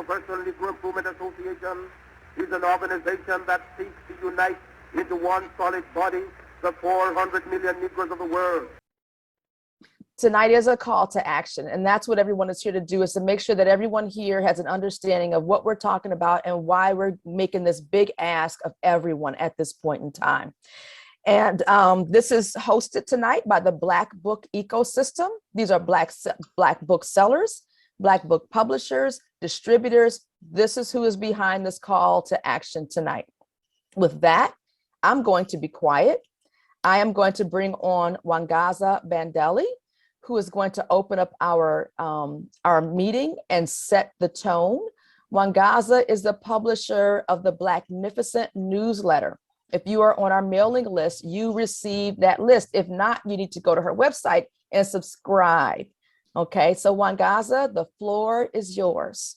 Universal Negro Improvement Association is an organization that seeks to unite into one solid body the 400 million Negroes of the world. Tonight is a call to action, and that's what everyone is here to do, is to make sure that everyone here has an understanding of what we're talking about and why we're making this big ask of everyone at this point in time. And this is hosted tonight by the Black Book Ecosystem. These are Black book sellers, Black book publishers, distributors. This is who is behind this call to action tonight. With that, I'm going to be quiet. I am going to bring on Wangaza Bandeli, who is going to open up our meeting and set the tone. Wangaza is the publisher of the Blacknificent newsletter. If you are on our mailing list, you receive that list. If not, you need to go to her website and subscribe. Okay, so Wangaza, the floor is yours.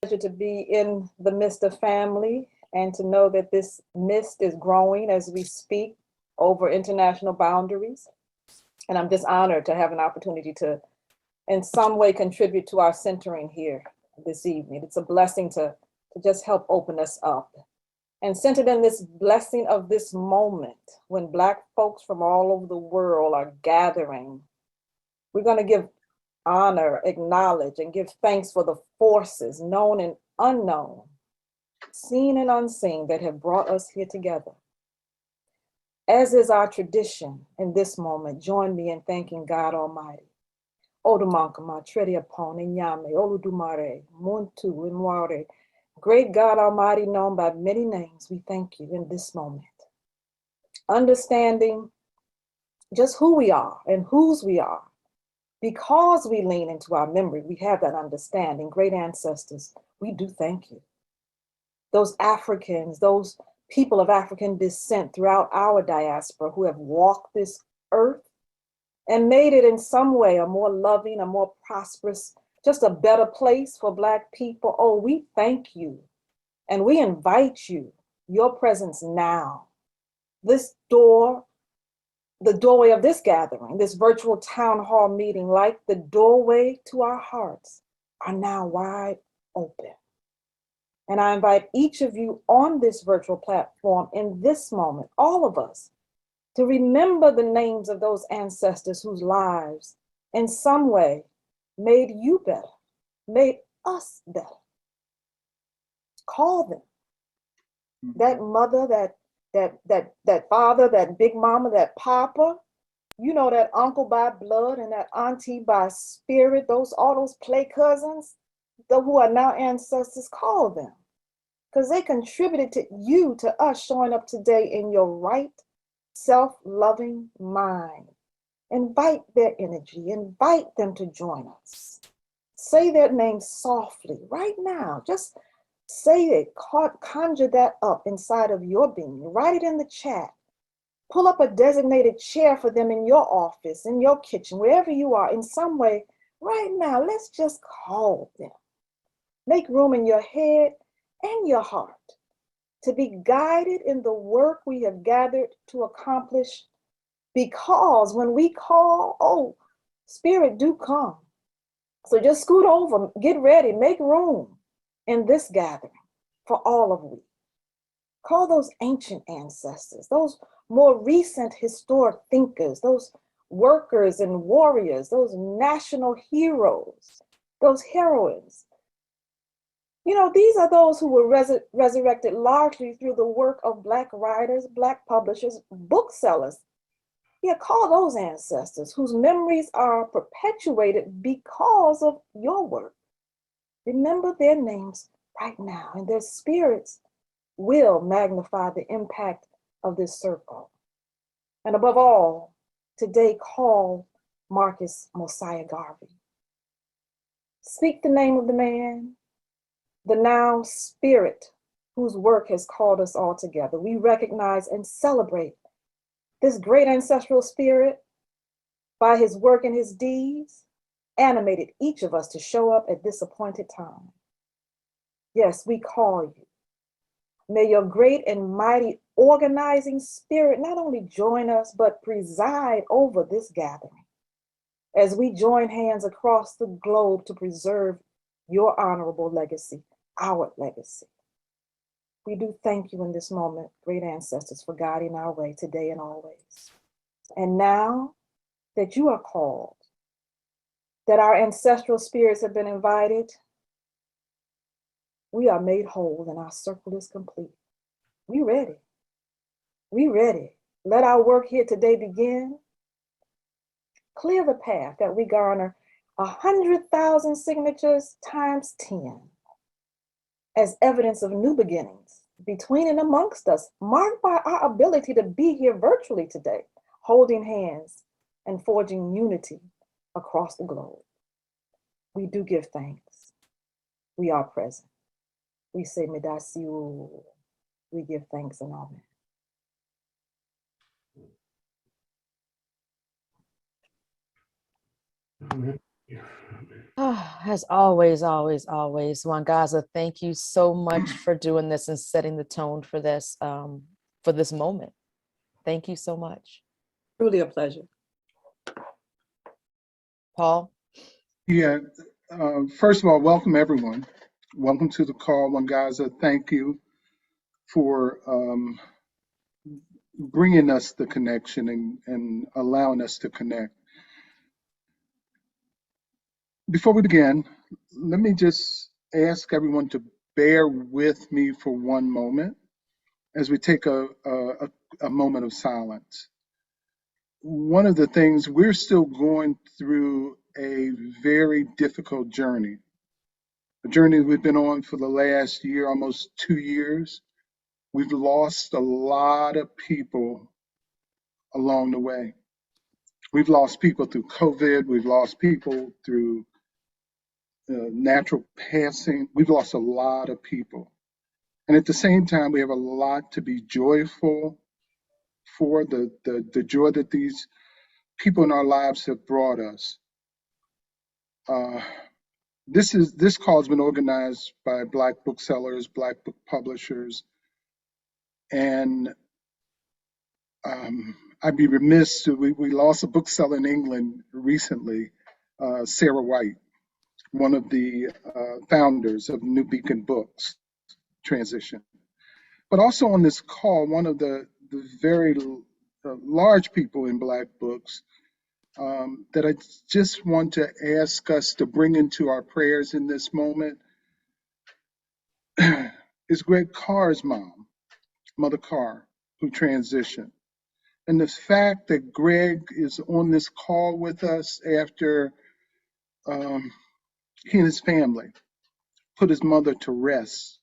Pleasure to be in the midst of family and to know that this mist is growing as we speak over international boundaries. And I'm just honored to have an opportunity to, in some way, contribute to our centering here this evening. It's a blessing to just help open us up. And centered in this blessing of this moment, when Black folks from all over the world are gathering, we're going to give honor, acknowledge, and give thanks for the forces, known and unknown, seen and unseen, that have brought us here together. As is our tradition in this moment, join me in thanking God Almighty. Odumankama, Trediapon, Inyame, Oludumare, Muntu, Imware. Great God Almighty, known by many names, we thank you in this moment. Understanding just who we are and whose we are, because we lean into our memory, we have that understanding. Great ancestors, we do thank you. Those Africans, those people of African descent throughout our diaspora who have walked this earth and made it in some way a more loving, a more prosperous, just a better place for Black people. Oh, we thank you. And we invite you, your presence now. This door, the doorway of this gathering, this virtual town hall meeting, like the doorway to our hearts, are now wide open. And I invite each of you on this virtual platform in this moment, all of us, to remember the names of those ancestors whose lives in some way made you better, made us better. Call them. That mother, that father, that big mama, that papa, you know, that uncle by blood and that auntie by spirit, all those play cousins, who are now ancestors, call them. Because they contributed to you, to us showing up today in your right, self-loving mind. Invite their energy, invite them to join us. Say their names softly right now. Just say it, conjure that up inside of your being. Write it in the chat. Pull up a designated chair for them in your office, in your kitchen, wherever you are, in some way. Right now, let's just call them. Make room in your head and your heart to be guided in the work we have gathered to accomplish, because when we call, oh, Spirit do come. So just scoot over, get ready, make room in this gathering for all of we. Call those ancient ancestors, those more recent historic thinkers, those workers and warriors, those national heroes, those heroines. You know, these are those who were resurrected largely through the work of Black writers, Black publishers, booksellers. Yeah, call those ancestors whose memories are perpetuated because of your work. Remember their names right now, and their spirits will magnify the impact of this circle. And above all, today call Marcus Mosiah Garvey. Speak the name of the man, the now spirit whose work has called us all together. We recognize and celebrate this great ancestral spirit by his work and his deeds, animated each of us to show up at this appointed time. Yes, we call you. May your great and mighty organizing spirit not only join us, but preside over this gathering as we join hands across the globe to preserve your honorable legacy. our legacy. We do thank you in this moment, great ancestors, for guiding our way today and always. And now that you are called, that our ancestral spirits have been invited, we are made whole and our circle is complete. We ready. We ready. Let our work here today begin. Clear the path that we garner 100,000 signatures times 10 as evidence of new beginnings between and amongst us, marked by our ability to be here virtually today, holding hands and forging unity across the globe. We do give thanks. We are present. We say Medasiu. We give thanks and amen. As always, always, always, Wangaza, thank you so much for doing this and setting the tone for this moment. Thank you so much. Truly a pleasure. Paul? Yeah, first of all, welcome everyone. Welcome to the call, Wangaza. Thank you for bringing us the connection and allowing us to connect. Before we begin, let me just ask everyone to bear with me for one moment as we take a moment of silence. One of the things, we're still going through a very difficult journey, a journey we've been on for the last year, almost 2 years. We've lost a lot of people along the way. We've lost people through COVID. We've lost people through natural passing. We've lost a lot of people. And at the same time, we have a lot to be joyful for, the joy that these people in our lives have brought us. This call has been organized by Black booksellers, Black book publishers, and I'd be remiss, we lost a bookseller in England recently, Sarah White, one of the founders of New Beacon Books transition. But also on this call, one of the very large people in Black books that I just want to ask us to bring into our prayers in this moment is Greg Carr's mom, Mother Carr, who transitioned. And the fact that Greg is on this call with us after he and his family put his mother to rest,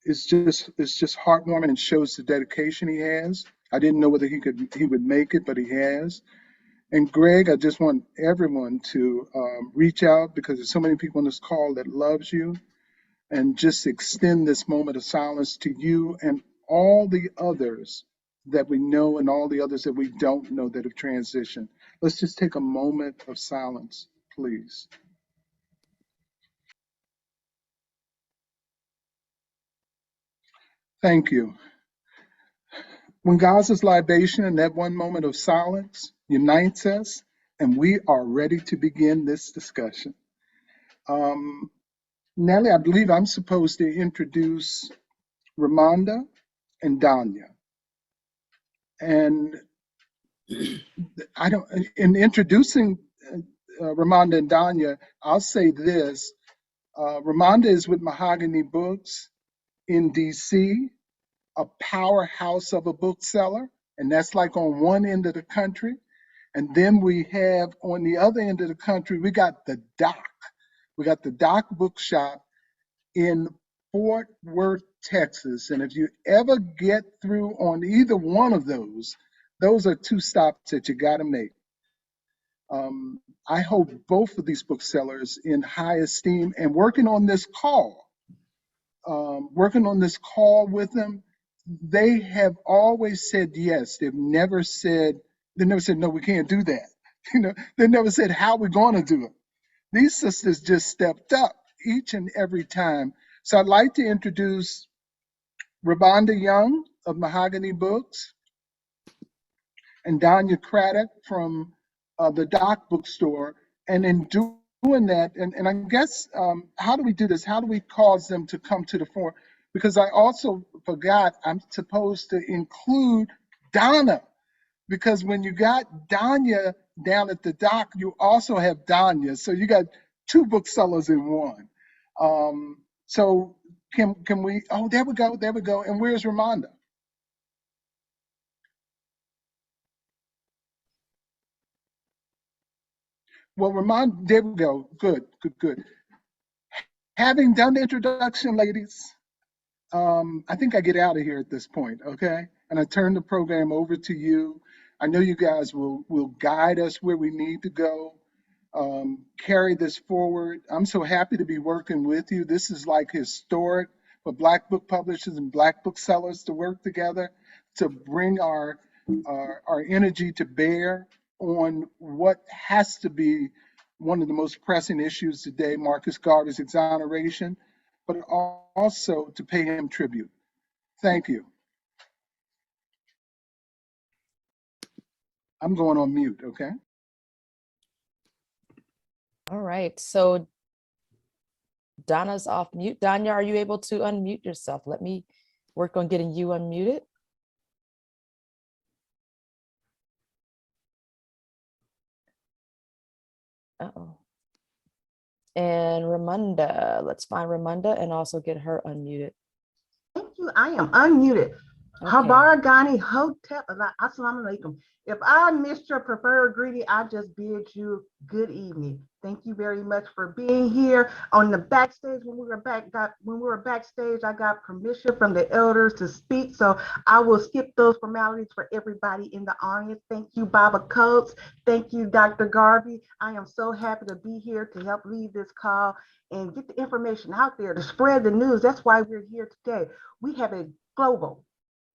it's just heartwarming and shows the dedication he has. I didn't know whether he would make it, but he has. And Greg, I just want everyone to reach out, because there's so many people on this call that loves you, and just extend this moment of silence to you and all the others that we know and all the others that we don't know that have transitioned. Let's just take a moment of silence, please. Thank you. Wangaza's libation and that one moment of silence unites us, and we are ready to begin this discussion. Nellie, I believe I'm supposed to introduce Ramonda and Danya. And in introducing Ramonda and Danya, I'll say this. Ramonda is with Mahogany Books in DC, a powerhouse of a bookseller, and that's like on one end of the country. And then we have on the other end of the country, we got the Dock. We got the Dock Bookshop in Fort Worth, Texas. And if you ever get through on either one of those are 2 stops that you got to make. I hold both of these booksellers in high esteem, and working on this call with them, they have always said yes. They never said, no, we can't do that. They never said how we're going to do it. These sisters just stepped up each and every time. So I'd like to introduce Ramonda Young of Mahogany Books and Danya Craddock from the Dock Bookstore. And in doing that, and I guess, how do we do this? How do we cause them to come to the fore? Because I also forgot I'm supposed to include Donna, because when you got Danya down at the dock, you also have Danya. So you got two booksellers in one. So can we, oh, there we go. And where's Ramonda? Well, Ramonda, there we go. Good. Having done the introduction, ladies, I think I get out of here at this point, okay? And I turn the program over to you. I know you guys will guide us where we need to go, carry this forward. I'm so happy to be working with you. This is like historic for Black book publishers and Black booksellers to work together to bring our energy to bear on what has to be one of the most pressing issues today, Marcus Garvey's exoneration, but also to pay him tribute. Thank you. I'm going on mute, okay? All right, so Donna's off mute. Danya, are you able to unmute yourself? Let me work on getting you unmuted. Uh-oh. And Ramonda, let's find Ramonda and also get her unmuted. Thank you. I am unmuted. Okay. Habar Ghani Hotel. Assalamu alaikum. If I missed your preferred greeting, I just bid you good evening. Thank you very much for being here on the backstage. When we were backstage, I got permission from the elders to speak, so I will skip those formalities for everybody in the audience. Thank you, Baba Coates. Thank you, Dr. Garvey. I am so happy to be here to help lead this call and get the information out there to spread the news. That's why we're here today. We have a global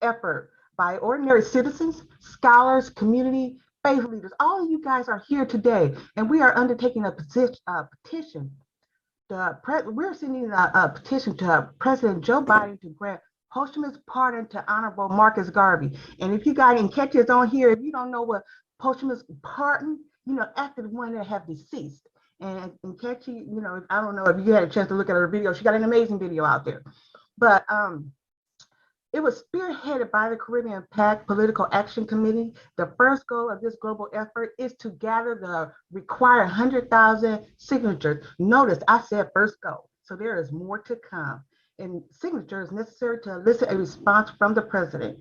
effort by ordinary citizens, scholars, community, faith leaders. All of you guys are here today, and we are undertaking a petition. We're sending a petition to President Joe Biden to grant posthumous pardon to Honorable Marcus Garvey. And if you guys can catch us on here, if you don't know what posthumous pardon, after the one that have deceased. And catch you, I don't know if you had a chance to look at her video. She got an amazing video out there. But it was spearheaded by the Caribbean Pact Political Action Committee. The first goal of this global effort is to gather the required 100,000 signatures. Notice I said first goal, so there is more to come. And signatures necessary to elicit a response from the president.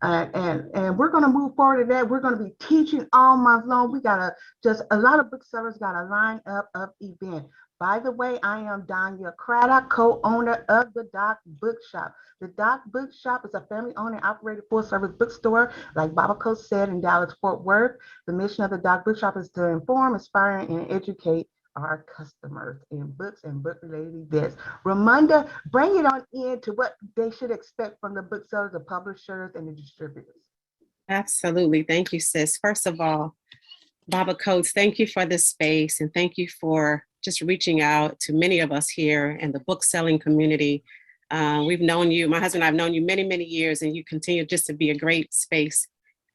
And we're going to move forward to that. We're going to be teaching all month long. We got a lot of booksellers got a lineup of events. By the way, I am Danya Craddock, co-owner of the Doc Bookshop. The Doc Bookshop is a family-owned and operated full-service bookstore, like Baba Coates said, in Dallas, Fort Worth. The mission of the Doc Bookshop is to inform, inspire, and educate our customers in books and book-related events. Ramonda, bring it on in to what they should expect from the booksellers, the publishers, and the distributors. Absolutely. Thank you, sis. First of all, Baba Coates, thank you for this space, and thank you for just reaching out to many of us here in the book selling community. We've known you, my husband and I have known you many, many years, and you continue just to be a great space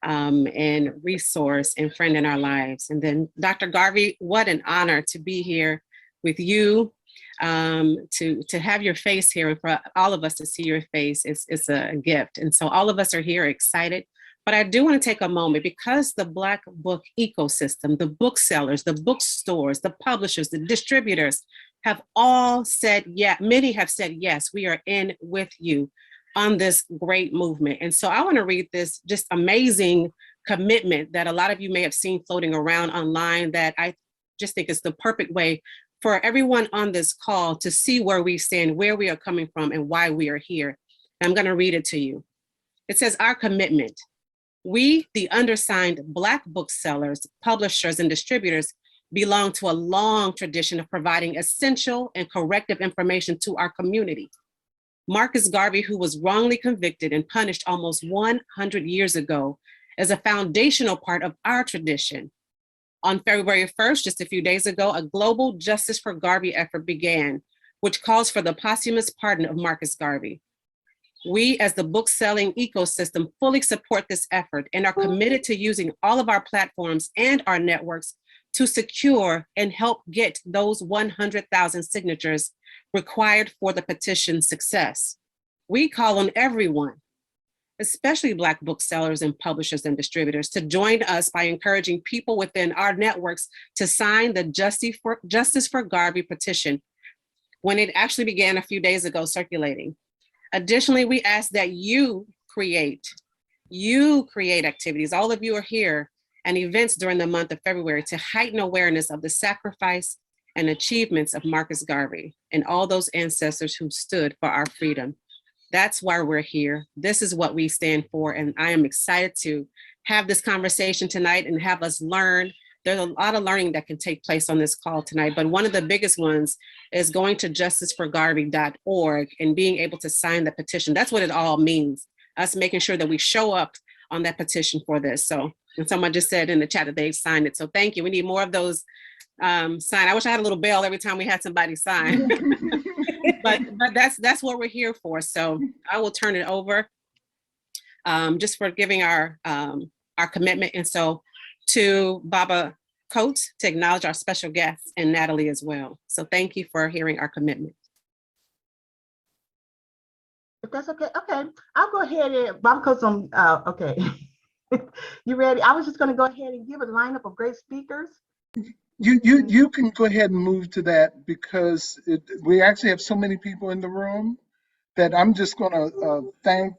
and resource and friend in our lives. And then Dr. Garvey, what an honor to be here with you, to have your face here, and for all of us to see your face. It's a gift. And so all of us are here excited. But I do want to take a moment, because the Black book ecosystem, the booksellers, the bookstores, the publishers, the distributors have all said, yeah, many have said, yes, we are in with you on this great movement. And so I want to read this just amazing commitment that a lot of you may have seen floating around online, that I just think is the perfect way for everyone on this call to see where we stand, where we are coming from, and why we are here. And I'm going to read it to you. It says, our commitment. We, the undersigned Black booksellers, publishers, and distributors, belong to a long tradition of providing essential and corrective information to our community. Marcus Garvey, who was wrongly convicted and punished almost 100 years ago, is a foundational part of our tradition. On February 1st, just a few days ago, a global Justice for Garvey effort began, which calls for the posthumous pardon of Marcus Garvey. We, as the book-selling ecosystem, fully support this effort and are committed to using all of our platforms and our networks to secure and help get those 100,000 signatures required for the petition's success. We call on everyone, especially Black booksellers and publishers and distributors, to join us by encouraging people within our networks to sign the Justice for Garvey petition when it actually began a few days ago circulating. Additionally, we ask that you create activities, all of you are here, and events during the month of February to heighten awareness of the sacrifice and achievements of Marcus Garvey and all those ancestors who stood for our freedom. That's why we're here. This is what we stand for. And I am excited to have this conversation tonight and have us learn. There's a lot of learning that can take place on this call tonight, but one of the biggest ones is going to justiceforgarvey.org and being able to sign the petition. That's what it all means, us making sure that we show up on that petition for this. So, and someone just said in the chat that they signed it. So thank you. We need more of those sign. I wish I had a little bell every time we had somebody sign. but that's what we're here for. So I will turn it over just for giving our commitment. And so to Baba Coates to acknowledge our special guests and Natalie as well. So thank you for hearing our commitment. If that's okay, okay. I'll go ahead and Baba Coates on, okay. You ready? I was just gonna go ahead and give a lineup of great speakers. You can go ahead and move to that because we actually have so many people in the room that I'm just gonna thank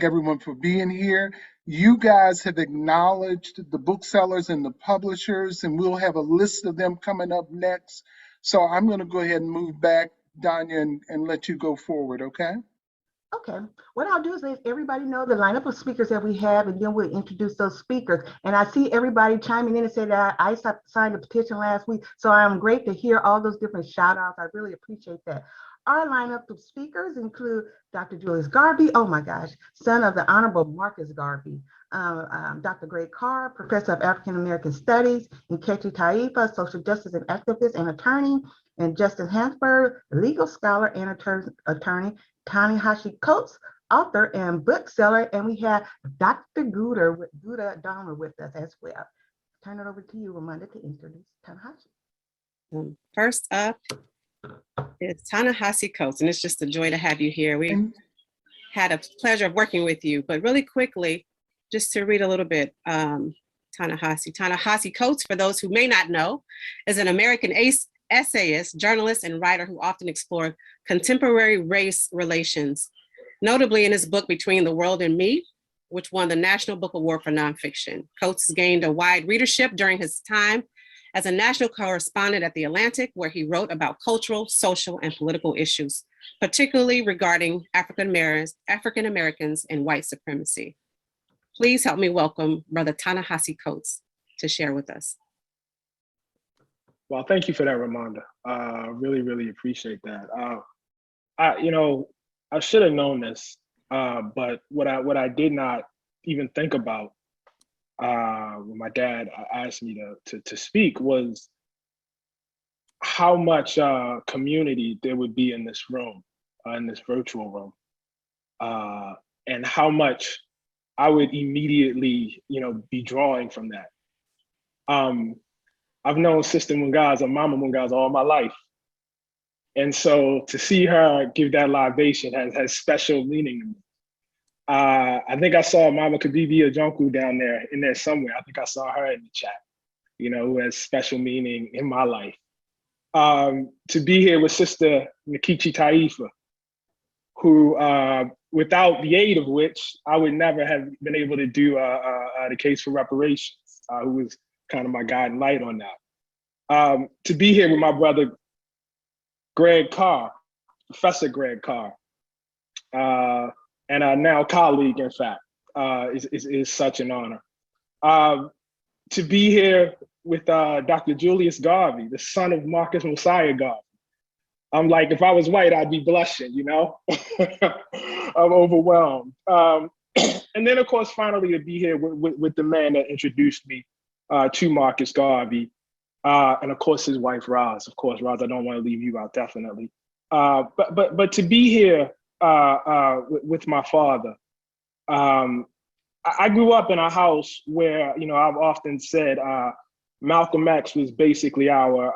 everyone for being here. You guys have acknowledged the booksellers and the publishers, and we'll have a list of them coming up next. So I'm gonna go ahead and move back, Danya, and let you go forward, okay? Okay, what I'll do is let everybody know the lineup of speakers that we have, and then we'll introduce those speakers. And I see everybody chiming in and say that I signed the petition last week, so I'm great to hear all those different shout outs. I really appreciate that. Our lineup of speakers include Dr. Julius Garvey, oh my gosh, son of the Honorable Marcus Garvey, Dr. Greg Carr, Professor of African American Studies, Nkechi Taifa, social justice and activist and attorney, and Justin Hansberg, legal scholar and attorney, Ta-Nehisi Coates, author and bookseller, and we have Dr. Gouda Downer with us as well. Turn it over to you, Ramonda, to introduce Ta-Nehisi. First up is Ta-Nehisi Coates, and it's just a joy to have you here. We had a pleasure of working with you, but really quickly, just to read a little bit, Ta-Nehisi Coates, for those who may not know, is an American essayist, journalist, and writer who often explored contemporary race relations, notably in his book, Between the World and Me, which won the National Book Award for Nonfiction. Coates gained a wide readership during his time as a national correspondent at The Atlantic, where he wrote about cultural, social, and political issues, particularly regarding African Americans and white supremacy. Please help me welcome Brother Ta-Nehisi Coates to share with us. Well, thank you for that, Ramonda. Really, really appreciate that. I should have known this, but what I did not even think about when my dad asked me to speak was how much community there would be in this room, in this virtual room, and how much I would immediately, be drawing from that. I've known Sister Mungaza, Mama Mungaza, all my life. And so to see her give that libation has special meaning to me. I think I saw Mama Kabibi Ajonku down there in there somewhere. I think I saw her in the chat, who has special meaning in my life. To be here with Sister Nkechi Taifa, who, without the aid of which I would never have been able to do the case for reparations, who was kind of my guiding light on that. To be here with my brother, Greg Carr, Professor Greg Carr, and our now colleague, in fact, is such an honor. To be here with Dr. Julius Garvey, the son of Marcus Mosiah Garvey. I'm like, if I was white, I'd be blushing, I'm overwhelmed. And then, of course, finally to be here with the man that introduced me to Marcus Garvey, and of course his wife Roz. Of course, Roz, I don't want to leave you out, definitely. But to be here with my father, I grew up in a house where, I've often said Malcolm X was basically our,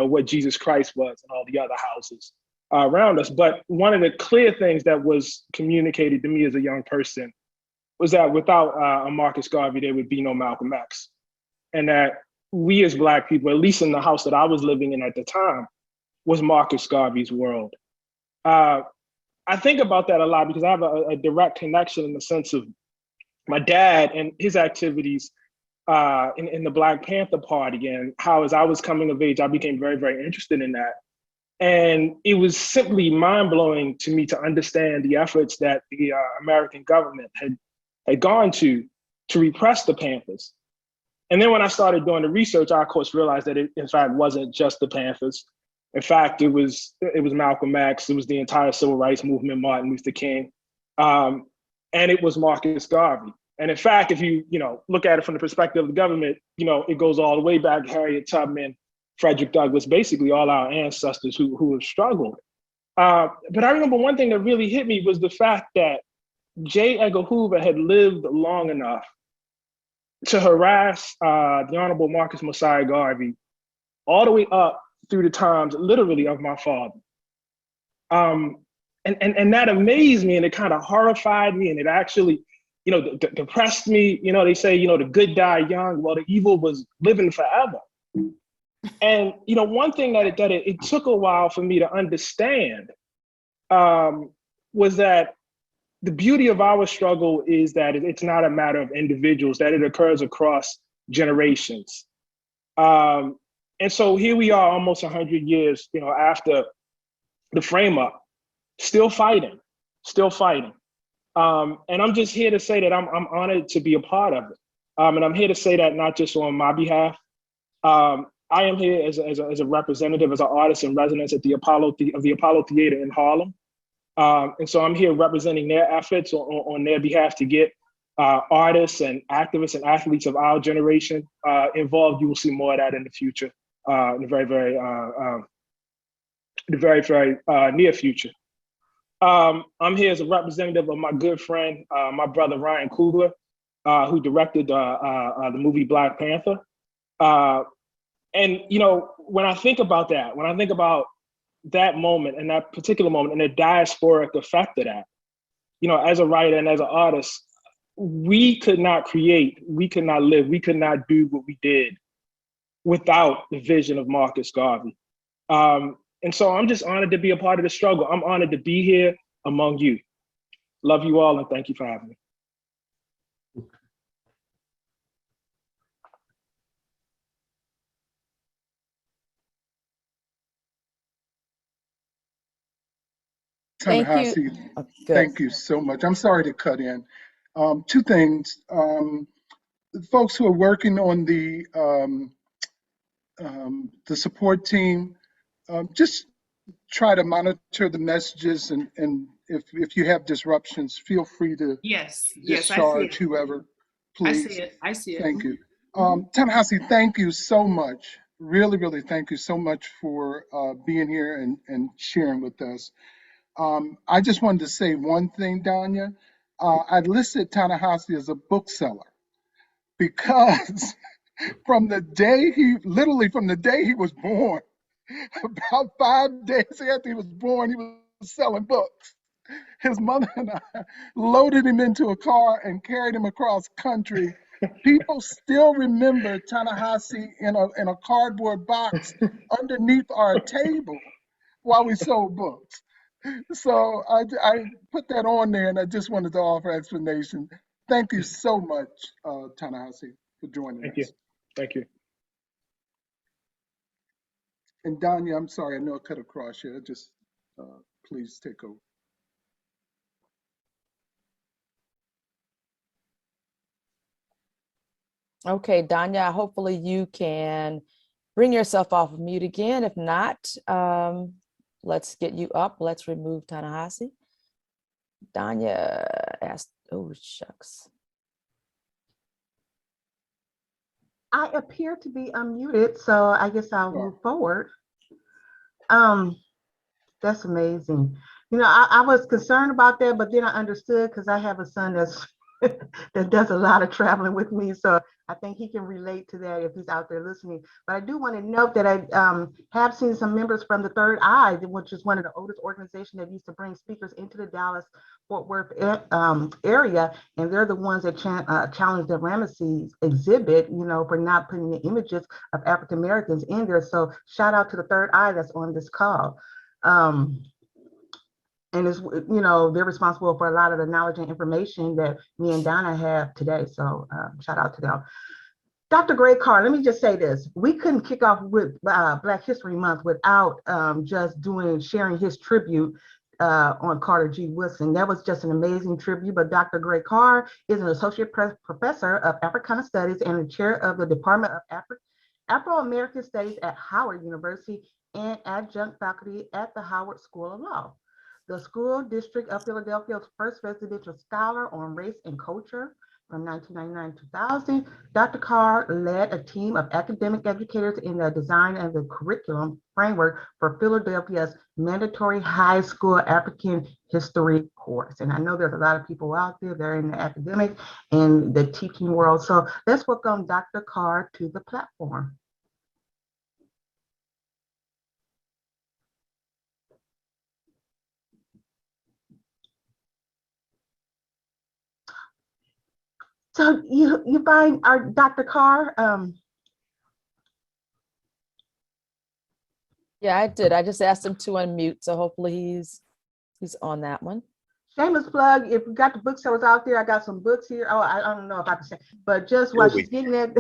what Jesus Christ was in all the other houses around us. But one of the clear things that was communicated to me as a young person was that without a Marcus Garvey, there would be no Malcolm X. And that we as Black people, at least in the house that I was living in at the time, was Marcus Garvey's world. I think about that a lot because I have a direct connection in the sense of my dad and his activities in the Black Panther Party, and how as I was coming of age, I became very, very interested in that. And it was simply mind-blowing to me to understand the efforts that the American government had gone to repress the Panthers. And then when I started doing the research, I of course realized that it in fact wasn't just the Panthers. In fact, it was Malcolm X, it was the entire civil rights movement, Martin Luther King, and it was Marcus Garvey. And in fact, if you look at it from the perspective of the government, it goes all the way back, Harriet Tubman, Frederick Douglass, basically all our ancestors who have struggled. But I remember one thing that really hit me was the fact that J. Edgar Hoover had lived long enough to harass the Honorable Marcus Mosiah Garvey all the way up through the times, literally, of my father. And that amazed me, and it kind of horrified me, and it actually, depressed me. They say, the good die young. Well, the evil was living forever. And, one thing that it took a while for me to understand was that the beauty of our struggle is that it's not a matter of individuals, that it occurs across generations. And so here we are almost 100 years, after the frame up, still fighting. And I'm just here to say that I'm honored to be a part of it. And I'm here to say that not just on my behalf. I am here as a representative, as an artist in residence at the Apollo Theater in Harlem. And so I'm here representing their efforts on their behalf to get artists and activists and athletes of our generation involved. You will see more of that in the future, in the very, very near future. I'm here as a representative of my good friend, my brother Ryan Coogler, who directed the movie Black Panther. And when I think about that moment and that particular moment and the diasporic effect of that, as a writer and as an artist, we could not create, we could not live, we could not do what we did without the vision of Marcus Garvey. And so I'm just honored to be a part of the struggle. I'm honored to be here among you. Love you all, and thank you for having me. Thank you. Ta-Nehisi, Oh, good. thank you so much. I'm sorry to cut in. Two things. The folks who are working on the support team, just try to monitor the messages, and if you have disruptions, feel free to Yes, I see discharge it. whoever, please. I see it. Thank you. Ta-Nehisi, thank you so much. Really, really thank you so much for being here and sharing with us. I just wanted to say one thing, Danya. I listed Ta-Nehisi as a bookseller because from the day he was born, about 5 days after he was born, he was selling books. His mother and I loaded him into a car and carried him across country. People still remember Ta-Nehisi in a cardboard box underneath our table while we sold books. So I put that on there, and I just wanted to offer explanation. Thank you so much, Ta-Nehisi, for joining Thank us. you. Thank you. And Danya, I'm sorry, I know I cut across you. Just please take over. Okay, Danya, hopefully you can bring yourself off of mute again. If not, let's get you up. Let's remove Ta-Nehisi. Danya asked, oh, shucks. I appear to be unmuted, so I guess I'll move forward. That's amazing. I was concerned about that, but then I understood because I have a son that's that does a lot of traveling with me. So I think he can relate to that if he's out there listening. But I do want to note that I have seen some members from the Third Eye, which is one of the oldest organizations that used to bring speakers into the Dallas-Fort Worth area. And they're the ones that challenged the Ramesses exhibit, for not putting the images of African Americans in there. So shout out to the Third Eye that's on this call. And it's, they're responsible for a lot of the knowledge and information that me and Donna have today. So shout out to them. Dr. Gray Carr, let me just say this. We couldn't kick off with Black History Month without just sharing his tribute on Carter G. Woodson. That was just an amazing tribute. But Dr. Gray Carr is an associate professor of Africana Studies and the chair of the Department of Afro-American Studies at Howard University and adjunct faculty at the Howard School of Law. The School District of Philadelphia's first residential scholar on race and culture from 1999 to 2000. Dr. Carr led a team of academic educators in the design of the curriculum framework for Philadelphia's mandatory high school African history course. And I know there's a lot of people out there that are in the academic and the teaching world. So let's welcome Dr. Carr to the platform. So you find our Dr. Carr? Yeah, I did. I just asked him to unmute, so hopefully he's on that one. Shameless plug. If you got the booksellers out there, I got some books here. Oh, I don't know if I can say, but just while she's getting it,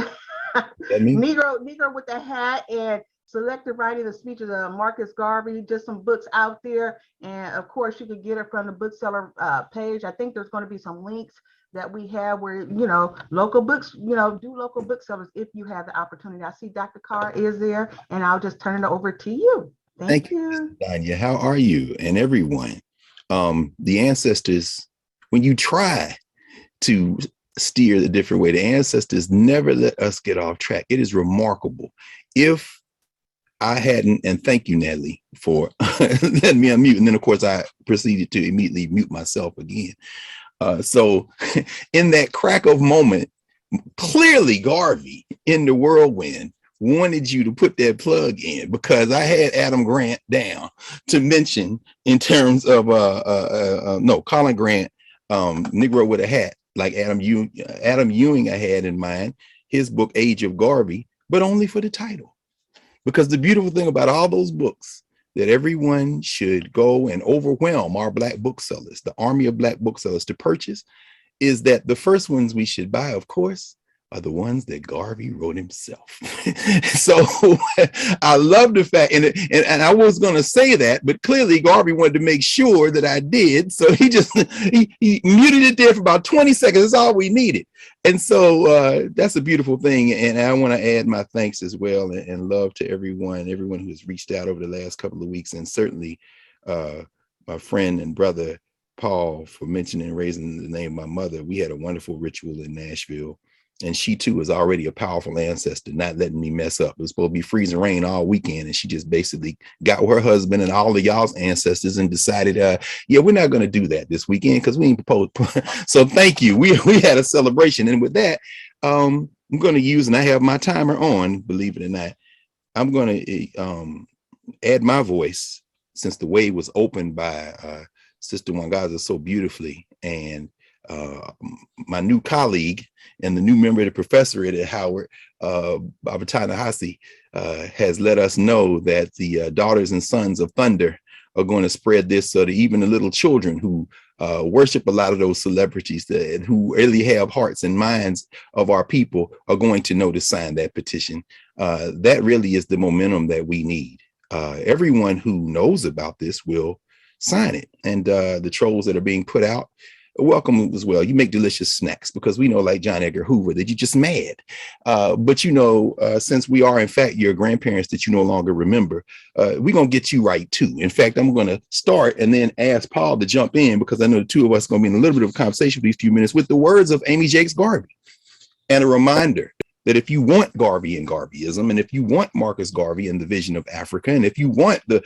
Negro with the hat and selective writing, the speeches of Marcus Garvey, just some books out there. And of course, you could get it from the bookseller page. I think there's going to be some links that we have where, local books, do local booksellers if you have the opportunity. I see Dr. Carr is there, and I'll just turn it over to you. Thank you. Danya, how are you and everyone? The ancestors, when you try to steer a different way, the ancestors never let us get off track. It is remarkable. If I hadn't, and thank you, Natalie, for letting me unmute. And then, of course, I proceeded to immediately mute myself again. So in that crack of moment, clearly Garvey in the whirlwind wanted you to put that plug in, because I had Adam Grant down to mention in terms of Colin Grant, Negro with a Hat, like Adam Ewing I had in mind, his book Age of Garvey, but only for the title. Because the beautiful thing about all those books that everyone should go and overwhelm our Black booksellers, the army of Black booksellers, to purchase, is that the first ones we should buy, of course, are the ones that Garvey wrote himself. So I love the fact, and I was going to say that, but clearly Garvey wanted to make sure that I did. So he muted it there for about 20 seconds. That's all we needed. And so that's a beautiful thing. And I want to add my thanks as well and love to everyone who has reached out over the last couple of weeks. And certainly my friend and brother, Paul, for mentioning and raising the name of my mother. We had a wonderful ritual in Nashville. And she too is already a powerful ancestor, not letting me mess up. It was supposed to be freezing rain all weekend. And she just basically got with her husband and all of y'all's ancestors and decided, yeah, we're not going to do that this weekend because we ain't proposed. So thank you. We had a celebration. And with that, I'm going to use, and I have my timer on, believe it or not, I'm going to add my voice, since the way was opened by Sister Wangaza so beautifully. And my new colleague and the new member of the professorate at Howard, Babatana Hasi, has let us know that the daughters and sons of Thunder are going to spread this so that even the little children who worship a lot of those celebrities and who really have hearts and minds of our people are going to know to sign that petition. That really is the momentum that we need. Everyone who knows about this will sign it. And the trolls that are being put out, welcome as well. You make delicious snacks, because we know, like John Edgar Hoover, that you're just mad. But since we are in fact your grandparents that you no longer remember, we're going to get you right too. In fact, I'm going to start and then ask Paul to jump in, because I know the two of us are going to be in a little bit of a conversation for these few minutes with the words of Amy Jakes Garvey. And a reminder that if you want Garvey and Garveyism, and if you want Marcus Garvey and the vision of Africa, and if you want the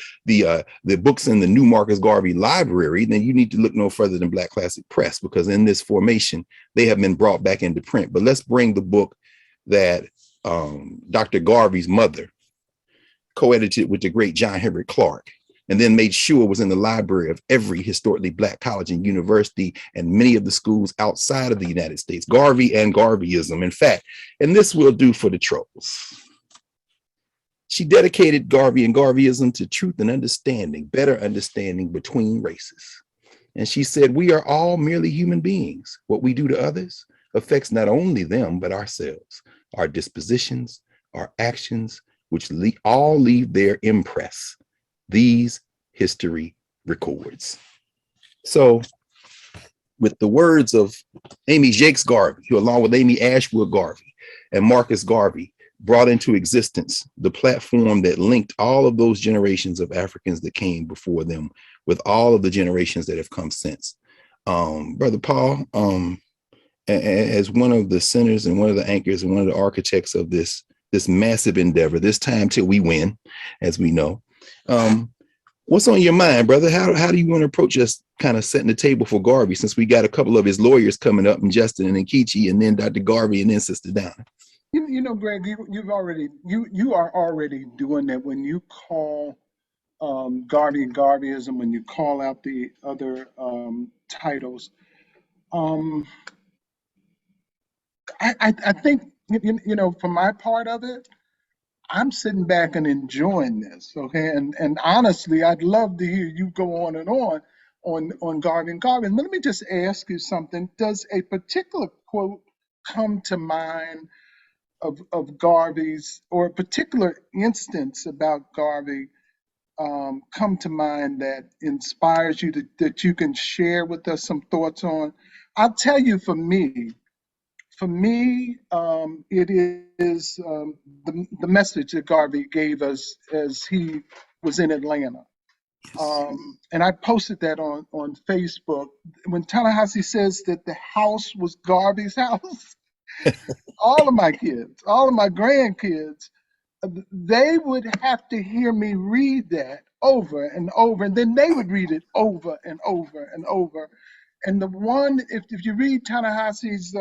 books in the new Marcus Garvey library, then you need to look no further than Black Classic Press, because in this formation, they have been brought back into print. But let's bring the book that Dr. Garvey's mother co-edited with the great John Henry Clark, and then made sure was in the library of every historically Black college and university and many of the schools outside of the United States, Garvey and Garveyism. In fact, and this will do for the trolls. She dedicated Garvey and Garveyism to truth and understanding, better understanding between races. And she said, we are all merely human beings. What we do to others affects not only them, but ourselves, our dispositions, our actions, which all leave their impress. These history records. So with the words of Amy Jakes Garvey, who along with Amy Ashwood Garvey and Marcus Garvey brought into existence the platform that linked all of those generations of Africans that came before them with all of the generations that have come since. Brother Paul, as one of the centers and one of the anchors and one of the architects of this massive endeavor, this time till we win, as we know, what's on your mind, brother? How do you want to approach us kind of setting the table for Garvey, since we got a couple of his lawyers coming up, and Justin and Nkechi, and then Dr. Garvey, and then Sister Downer? You know, Greg, you are already doing that when you call Garvey and Garveyism, when you call out the other titles. I think, you know, for my part of it, I'm sitting back and enjoying this, okay? And honestly, I'd love to hear you go on and on Garvey and Garvey. But let me just ask you something. Does a particular quote come to mind of Garvey's, or a particular instance about Garvey come to mind that inspires you, that you can share with us some thoughts on? I'll tell you, for me, it is the message that Garvey gave us as he was in Atlanta. And I posted that on Facebook. When Ta-Nehisi says that the house was Garvey's house, all of my kids, all of my grandkids, they would have to hear me read that over and over, and then they would read it over and over and over. And the one, if you read Ta-Nehisi's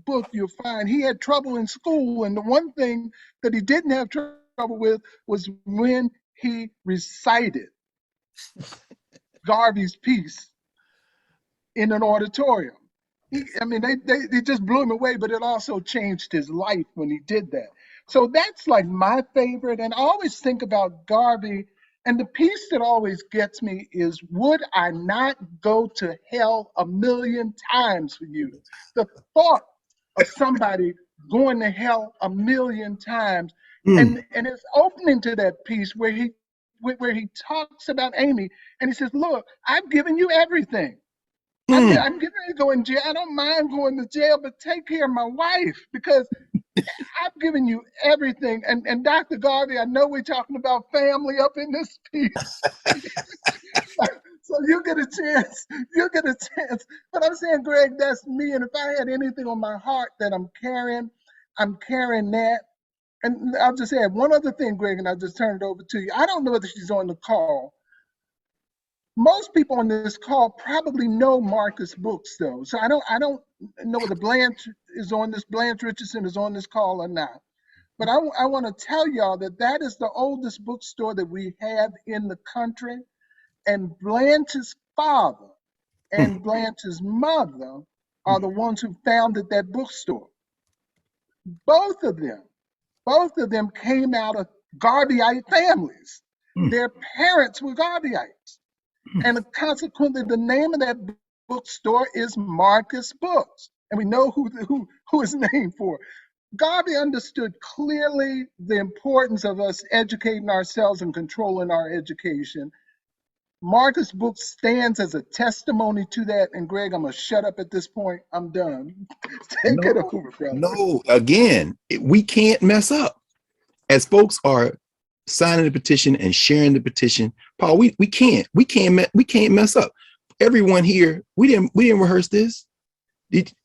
book, you'll find he had trouble in school. And the one thing that he didn't have trouble with was when he recited Garvey's piece in an auditorium. They just blew him away, but it also changed his life when he did that. So that's like my favorite. And I always think about Garvey. And the piece that always gets me is, would I not go to hell 1,000,000 times for you? The thought of somebody going to hell 1,000,000 times. And it's opening to that piece where he talks about Amy, and he says, look, I've given you everything. I'm getting ready to go in jail. I don't mind going to jail, but take care of my wife, because I've given you everything. And Dr. Garvey, I know we're talking about family up in this piece. So you get a chance. But I'm saying, Greg, that's me. And if I had anything on my heart that I'm carrying that. And I'll just add one other thing, Greg, and I'll just turn it over to you. I don't know whether she's on the call. Most people on this call probably know Marcus' books, though. So I don't know whether Blanche Richardson is on this call or not. But I want to tell y'all that is the oldest bookstore that we have in the country. And Blanche's father and Blanche's mother are the ones who founded that bookstore. Both of them came out of Garveyite families. Their parents were Garveyites. And consequently, the name of that bookstore is Marcus Books. And we know who it's named for. Garvey understood clearly the importance of us educating ourselves and controlling our education. Marcus Books stands as a testimony to that. And Greg, I'm going to shut up at this point. I'm done. Take it over, brother. No, again, we can't mess up. As folks are signing the petition and sharing the petition, Paul, we can't mess up. Everyone here, we didn't rehearse this.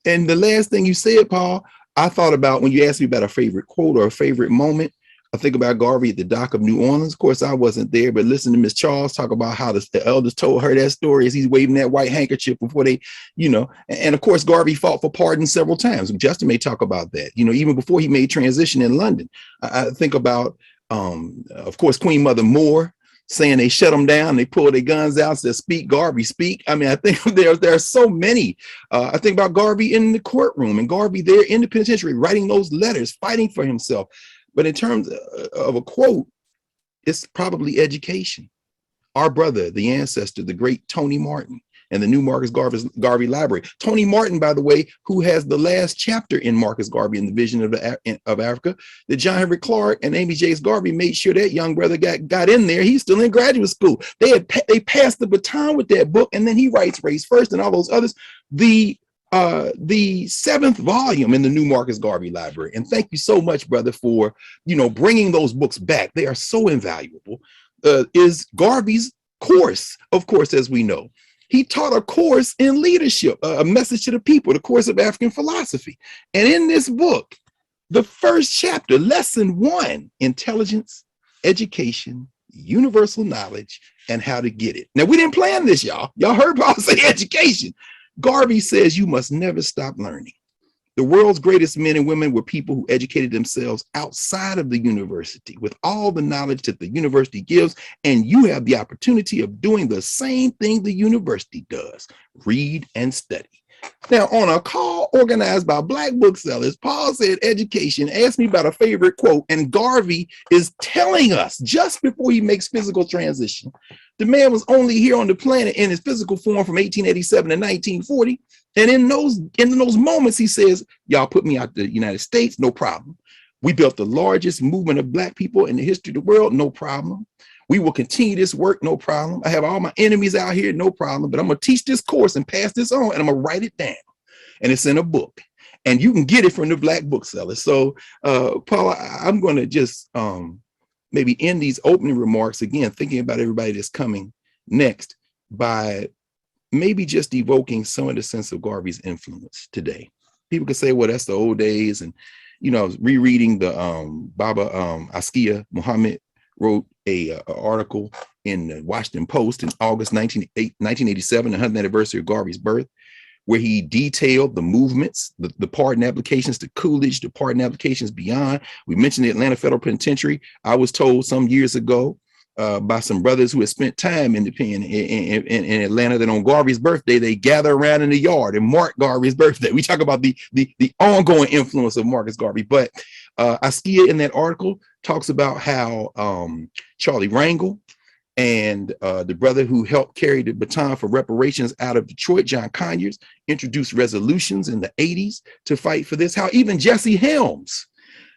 And the last thing you said, Paul, I thought about, when you asked me about a favorite quote or a favorite moment, I think about Garvey at the dock of New Orleans. Of course, I wasn't there, but listen to Miss Charles talk about how the elders told her that story as he's waving that white handkerchief before they, and of course, Garvey fought for pardon several times. Justin may talk about that, even before he made transition in London. I think about, of course, Queen Mother Moore saying they shut them down, they pull their guns out, said, speak, Garvey, speak. I mean, I think there are so many. I think about Garvey in the courtroom and Garvey there in the penitentiary, writing those letters, fighting for himself. But in terms of a quote, it's probably education. Our brother, the ancestor, the great Tony Martin, and the new Marcus Garvey Library. Tony Martin, by the way, who has the last chapter in Marcus Garvey in the Vision of Africa, that John Henry Clark and Amy James Garvey made sure that young brother got in there. He's still in graduate school. They passed the baton with that book, and then he writes Race First and all those others. The 7th volume in the new Marcus Garvey Library. And thank you so much, brother, for bringing those books back. They are so invaluable. Is Garvey's course, of course, as we know. He taught a course in leadership, a message to the people, the course of African philosophy. And in this book, the first chapter, lesson 1, intelligence, education, universal knowledge, and how to get it. Now, we didn't plan this, y'all. Y'all heard Paul say education. Garvey says you must never stop learning. The world's greatest men and women were people who educated themselves outside of the university with all the knowledge that the university gives, and you have the opportunity of doing the same thing the university does, read and study. Now, on a call organized by Black booksellers, Paul said education, asked me about a favorite quote, and Garvey is telling us just before he makes physical transition. The man was only here on the planet in his physical form from 1887 to 1940. And in those moments, he says, y'all put me out the United States, no problem. We built the largest movement of Black people in the history of the world, no problem. We will continue this work, no problem. I have all my enemies out here, no problem. But I'm going to teach this course and pass this on, and I'm going to write it down. And it's in a book. And you can get it from the Black bookseller. So, Paula, I'm going to just maybe end these opening remarks, again, thinking about everybody that's coming next, by maybe just evoking some of the sense of Garvey's influence today. People could say, well, that's the old days. And, I was rereading the Baba Askia Muhammad wrote a article in the Washington Post in August 1987, the 100th anniversary of Garvey's birth, where he detailed the movements, the pardon applications to Coolidge, the pardon applications beyond. We mentioned the Atlanta Federal Penitentiary. I was told some years ago by some brothers who had spent time in the pen in Atlanta that on Garvey's birthday, they gather around in the yard and mark Garvey's birthday. We talk about the ongoing influence of Marcus Garvey. But Askia in that article talks about how Charlie Rangel and the brother who helped carry the baton for reparations out of Detroit, John Conyers, introduced resolutions in the 80s to fight for this. How even Jesse Helms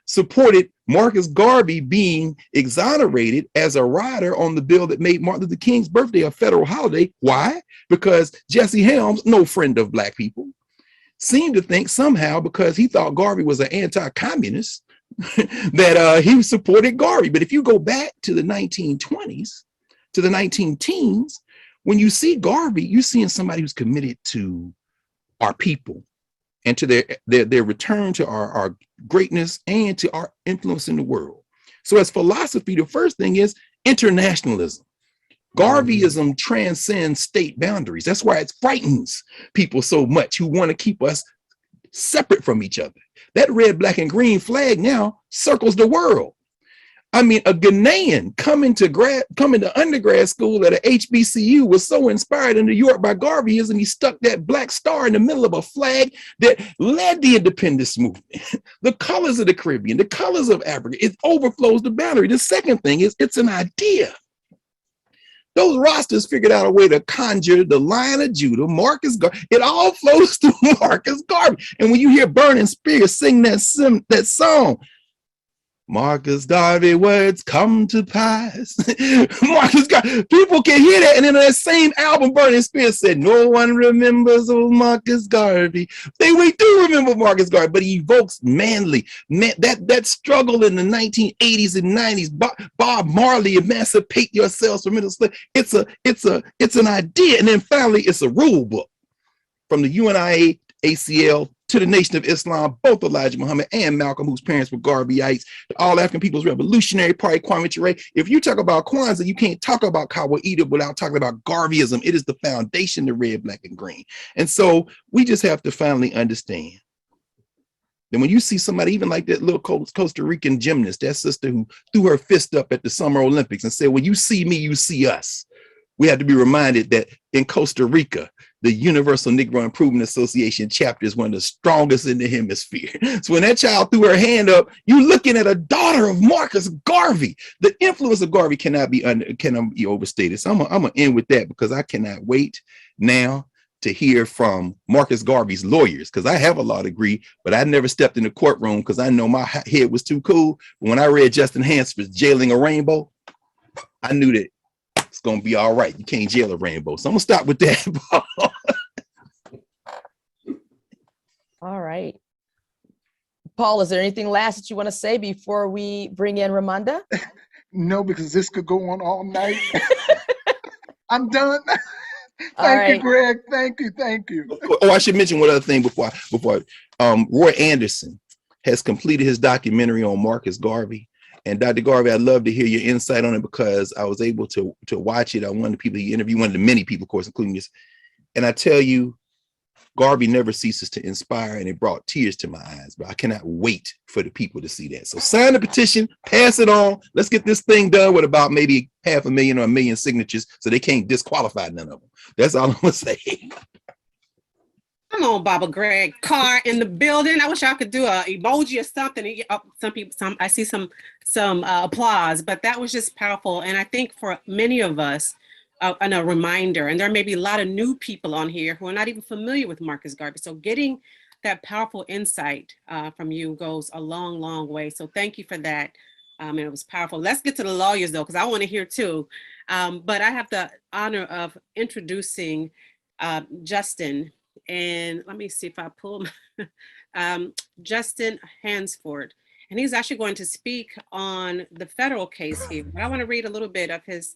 supported Marcus Garvey being exonerated as a rider on the bill that made Martin Luther King's birthday a federal holiday. Why? Because Jesse Helms, no friend of Black people, seemed to think somehow, because he thought Garvey was an anti-communist, that he supported Garvey. But if you go back to the 1920s, to the 19-teens, when you see Garvey, you're seeing somebody who's committed to our people and to their return to our greatness and to our influence in the world. So as philosophy, the first thing is internationalism. Garveyism transcends state boundaries. That's why it frightens people so much who want to keep us separate from each other. That red, black, and green flag now circles the world. I mean, a Ghanaian coming to undergrad school at a HBCU was so inspired in New York by Garveyism, he stuck that black star in the middle of a flag that led the independence movement. The colors of the Caribbean, the colors of Africa, it overflows the boundary. The second thing is it's an idea. Those rosters figured out a way to conjure the Lion of Judah, Marcus Garvey. It all flows through Marcus Garvey. And when you hear Burning Spears sing that song, Marcus Garvey words come to pass. Marcus Garvey, people can hear that. And in that same album, Burning Spears said, no one remembers old Marcus Garvey. We do remember Marcus Garvey, but he evokes that struggle in the 1980s and 90s. Bob Marley, emancipate yourselves from middle slave. It's an idea. And then finally, it's a rule book from the Unia ACL to the Nation of Islam, both Elijah Muhammad and Malcolm, whose parents were Garveyites, the All African People's Revolutionary Party, Kwame Ture. If you talk about Kwanzaa, you can't talk about Kawaida without talking about Garveyism. It is the foundation of red, black, and green. And so we just have to finally understand that when you see somebody, even like that little Costa Rican gymnast, that sister who threw her fist up at the Summer Olympics and said, when you see me, you see us. We have to be reminded that in Costa Rica, the Universal Negro Improvement Association chapter is one of the strongest in the hemisphere. So when that child threw her hand up, you're looking at a daughter of Marcus Garvey. The influence of Garvey cannot be overstated. So I'm gonna end with that, because I cannot wait now to hear from Marcus Garvey's lawyers, because I have a law degree, but I never stepped in the courtroom because I know my head was too cool. But when I read Justin Hansford's Jailing a Rainbow, I knew that it's gonna be all right. You can't jail a rainbow. So I'm gonna stop with that. All right. Paul, is there anything last that you want to say before we bring in Ramonda? No, because this could go on all night. I'm done. All Thank right. you, Greg. Thank you. Oh, I should mention one other thing before Roy Anderson has completed his documentary on Marcus Garvey. And Dr. Garvey, I'd love to hear your insight on it, because I was able to watch it. I'm one of the people he interviewed, one of the many people, of course, including this. And I tell you, Garvey never ceases to inspire, and it brought tears to my eyes. But I cannot wait for the people to see that. So sign the petition, pass it on. Let's get this thing done with about maybe 500,000 or 1 million signatures, so they can't disqualify none of them. That's all I'm gonna say. Come on, Baba Greg Carr in the building. I wish I could do a emoji or something. I see some applause, but that was just powerful. And I think for many of us, and a reminder, and there may be a lot of new people on here who are not even familiar with Marcus Garvey. So getting that powerful insight from you goes a long, long way. So thank you for that. And it was powerful. Let's get to the lawyers though, because I want to hear too. But I have the honor of introducing Justin. And let me see if I pull Justin Hansford. And he's actually going to speak on the federal case here. But I want to read a little bit of his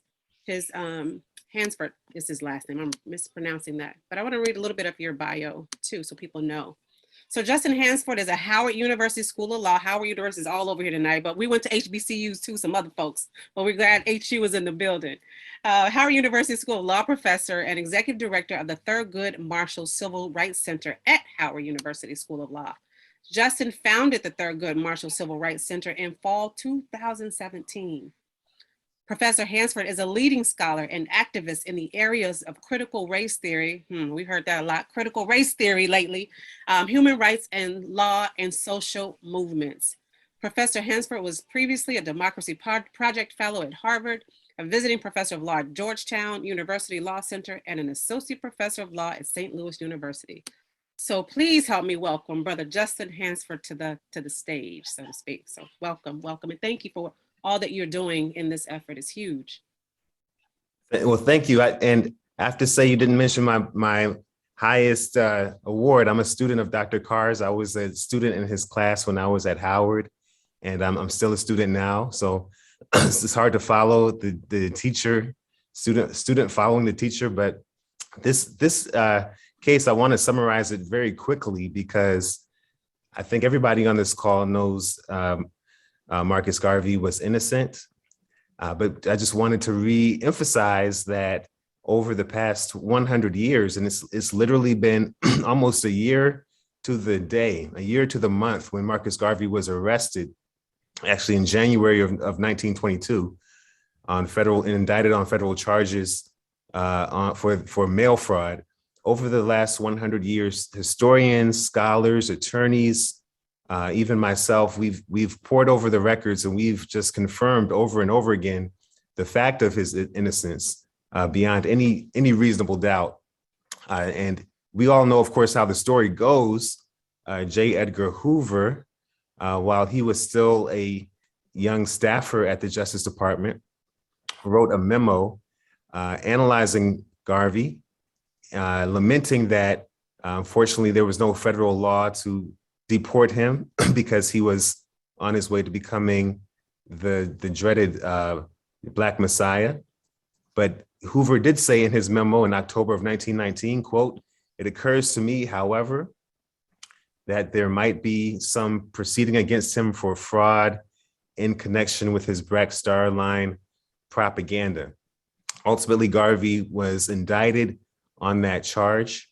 Hansford is his last name. I'm mispronouncing that. But I want to read a little bit of your bio too, so people know. So Justin Hansford is a Howard University School of Law. Howard University is all over here tonight, but we went to HBCUs too, some other folks, but we're glad HU was in the building. Howard University School of Law professor and executive director of the Thurgood Marshall Civil Rights Center at Howard University School of Law. Justin founded the Thurgood Marshall Civil Rights Center in fall 2017. Professor Hansford is a leading scholar and activist in the areas of critical race theory. We heard that a lot, critical race theory lately, human rights and law and social movements. Professor Hansford was previously a Democracy Project Fellow at Harvard, a visiting professor of law at Georgetown University Law Center, and an associate professor of law at St. Louis University. So please help me welcome Brother Justin Hansford to the stage, so to speak. So welcome, and thank you for all that you're doing in this effort. Is huge. Well, thank you. And I have to say, you didn't mention my highest award. I'm a student of Dr. Carr's. I was a student in his class when I was at Howard, and I'm still a student now. So it's hard to follow the teacher, student following the teacher. But this case, I want to summarize it very quickly, because I think everybody on this call knows Marcus Garvey was innocent, but I just wanted to re-emphasize that over the past 100 years, and it's literally been almost a year to the day, a year to the month, when Marcus Garvey was arrested, actually in January of 1922, indicted on federal charges for mail fraud. Over the last 100 years, historians, scholars, attorneys, even myself, we've pored over the records, and we've just confirmed over and over again the fact of his innocence beyond any reasonable doubt. And we all know, of course, how the story goes. J. Edgar Hoover, while he was still a young staffer at the Justice Department, wrote a memo analyzing Garvey, lamenting that unfortunately there was no federal law to deport him because he was on his way to becoming the dreaded Black Messiah. But Hoover did say in his memo in October of 1919, quote, "It occurs to me, however, that there might be some proceeding against him for fraud in connection with his Black Star Line propaganda. Ultimately, Garvey was indicted on that charge.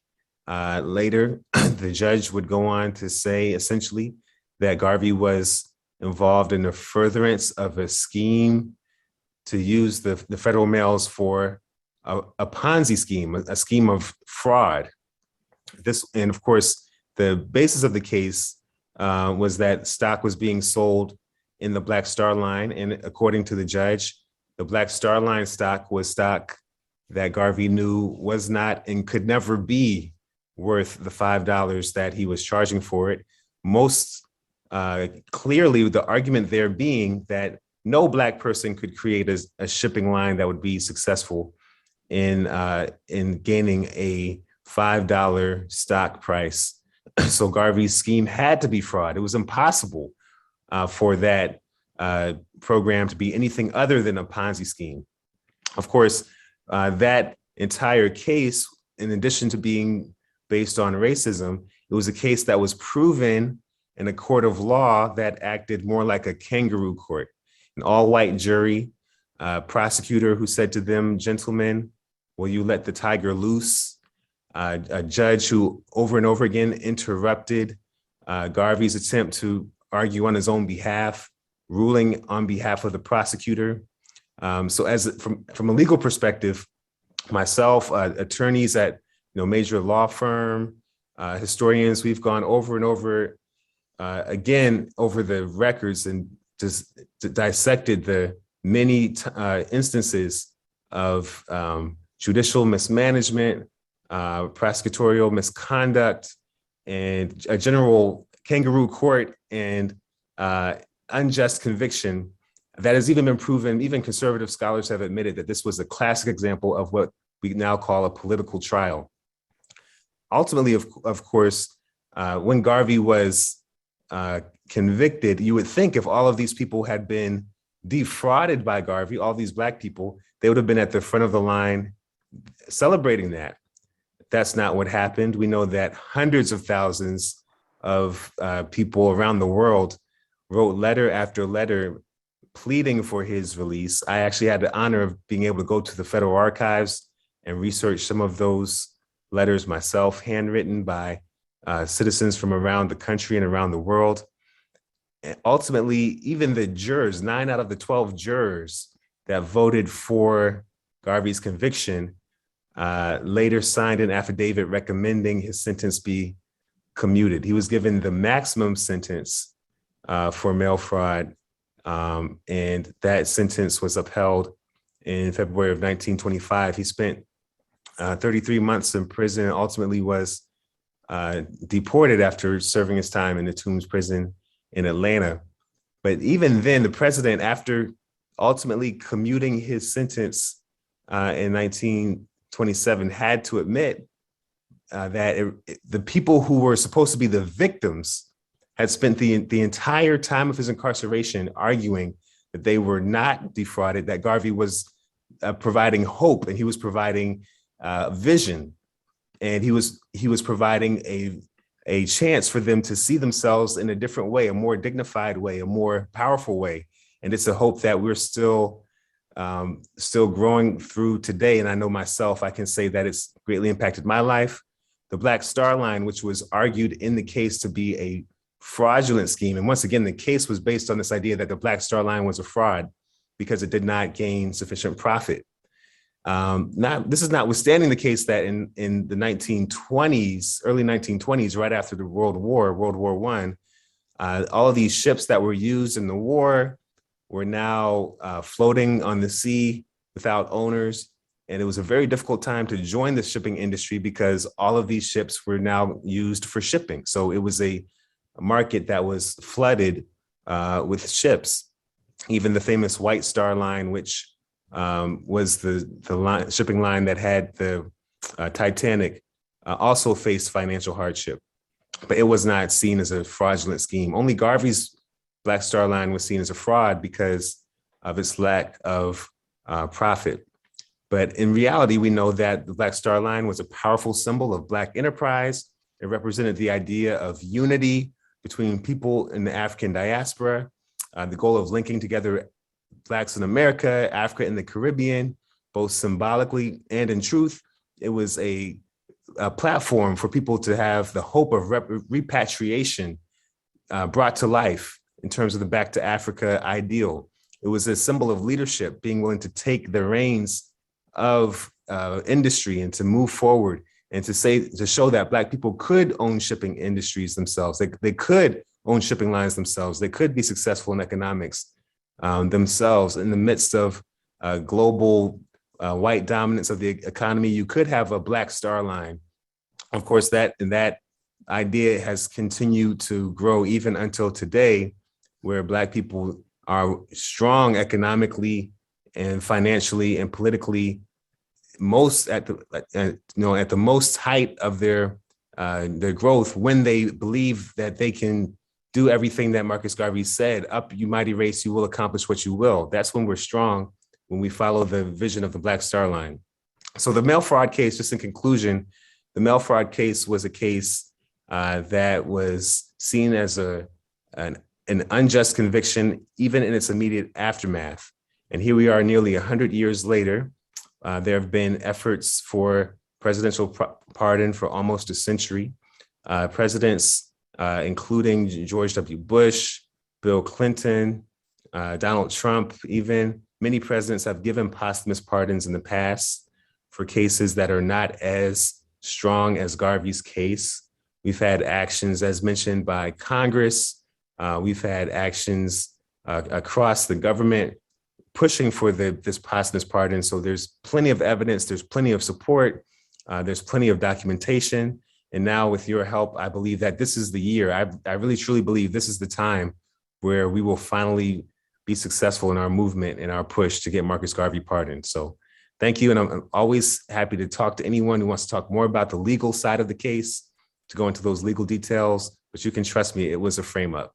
Later, the judge would go on to say essentially that Garvey was involved in the furtherance of a scheme to use the federal mails for a Ponzi scheme, a scheme of fraud. And of course, the basis of the case was that stock was being sold in the Black Star Line. And according to the judge, the Black Star Line stock was stock that Garvey knew was not and could never be worth the $5 that he was charging for it. Most clearly, the argument there being that no Black person could create a shipping line that would be successful in gaining a $5 stock price. So Garvey's scheme had to be fraud. It was impossible for that program to be anything other than a Ponzi scheme. Of course, that entire case, in addition to being based on racism, it was a case that was proven in a court of law that acted more like a kangaroo court. An all-white jury, prosecutor who said to them, "Gentlemen, will you let the tiger loose?" A judge who over and over again interrupted Garvey's attempt to argue on his own behalf, ruling on behalf of the prosecutor. So from a legal perspective, myself, attorneys at major law firm, historians, we've gone over and over again over the records and just dissected the many instances of judicial mismanagement, prosecutorial misconduct, and a general kangaroo court and unjust conviction that has even been proven. Even conservative scholars have admitted that this was a classic example of what we now call a political trial. Ultimately, of course, when Garvey was convicted, you would think if all of these people had been defrauded by Garvey, all these Black people, they would have been at the front of the line celebrating that. That's not what happened. We know that hundreds of thousands of people around the world wrote letter after letter pleading for his release. I actually had the honor of being able to go to the Federal Archives and research some of those letters myself, handwritten by citizens from around the country and around the world. And ultimately, even the jurors, 9 out of the 12 jurors that voted for Garvey's conviction later signed an affidavit recommending his sentence be commuted. He was given the maximum sentence for mail fraud, and that sentence was upheld in February of 1925. He spent 33 months in prison and ultimately was deported after serving his time in the Tombs prison in Atlanta. But even then, the president, after ultimately commuting his sentence in 1927, had to admit that the people who were supposed to be the victims had spent the entire time of his incarceration arguing that they were not defrauded, that Garvey was providing hope and he was providing vision, and he was providing a chance for them to see themselves in a different way, a more dignified way, a more powerful way. And it's a hope that we're still growing through today. And I know myself, I can say that it's greatly impacted my life. The Black Star Line, which was argued in the case to be a fraudulent scheme. And once again, the case was based on this idea that the Black Star Line was a fraud because it did not gain sufficient profit. This is notwithstanding the case that in the 1920s, early 1920s, right after the World War I, all of these ships that were used in the war were now floating on the sea without owners. And it was a very difficult time to join the shipping industry because all of these ships were now used for shipping. So it was a market that was flooded with ships. Even the famous White Star Line, which was the shipping line that had the Titanic, also faced financial hardship, but it was not seen as a fraudulent scheme. Only Garvey's Black Star Line was seen as a fraud because of its lack of profit. But in reality, we know that the Black Star Line was a powerful symbol of Black enterprise. It represented the idea of unity between people in the African diaspora, the goal of linking together Blacks in America, Africa, and the Caribbean, both symbolically and in truth. It was a platform for people to have the hope of repatriation brought to life in terms of the Back to Africa ideal. It was a symbol of leadership, being willing to take the reins of industry and to move forward and to show that Black people could own shipping industries themselves. They could own shipping lines themselves. They could be successful in economics themselves in the midst of global white dominance of the economy. You could have a Black Star Line. Of course, that idea has continued to grow even until today, where Black people are strong economically and financially and politically, most at the most height of their growth, when they believe that they can do everything that Marcus Garvey said, "Up, you mighty race, you will accomplish what you will." That's when we're strong, when we follow the vision of the Black Star Line. So the mail fraud case, just in conclusion, the mail fraud case was a case that was seen as an unjust conviction, even in its immediate aftermath. And here we are nearly 100 years later. There have been efforts for presidential pardon for almost a century. Presidents, including George W. Bush, Bill Clinton, Donald Trump, even many presidents have given posthumous pardons in the past for cases that are not as strong as Garvey's case. We've had actions, as mentioned, by Congress. We've had actions across the government pushing for this posthumous pardon. So there's plenty of evidence, there's plenty of support, there's plenty of documentation. And now with your help, I believe that this is the year. I really truly believe this is the time where we will finally be successful in our movement and our push to get Marcus Garvey pardoned. So thank you. And I'm always happy to talk to anyone who wants to talk more about the legal side of the case, to go into those legal details, but you can trust me, it was a frame up.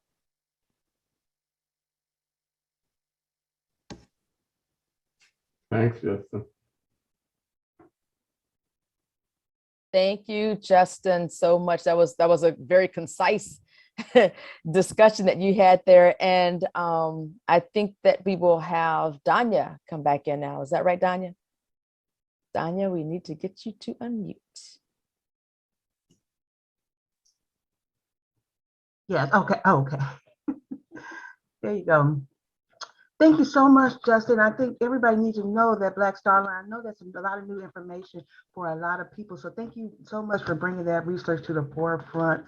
Thanks, Justin. Thank you, Justin, so much. That was a very concise discussion that you had there. And I think that we will have Danya come back in now. Is that right, Danya? Danya, we need to get you to unmute. Yes, okay. There you go. Thank you so much, Justin. I think everybody needs to know that Black Star Line. I know that's a lot of new information for a lot of people. So thank you so much for bringing that research to the forefront.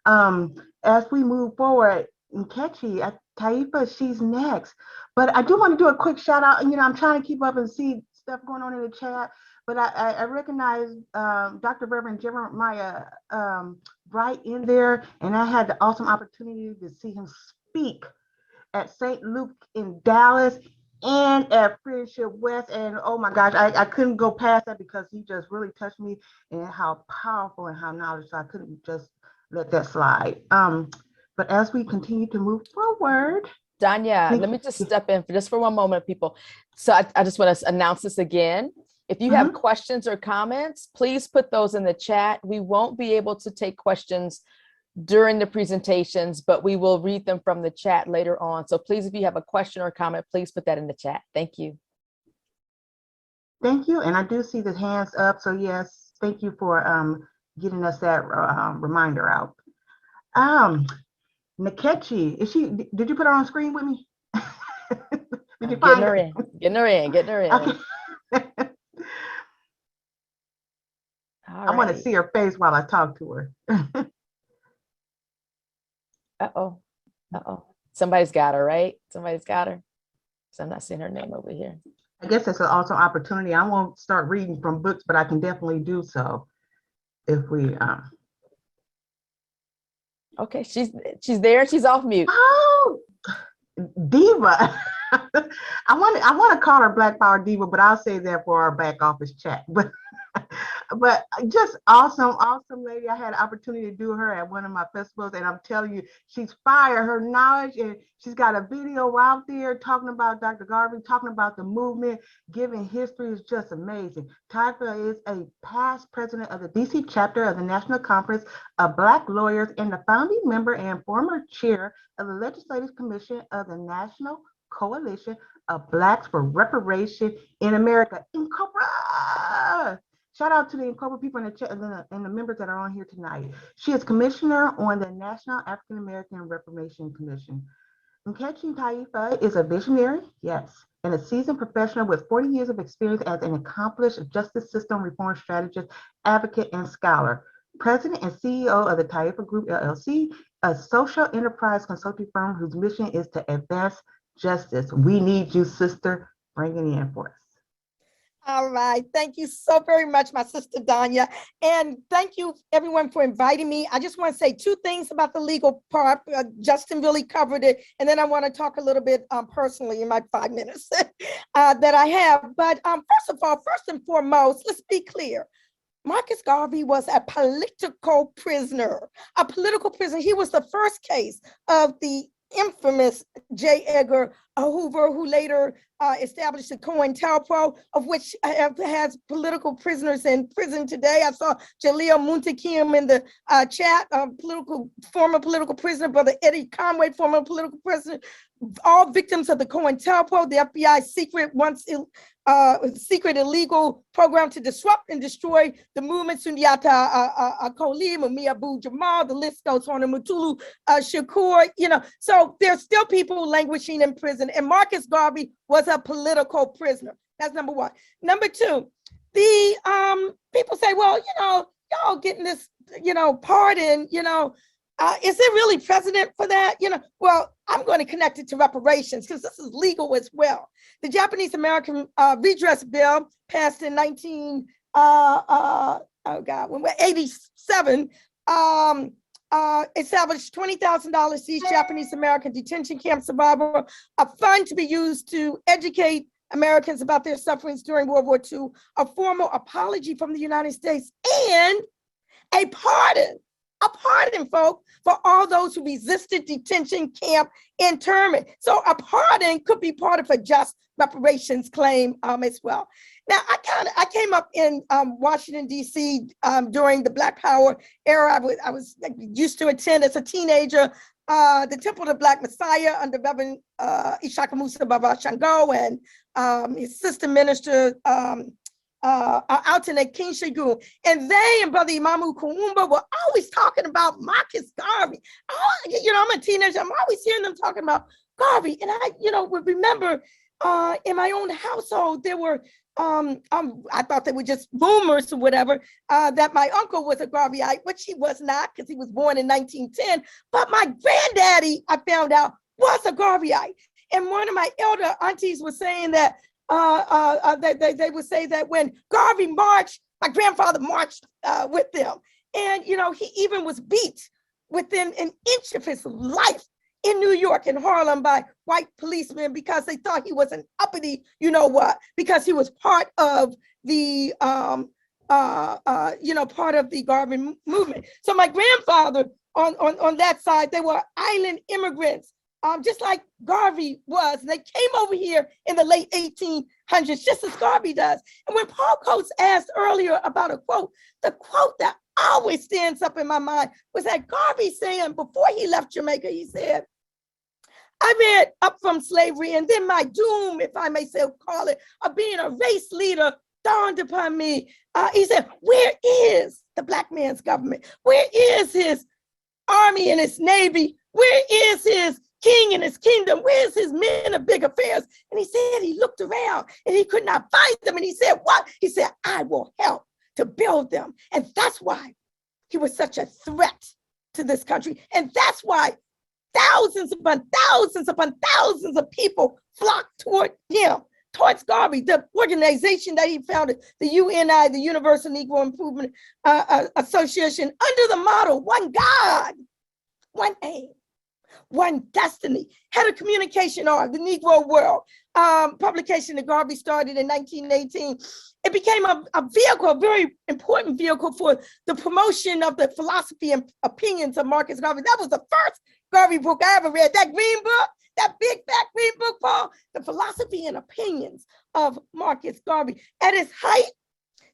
As we move forward, Nkechi, Taifa, she's next. But I do want to do a quick shout out. I'm trying to keep up and see stuff going on in the chat. But I recognize Dr. Reverend Jeremiah right in there. And I had the awesome opportunity to see him speak at St. Luke in Dallas and at Friendship West. And oh my gosh, I couldn't go past that because he just really touched me and how powerful and how knowledgeable. So I couldn't just let that slide. But as we continue to move forward. Danya, let me just step in for one moment, people. So I just want to announce this again. If you have questions or comments, please put those in the chat. We won't be able to take questions during the presentations, but we will read them from the chat later on. So please, if you have a question or comment, please put that in the chat. Thank you. Thank you. And I do see the hands up. So yes, thank you for getting us that reminder out. Nkechi, did you put her on screen with me? Did you find her? Getting her in. Okay. I want to see her face while I talk to her. Uh-oh. Somebody's got her, right? Somebody's got her. So I'm not seeing her name over here. I guess that's an awesome opportunity. I won't start reading from books, but I can definitely do so if we Okay, she's there, she's off mute. Oh, Diva. I want to call her Black Power Diva, but I'll say that for our back office chat. But But just awesome lady. I had an opportunity to do her at one of my festivals, and I'm telling you, she's fire. Her knowledge, and she's got a video out there talking about Dr. Garvey, talking about the movement, giving history is just amazing. Typha is a past president of the DC chapter of the National Conference of Black Lawyers and the founding member and former chair of the Legislative Commission of the National Coalition of Blacks for Reparation in America. Incorporated. Shout out to the Incorporated people in the chat and the members that are on here tonight. She is commissioner on the National African American Reformation Commission. Nkechi Taifa is a visionary, yes, and a seasoned professional with 40 years of experience as an accomplished justice system reform strategist, advocate, and scholar. President and CEO of the Taifa Group, LLC, a social enterprise consulting firm whose mission is to advance justice. We need you, sister. Bring it in for us. All right. Thank you so very much, my sister Danya. And thank you, everyone, for inviting me. I just want to say two things about the legal part. Justin really covered it. And then I want to talk a little bit personally in my 5 minutes that I have. But first of all, first and foremost, let's be clear. Marcus Garvey was a political prisoner, He was the first case of the infamous J. Edgar Hoover, who later established the COINTELPRO, of which has political prisoners in prison today. I saw Jaleel Muntakim in the chat, former political prisoner, Brother Eddie Conway, former political prisoner, all victims of the COINTELPRO, the FBI's secret illegal program to disrupt and destroy the movement, Sunyata Akoli, Mumia Abu Jamal, the list goes on, and Mutulu Shakur, so there's still people languishing in prison, and Marcus Garvey was a political prisoner. That's number one. Number two, the people say, well, y'all getting this, pardon, is there really precedent for that? Well, I'm going to connect it to reparations because this is legal as well. The Japanese American Redress Bill passed in 1987 established $20,000 to each Japanese American detention camp survivor, a fund to be used to educate Americans about their sufferings during World War II, a formal apology from the United States, and a pardon, folk, for all those who resisted detention camp internment. So a pardon could be part of a just reparations claim as well. Now, I came up in Washington, D.C. During the Black Power era. I was used to attend as a teenager the Temple of the Black Messiah under Reverend Ishaka Musa Baba Shango and his sister minister, Alternate King Shagun, and they and Brother Imamu Kuumba were always talking about Marcus Garvey. I'm a teenager. I'm always hearing them talking about Garvey, and I, would remember in my own household there were. I thought they were just rumors or whatever, that my uncle was a Garveyite, which he was not because he was born in 1910. But my granddaddy, I found out, was a Garveyite. And one of my elder aunties was saying that they would say that when Garvey marched, my grandfather marched with them. And, he even was beat within an inch of his life in New York, in Harlem, by white policemen because they thought he was an uppity, because he was part of the, part of the Garvey movement. So my grandfather on that side, they were island immigrants, just like Garvey was. And they came over here in the late 1800s, just as Garvey does. And when Paul Coates asked earlier about a quote, the quote that always stands up in my mind was that Garvey saying before he left Jamaica, he said, I read up from slavery, and then my doom, if I may so call it, of being a race leader dawned upon me. He said, where is the Black man's government? Where is his army and his navy? Where is his king and his kingdom? Where's his men of big affairs? And he said he looked around and he could not find them. And he said, what? He said, I will help to build them. And that's why he was such a threat to this country. And that's why thousands upon thousands of people flocked toward him, towards Garvey, the organization that he founded, the UNI, the Universal Negro Improvement Association, under the motto, one God, one aim. One destiny. Head of communication arm, the Negro World. Publication that Garvey started in 1918. It became a vehicle, a very important vehicle for the promotion of the philosophy and opinions of Marcus Garvey. That was the first Garvey book I ever read. That green book, that big fat green book, Paul, the philosophy and opinions of Marcus Garvey. At its height,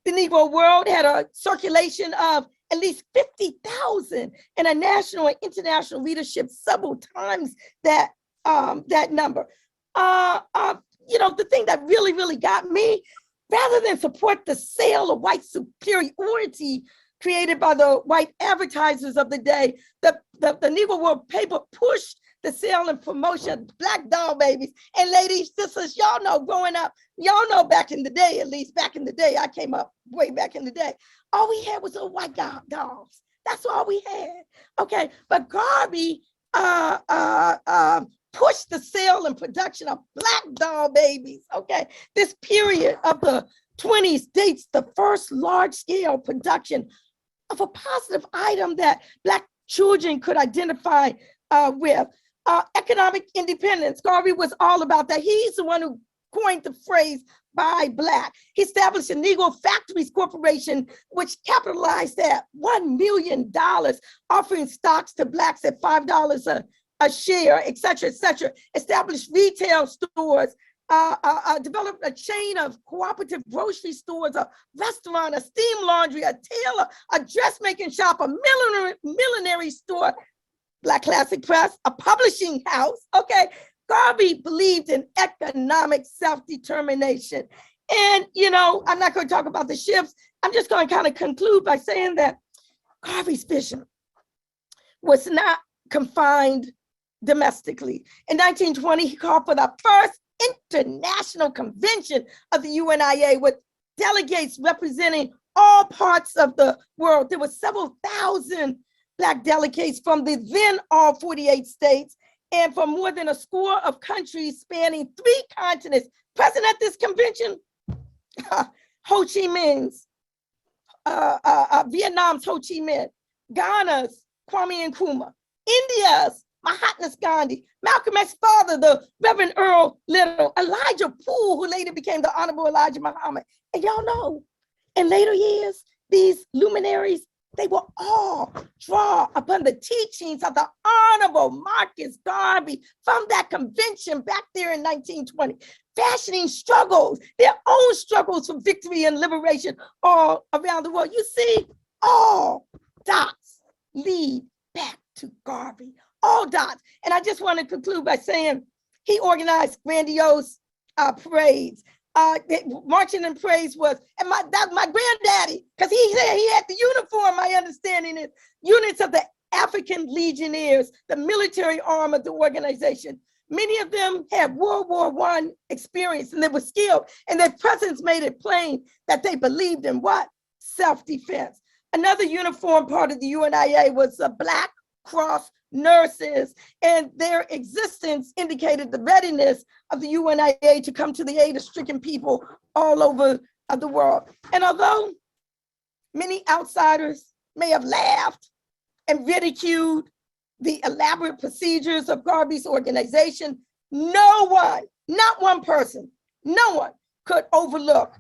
the Negro World had a circulation of at least 50,000 and a national and international readership several times that number. The thing that really got me, rather than support the sale of white superiority created by the white advertisers of the day, the Negro World paper pushed the sale and promotion of Black doll babies. And ladies, sisters, y'all know growing up, y'all know back in the day, at least back in the day, I came up way back in the day, all we had was little white dolls. That's all we had. Okay, but Garvey pushed the sale and production of Black doll babies. Okay, this period of the 20s dates the first large-scale production of a positive item that Black children could identify with. Economic independence. Garvey was all about that. He's the one who coined the phrase "buy Black." He established a Negro Factories Corporation, which capitalized at $1 million, offering stocks to Blacks at $5 a share, et cetera, et cetera. Established retail stores, developed a chain of cooperative grocery stores, a restaurant, a steam laundry, a tailor, a dressmaking shop, a millinery store, Black Classic Press, a publishing house. Okay, Garvey believed in economic self-determination. And, I'm not going to talk about the shifts. I'm just going to kind of conclude by saying that Garvey's vision was not confined domestically. In 1920, he called for the first international convention of the UNIA with delegates representing all parts of the world. There were several thousand Black delegates from the then all 48 states and from more than a score of countries spanning 3 continents. Present at this convention, Ho Chi Minh's, Vietnam's Ho Chi Minh, Ghana's Kwame Nkrumah, India's Mahatma Gandhi, Malcolm X's father, the Reverend Earl Little, Elijah Poole, who later became the Honorable Elijah Muhammad. And y'all know, in later years, these luminaries, they will all draw upon the teachings of the Honorable Marcus Garvey from that convention back there in 1920, fashioning struggles, their own struggles for victory and liberation all around the world. You see, all dots lead back to Garvey, all dots. And I just want to conclude by saying he organized grandiose parades. Marching in praise was, and my granddaddy, because he said he had the uniform, my understanding is, units of the African Legionnaires, the military arm of the organization. Many of them had World War I experience and they were skilled, and their presence made it plain that they believed in what? Self-defense. Another uniform part of the UNIA was the Black Cross nurses, and their existence indicated the readiness of the UNIA to come to the aid of stricken people all over the world. And although many outsiders may have laughed and ridiculed the elaborate procedures of Garvey's organization, no one, not one person, no one could overlook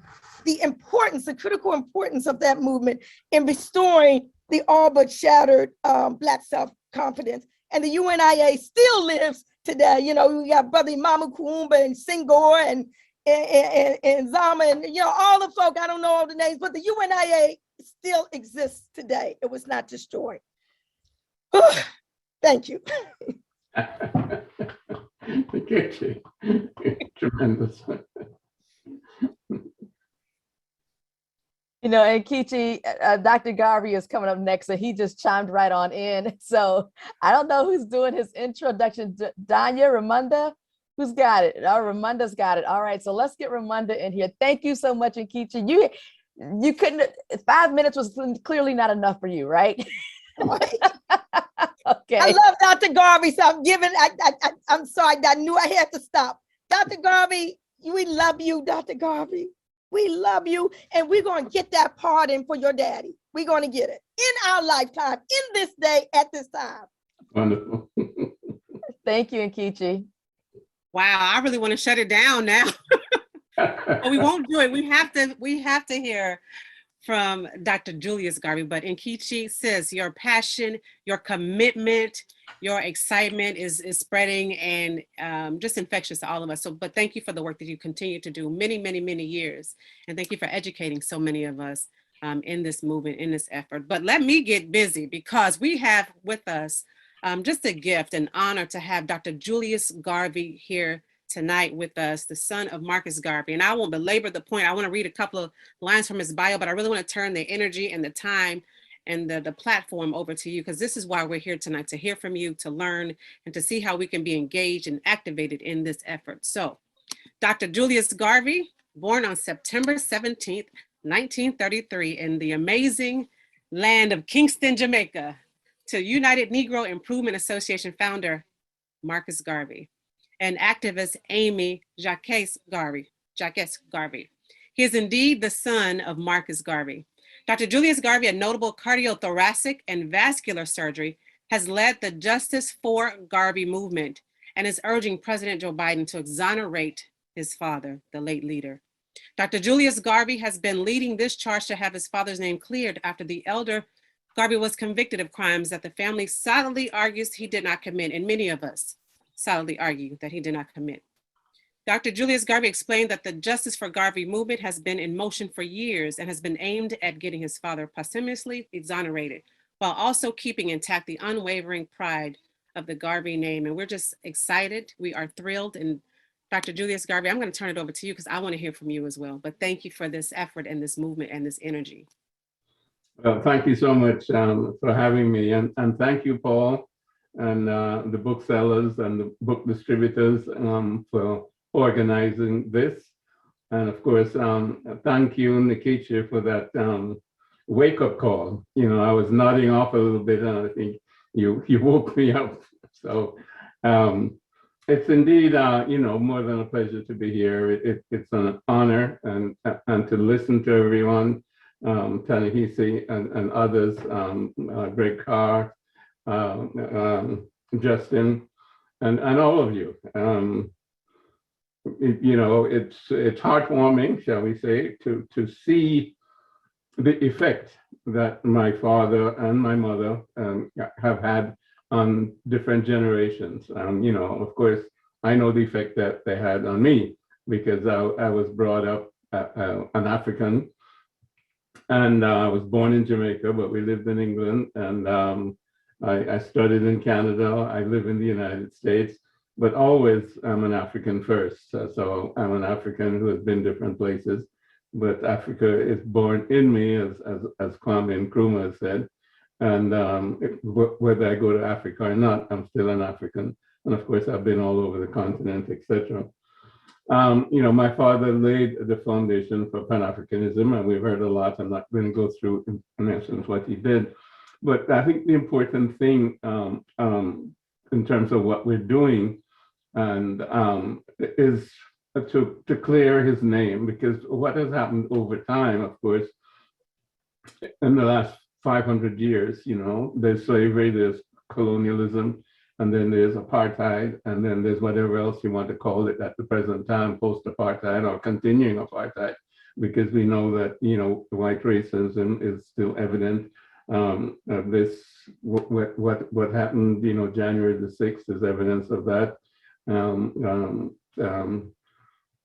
the importance, the critical importance of that movement in restoring the all but shattered Black self-confidence. And the UNIA still lives today. We got Brother Imamu Kuumba and Senghor and Zama and, all the folk, I don't know all the names, but the UNIA still exists today. It was not destroyed. Thank you. Tremendous. And Kichi, Dr. Garvey is coming up next, so he just chimed right on in. So I don't know who's doing his introduction. Danya, Ramunda, who's got it? Oh, Ramunda's got it. All right, so let's get Ramunda in here. Thank you so much, Kichi. You couldn't, 5 minutes was clearly not enough for you, right? Okay. I love Dr. Garvey, so I'm sorry, I knew I had to stop. Dr. Garvey, we love you, Dr. Garvey. We love you, and we're going to get that pardon for your daddy. We're going to get it in our lifetime, in this day, at this time. Wonderful. Thank you, Nkechi. Wow, I really want to shut it down now, but we won't do it. We have to hear from Dr. Julius Garvey. But Nkechi says your passion, your commitment, your excitement is spreading and just infectious to all of us. So, but thank you for the work that you continue to do many, many, many years. And thank you for educating so many of us in this movement, in this effort. But let me get busy because we have with us just a gift, an honor to have Dr. Julius Garvey here tonight with us, the son of Marcus Garvey. And I won't belabor the point. I want to read a couple of lines from his bio, but I really want to turn the energy and the time and the platform over to you, because this is why we're here tonight, to hear from you, to learn, and to see how we can be engaged and activated in this effort. So, Dr. Julius Garvey, born on September 17th, 1933 in the amazing land of Kingston, Jamaica, to United Negro Improvement Association founder, Marcus Garvey, and activist Amy Jacques Garvey. He is indeed the son of Marcus Garvey. Dr. Julius Garvey, a notable cardiothoracic and vascular surgery, has led the Justice for Garvey movement and is urging President Joe Biden to exonerate his father, the late leader. Dr. Julius Garvey has been leading this charge to have his father's name cleared after the elder Garvey was convicted of crimes that the family solidly argues he did not commit, and many of us solidly argue that he did not commit. Dr. Julius Garvey explained that the Justice for Garvey movement has been in motion for years and has been aimed at getting his father posthumously exonerated, while also keeping intact the unwavering pride of the Garvey name. And we're just excited. We are thrilled. And Dr. Julius Garvey, I'm going to turn it over to you because I want to hear from you as well. But thank you for this effort and this movement and this energy. Well, thank you so much for having me. And thank you, Paul, and the booksellers and the book distributors for organizing this. And of course, thank you, Nkechi, for that wake-up call. You know, I was nodding off a little bit, and I think you woke me up. So it's indeed, you know, more than a pleasure to be here. It's an honor and to listen to everyone, Ta-Nehisi and others, Greg Carr, Justin, and all of you. You know, it's heartwarming, shall we say, to see the effect that my father and my mother have had on different generations. You know, of course, I know the effect that they had on me because I was brought up an African, and I was born in Jamaica, but we lived in England, and I studied in Canada. I live in the United States. But always I'm an African first. So I'm an African who has been different places, but Africa is born in me, as Kwame Nkrumah said. And whether I go to Africa or not, I'm still an African. And of course, I've been all over the continent, etc. You know, my father laid the foundation for Pan-Africanism, and we've heard a lot. I'm not going to go through in essence what he did. But I think the important thing in terms of what we're doing and is to clear his name, because what has happened over time, of course, in the last 500 years, you know, there's slavery, there's colonialism, and then there's apartheid, and then there's whatever else you want to call it at the present time, post-apartheid or continuing apartheid, because we know that, you know, white racism is still evident. What happened, you know, January the 6th is evidence of that.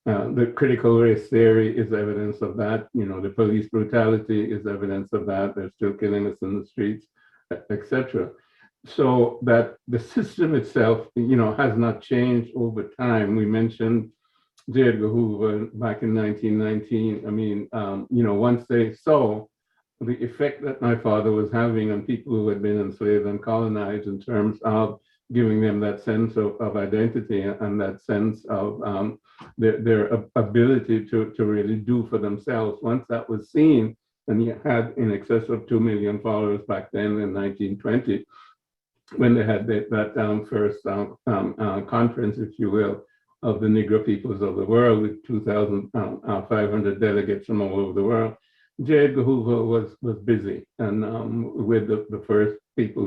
The critical race theory is evidence of that. You know, the police brutality is evidence of that. They're still killing us in the streets, etc. So that the system itself, you know, has not changed over time. We mentioned J. Edgar Hoover back in 1919. I mean, you know, once they saw the effect that my father was having on people who had been enslaved and colonized in terms of giving them that sense of identity and that sense of their ability to really do for themselves. Once that was seen, and he had in excess of 2 million followers back then in 1920, when they had that first conference, if you will, of the Negro peoples of the world with 2,500 delegates from all over the world. J. Edgar Hoover was busy and with the first people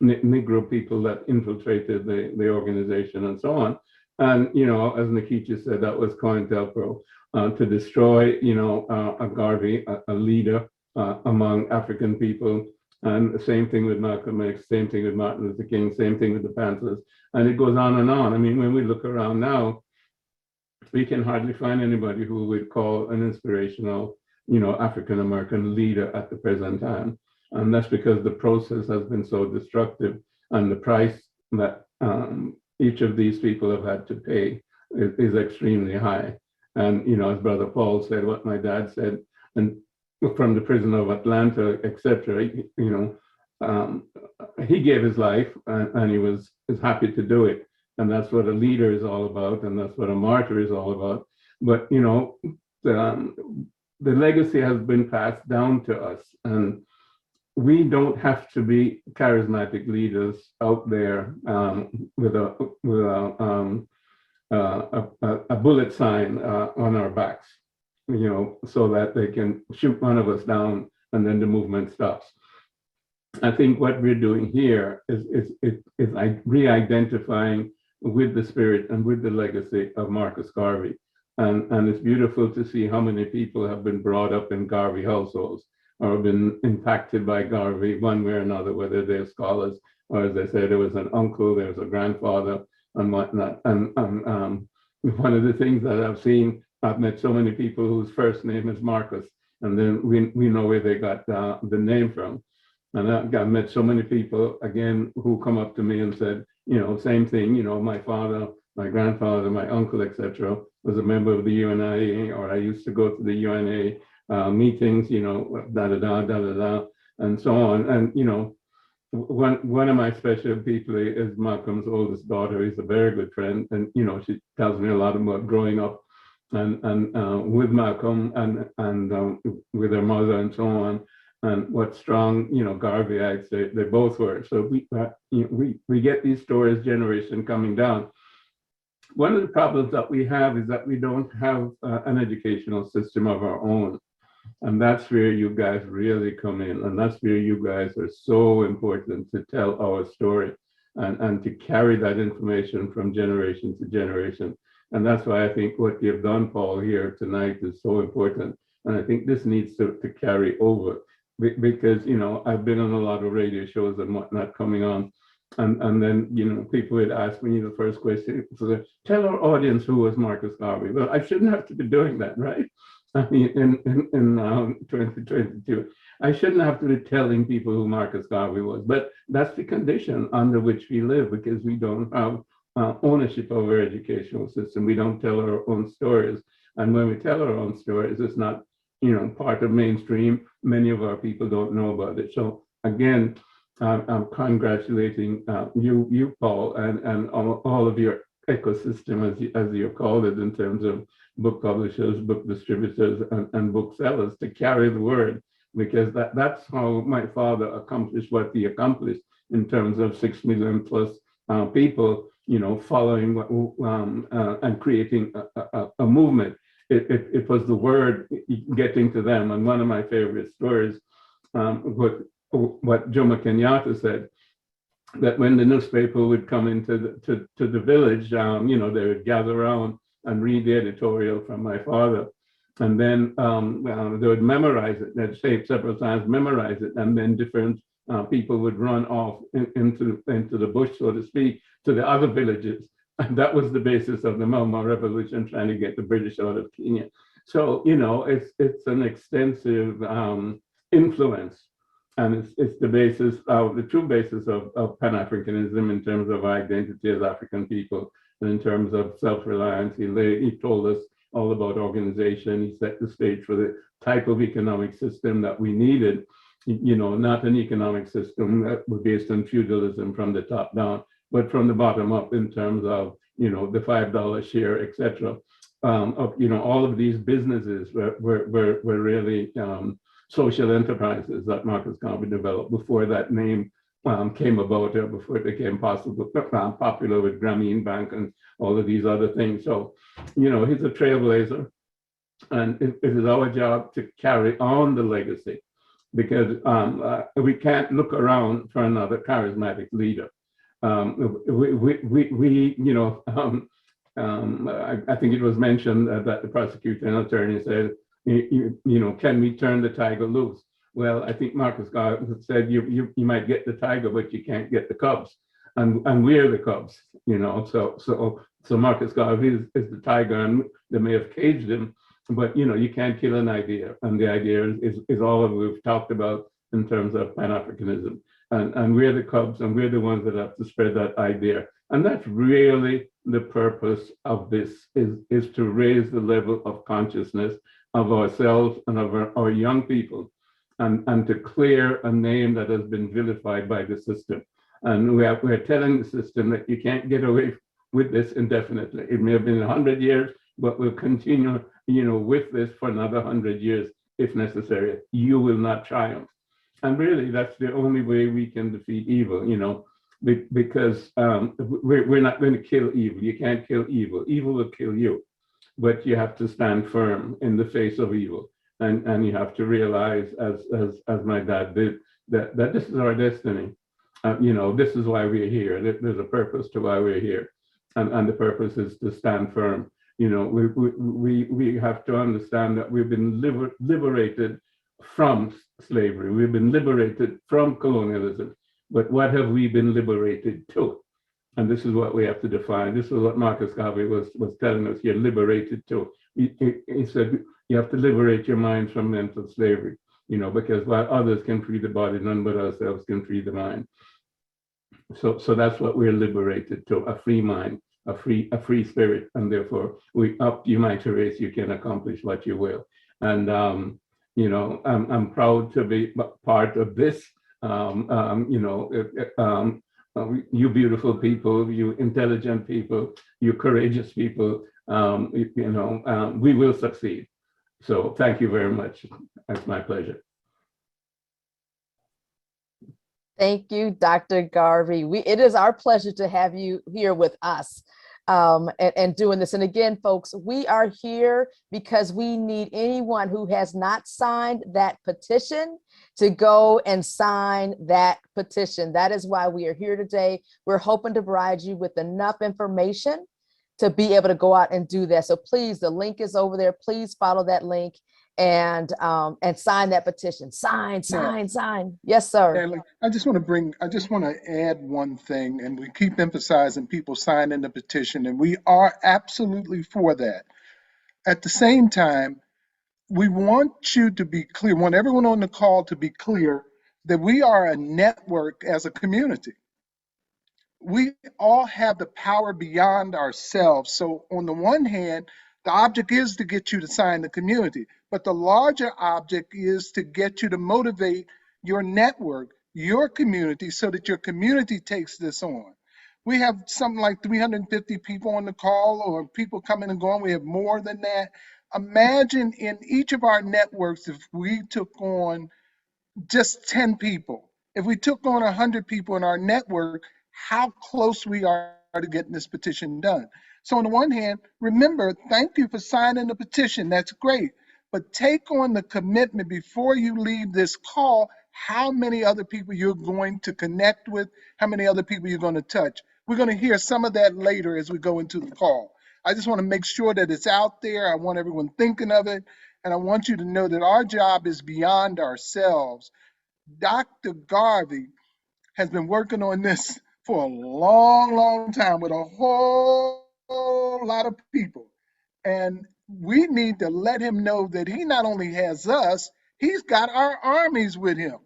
Negro people that infiltrated the organization and so on. And, as Nikita said, that was COINTELPRO to destroy, a Garvey, a leader among African people. And the same thing with Malcolm X, same thing with Martin Luther King, same thing with the Panthers. And it goes on and on. I mean, when we look around now, we can hardly find anybody who would call an inspirational, African-American leader at the present time. And that's because the process has been so destructive, and the price that each of these people have had to pay is extremely high. And, as Brother Paul said, what my dad said, and from the prison of Atlanta, etc., he gave his life, and he was happy to do it. And that's what a leader is all about, and that's what a martyr is all about. But, the legacy has been passed down to us, and we don't have to be charismatic leaders out there with a bullet sign on our backs, so that they can shoot one of us down and then the movement stops. I think what we're doing here is re-identifying with the spirit and with the legacy of Marcus Garvey. And it's beautiful to see how many people have been brought up in Garvey households or have been impacted by Garvey one way or another, whether they're scholars or, as I said, there was an uncle, there was a grandfather and whatnot. And one of the things that I've seen, I've met so many people whose first name is Marcus, and then we know where they got the name from. And I've met so many people, again, who come up to me and said, same thing, my father, my grandfather, my uncle, etc., was a member of the UNIA, or I used to go to the UNA meetings, and so on. And, one of my special people is Malcolm's oldest daughter. He's a very good friend. And, she tells me a lot about growing up and with Malcolm and with her mother and so on. And what strong, Garveyites they both were. So we get these stories generation coming down. One of the problems that we have is that we don't have an educational system of our own. And that's where you guys really come in. And that's where you guys are so important to tell our story and to carry that information from generation to generation. And that's why I think what you've done, Paul, here tonight is so important. And I think this needs to carry over. Because, I've been on a lot of radio shows and whatnot coming on. And then, people would ask me the first question, so tell our audience who was Marcus Garvey. Well, I shouldn't have to be doing that, right? I mean, in 2022, I shouldn't have to be telling people who Marcus Garvey was, but that's the condition under which we live, because we don't have ownership of our educational system. We don't tell our own stories. And when we tell our own stories, it's not, part of mainstream. Many of our people don't know about it. So again, I'm congratulating you, Paul, and all of your ecosystem, as you called it, in terms of book publishers, book distributors, and booksellers to carry the word, because that's how my father accomplished what he accomplished in terms of 6 million plus people, following and creating a movement. It was the word getting to them. And one of my favorite stories, what Jomo Kenyatta said, that when the newspaper would come into the village, they would gather around and read the editorial from my father. And then they would memorize it. They'd say it several times, memorize it. And then different people would run off into the bush, so to speak, to the other villages. And that was the basis of the Mau Mau Revolution, trying to get the British out of Kenya. So, it's an extensive influence. And it's the basis of the true basis of Pan-Africanism in terms of identity as African people, and in terms of self-reliance. He told us all about organization. He set the stage for the type of economic system that we needed, not an economic system that was based on feudalism from the top down, but from the bottom up in terms of, the $5 share, et cetera. All of these businesses were really social enterprises that Marcus Garvey developed before that name came about, or before it became popular with Grameen Bank and all of these other things. So, he's a trailblazer, and it is our job to carry on the legacy, because we can't look around for another charismatic leader. I think it was mentioned that the prosecuting attorney said, can we turn the tiger loose? Well, I think Marcus Garvey said you might get the tiger, but you can't get the cubs, and we're the cubs, So Marcus Garvey is the tiger, and they may have caged him, but you can't kill an idea, and the idea is all that we've talked about in terms of Pan-Africanism, and we're the cubs, and we're the ones that have to spread that idea, and that's really the purpose of this is to raise the level of consciousness of ourselves and of our young people, and to clear a name that has been vilified by the system. And we're telling the system that you can't get away with this indefinitely. It may have been 100 years, but we'll continue, with this for another 100 years if necessary. You will not triumph. And really, that's the only way we can defeat evil, because we're not going to kill evil. You can't kill evil. Evil will kill you, but you have to stand firm in the face of evil. And you have to realize, as my dad did, that this is our destiny. This is why we're here. There's a purpose to why we're here. And the purpose is to stand firm. We have to understand that we've been liberated from slavery. We've been liberated from colonialism. But what have we been liberated to? And this is what we have to define. This is what Marcus Garvey was telling us here, liberated to. He said, you have to liberate your minds from mental slavery, because while others can free the body, none but ourselves can free the mind. So that's what we're liberated to, a free mind, a free spirit. And therefore, you might race, you can accomplish what you will. And, I'm proud to be part of this. You beautiful people, you intelligent people, you courageous people, we will succeed. So thank you very much. It's my pleasure. Thank you, Dr. Garvey. It is our pleasure to have you here with us and doing this. And again, folks, we are here because we need anyone who has not signed that petition to go and sign that petition. That is why we are here today. We're hoping to provide you with enough information to be able to go out and do that. So please, the link is over there. Please follow that link and sign that petition. Sign. Yes, sir. Natalie, I just want to add one thing, and we keep emphasizing people signing the petition, and we are absolutely for that. At the same time, we want you to be clear, want everyone on the call to be clear that we are a network as a community. We all have the power beyond ourselves. So on the one hand, the object is to get you to sign the community, but the larger object is to get you to motivate your network, your community, so that your community takes this on. We have something like 350 people on the call, or people coming and going. We have more than that. Imagine in each of our networks, if we took on just 10 people, if we took on 100 people in our network, how close we are to getting this petition done. So on the one hand, remember, thank you for signing the petition. That's great. But take on the commitment before you leave this call, how many other people you're going to connect with, how many other people you're going to touch. We're going to hear some of that later as we go into the call. I just want to make sure that it's out there. I want everyone thinking of it. And I want you to know that our job is beyond ourselves. Dr. Garvey has been working on this for a long time with a whole lot of people. And we need to let him know that he not only has us, he's got our armies with him.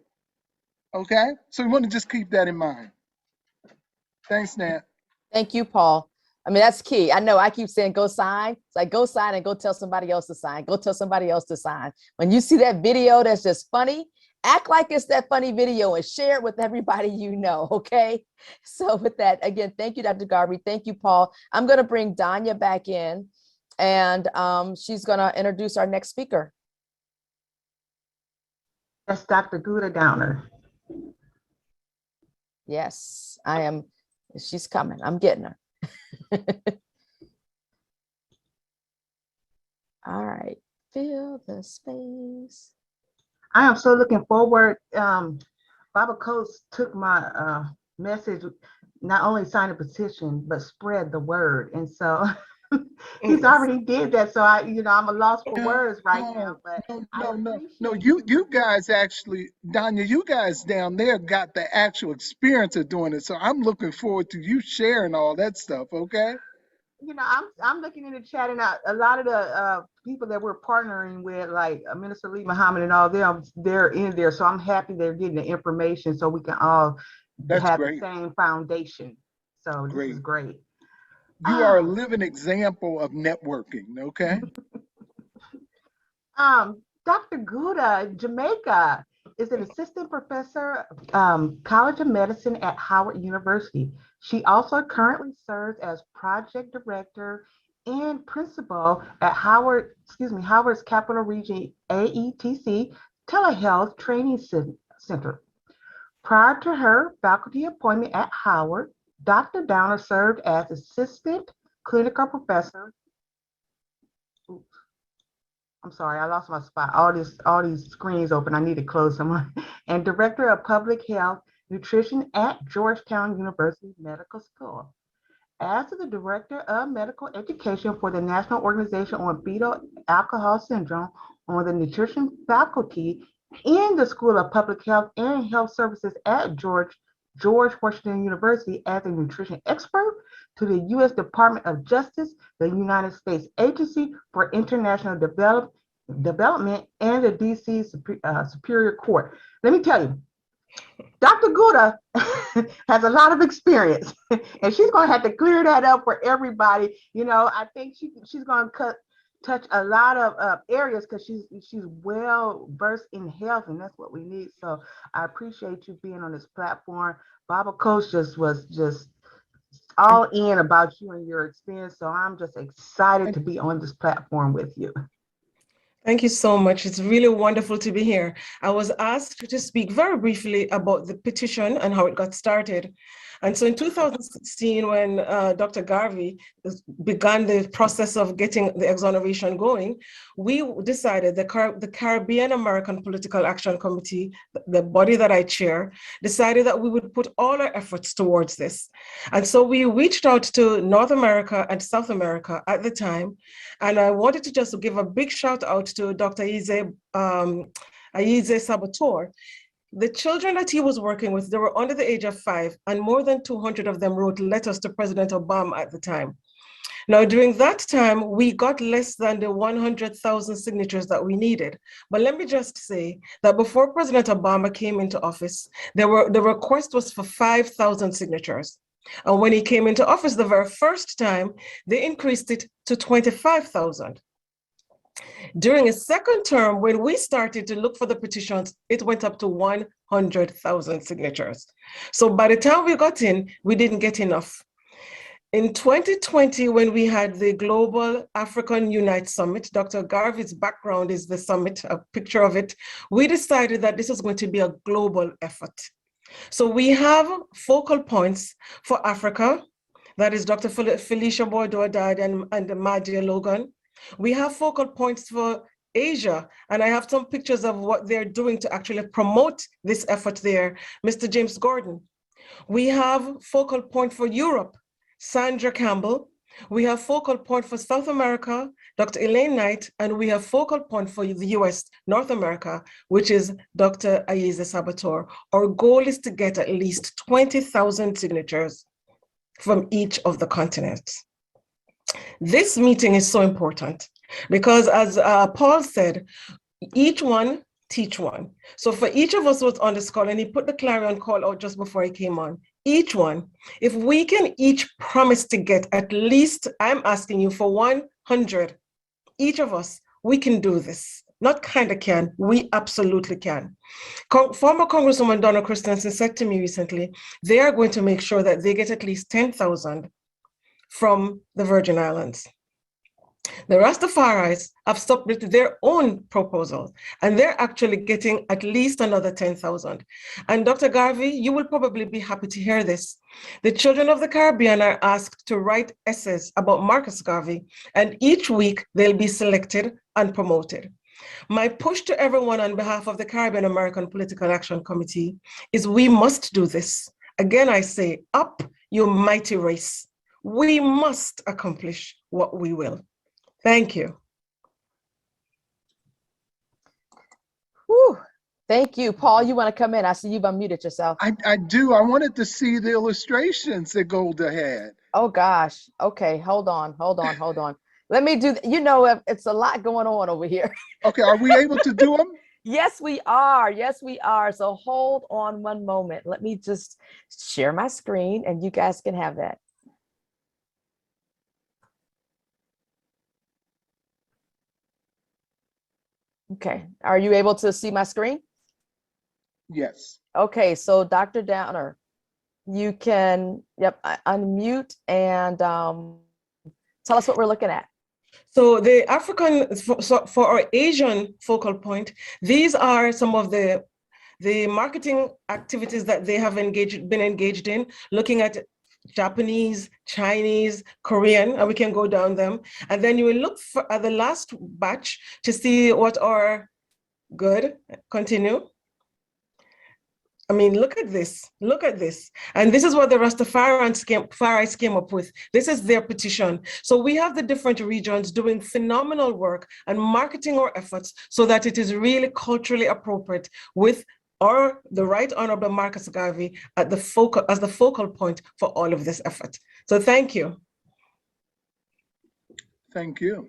Okay? So we want to just keep that in mind. Thanks, Nat. Thank you, Paul. I mean, that's key. I know I keep saying go sign. It's like go sign and go tell somebody else to sign. Go tell somebody else to sign. When you see that video that's just funny, act like it's that funny video and share it with everybody you know, okay? So with that, again, thank you, Dr. Garvey. Thank you, Paul. I'm going to bring Danya back in, and she's going to introduce our next speaker. That's Dr. Gouda Downer. Yes, I am. She's coming. I'm getting her. All right. Fill the space. I am so looking forward. Baba Coates took my message, not only signed a petition, but spread the word. And so he's already did that. So I'm a loss for words right now, but I appreciate You guys actually, Danya, you guys down there got the actual experience of doing it. So I'm looking forward to you sharing all that stuff. Okay. I'm looking in the chat, and a lot of the people that we're partnering with, like Minister Lee Muhammad and all them, they're in there. So I'm happy they're getting the information so we can all have great. the same foundation. So this is great. You are a living example of networking. Okay. Dr. Gouda, Jamaica, is an assistant professor, College of Medicine at Howard University. She also currently serves as project director and principal at Howard's Capital Region AETC Telehealth Training Center. Prior to her faculty appointment at Howard, Dr. Downer served as assistant clinical professor. I'm sorry, I lost my spot. All these screens open. I need to close them. And director of public health nutrition at Georgetown University Medical School. As the director of medical education for the National Organization on Fetal Alcohol Syndrome on the nutrition faculty in the School of Public Health and Health Services at George Washington University as a nutrition expert to the U.S. Department of Justice, the United States Agency for International Development, and the D.C. Superior Court. Let me tell you, Dr. Gouda has a lot of experience, and she's going to have to clear that up for everybody. I think she's going to touch a lot of areas because she's well versed in health, and that's what we need. So I appreciate you being on this platform. Baba Coach was just all in about you and your experience. So I'm just excited to be on this platform with you. Thank you so much. It's really wonderful to be here. I was asked to speak very briefly about the petition and how it got started. And so in 2016, when Dr. Garvey began the process of getting the exoneration going, we decided, the Caribbean American Political Action Committee, the body that I chair, decided that we would put all our efforts towards this. And so we reached out to North America and South America at the time. And I wanted to just give a big shout out to Dr. Ayize Sabator. The children that he was working with, they were under the age of 5, and more than 200 of them wrote letters to President Obama at the time. Now, during that time, we got less than the 100,000 signatures that we needed. But let me just say that before President Obama came into office, the request was for 5,000 signatures. And when he came into office the very first time, they increased it to 25,000. During a second term, when we started to look for the petitions, it went up to 100,000 signatures. So by the time we got in, we didn't get enough. In 2020, when we had the Global African Unite Summit, Dr. Garvey's background is the summit, a picture of it, we decided that this is going to be a global effort. So we have focal points for Africa, that is Dr. Felicia Boydor-Dide and Madia Logan. We have focal points for Asia, and I have some pictures of what they're doing to actually promote this effort there, Mr. James Gordon. We have focal point for Europe, Sandra Campbell. We have focal point for South America, Dr. Elaine Knight, and we have focal point for the US, North America, which is Dr. Ayize Sabator. Our goal is to get at least 20,000 signatures from each of the continents. This meeting is so important because, as Paul said, each one teach one. So for each of us who was on this call, and he put the clarion call out just before he came on, each one, if we can each promise to get at least, I'm asking you for 100, each of us, we can do this. Not kind of can, we absolutely can. Former Congresswoman Donna Christensen said to me recently, they are going to make sure that they get at least 10,000 from the Virgin Islands. The Rastafaris have submitted their own proposal, and they're actually getting at least another 10,000. And Dr. Garvey, you will probably be happy to hear this. The children of the Caribbean are asked to write essays about Marcus Garvey, and each week they'll be selected and promoted. My push to everyone on behalf of the Caribbean American Political Action Committee is we must do this. Again, I say, up your mighty race. We must accomplish what we will. Thank you. Whew. Thank you. Paul, you want to come in? I see you've unmuted yourself. I do. I wanted to see the illustrations that Gouda had. Oh gosh. Okay, hold on. Let me do, it's a lot going on over here. Okay, are we able to do them? Yes, we are. Yes, we are. So hold on one moment. Let me just share my screen and you guys can have that. Okay, are you able to see my screen? Yes. Okay, so Dr. Downer, you can, unmute and tell us what we're looking at. So the African, for our Asian focal point, these are some of the marketing activities that they have been engaged in, looking at Japanese, Chinese, Korean, and we can go down them. And then you will look at the last batch to see what are good. Continue. I mean, look at this. And this is what the Rastafarians came up with. This is their petition. So we have the different regions doing phenomenal work and marketing our efforts so that it is really culturally appropriate with the Right Honorable Marcus Garvey as the focal point for all of this effort. So thank you. Thank you.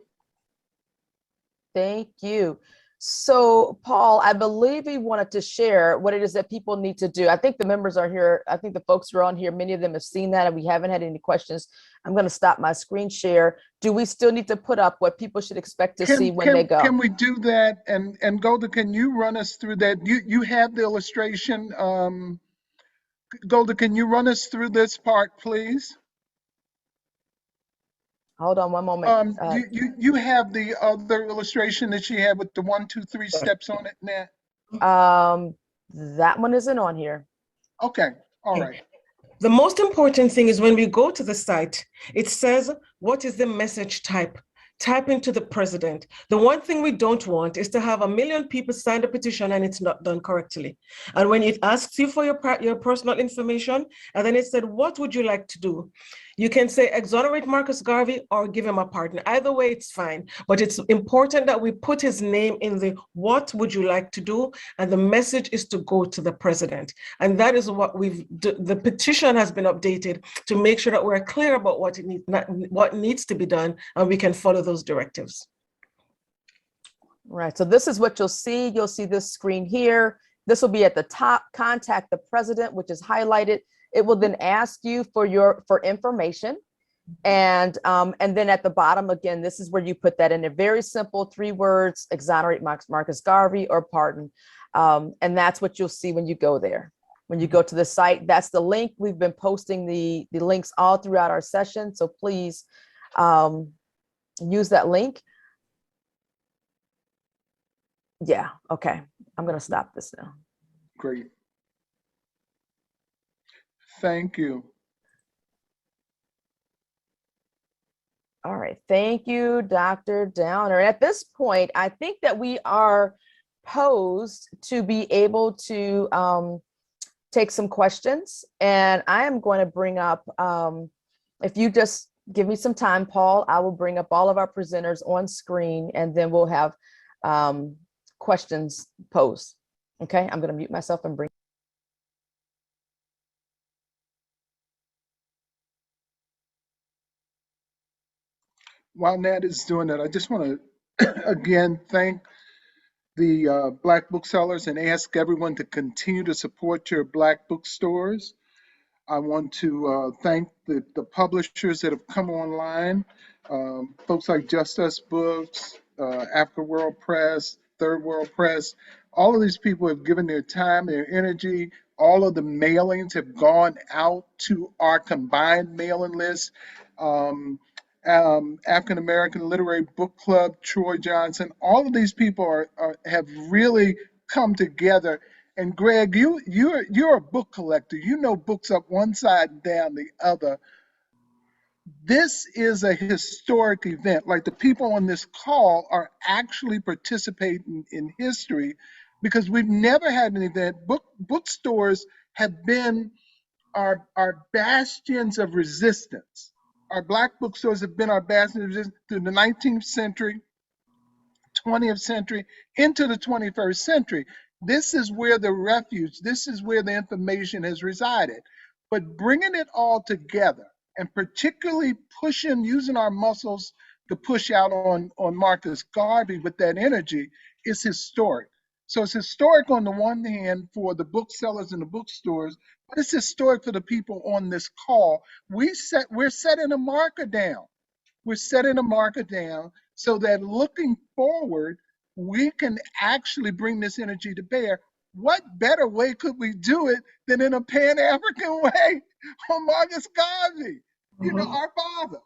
Thank you. So Paul, I believe he wanted to share what it is that people need to do. I think the members are here. I think the folks who are on here, many of them have seen that and we haven't had any questions. I'm going to stop my screen share. Do we still need to put up what people should expect to see when they go? Can we do that? And Gouda, can you run us through that? You have the illustration. Gouda, can you run us through this part, please? Hold on one moment. You have the other illustration that she had with the 1, 2, 3 steps on it now? That one isn't on here. Okay, all right. The most important thing is when we go to the site, it says, what is the message type? Type into the president. The one thing we don't want is to have 1 million people sign the petition and it's not done correctly. And when it asks you for your personal information, and then it said, what would you like to do? You can say exonerate Marcus Garvey or give him a pardon. Either way, it's fine. But it's important that we put his name in the what would you like to do? And the message is to go to the president. And that is what the petition has been updated to make sure that we're clear about what needs to be done and we can follow those directives. Right. So this is what you'll see. You'll see this screen here. This will be at the top, contact the president, which is highlighted. It will then ask you for information. And then at the bottom, again, this is where you put that in a very simple 3 words, exonerate Marcus Garvey or pardon. And that's what you'll see when you go there. When you go to the site, that's the link. We've been posting the links all throughout our session. So please use that link. Yeah, okay. I'm going to stop this now. Great. Thank you. All right. Thank you, Dr. Downer. At this point, I think that we are posed to be able to take some questions. And I am going to bring up, if you just give me some time, Paul, I will bring up all of our presenters on screen and then we'll have questions posed. Okay, I'm going to mute myself and bring. While Nat is doing that, I just want to again thank the Black booksellers and ask everyone to continue to support your Black bookstores. I want to thank the publishers that have come online, folks like Just Us Books, Africa World Press, Third World Press. All of these people have given their time, their energy. All of the mailings have gone out to our combined mailing list. African American Literary Book Club, Troy Johnson, all of these people have really come together. And Greg, you're a book collector. You know books up one side and down the other. this is a historic event. Like, the people on this call are actually participating in history, because we've never had an event. Bookstores have been our bastions of resistance. Our Black bookstores have been our bastions of resistance through the 19th century, 20th century, into the 21st century. This is where the refuge, this is where the information has resided. But bringing it all together, and particularly using our muscles to push out on Marcus Garvey with that energy, is historic. So it's historic on the one hand for the booksellers and the bookstores, but it's historic for the people on this call. We're setting a marker down. We're setting a marker down so that looking forward, we can actually bring this energy to bear. What better way could we do it than in a Pan-African way on Marcus Garvey, our father?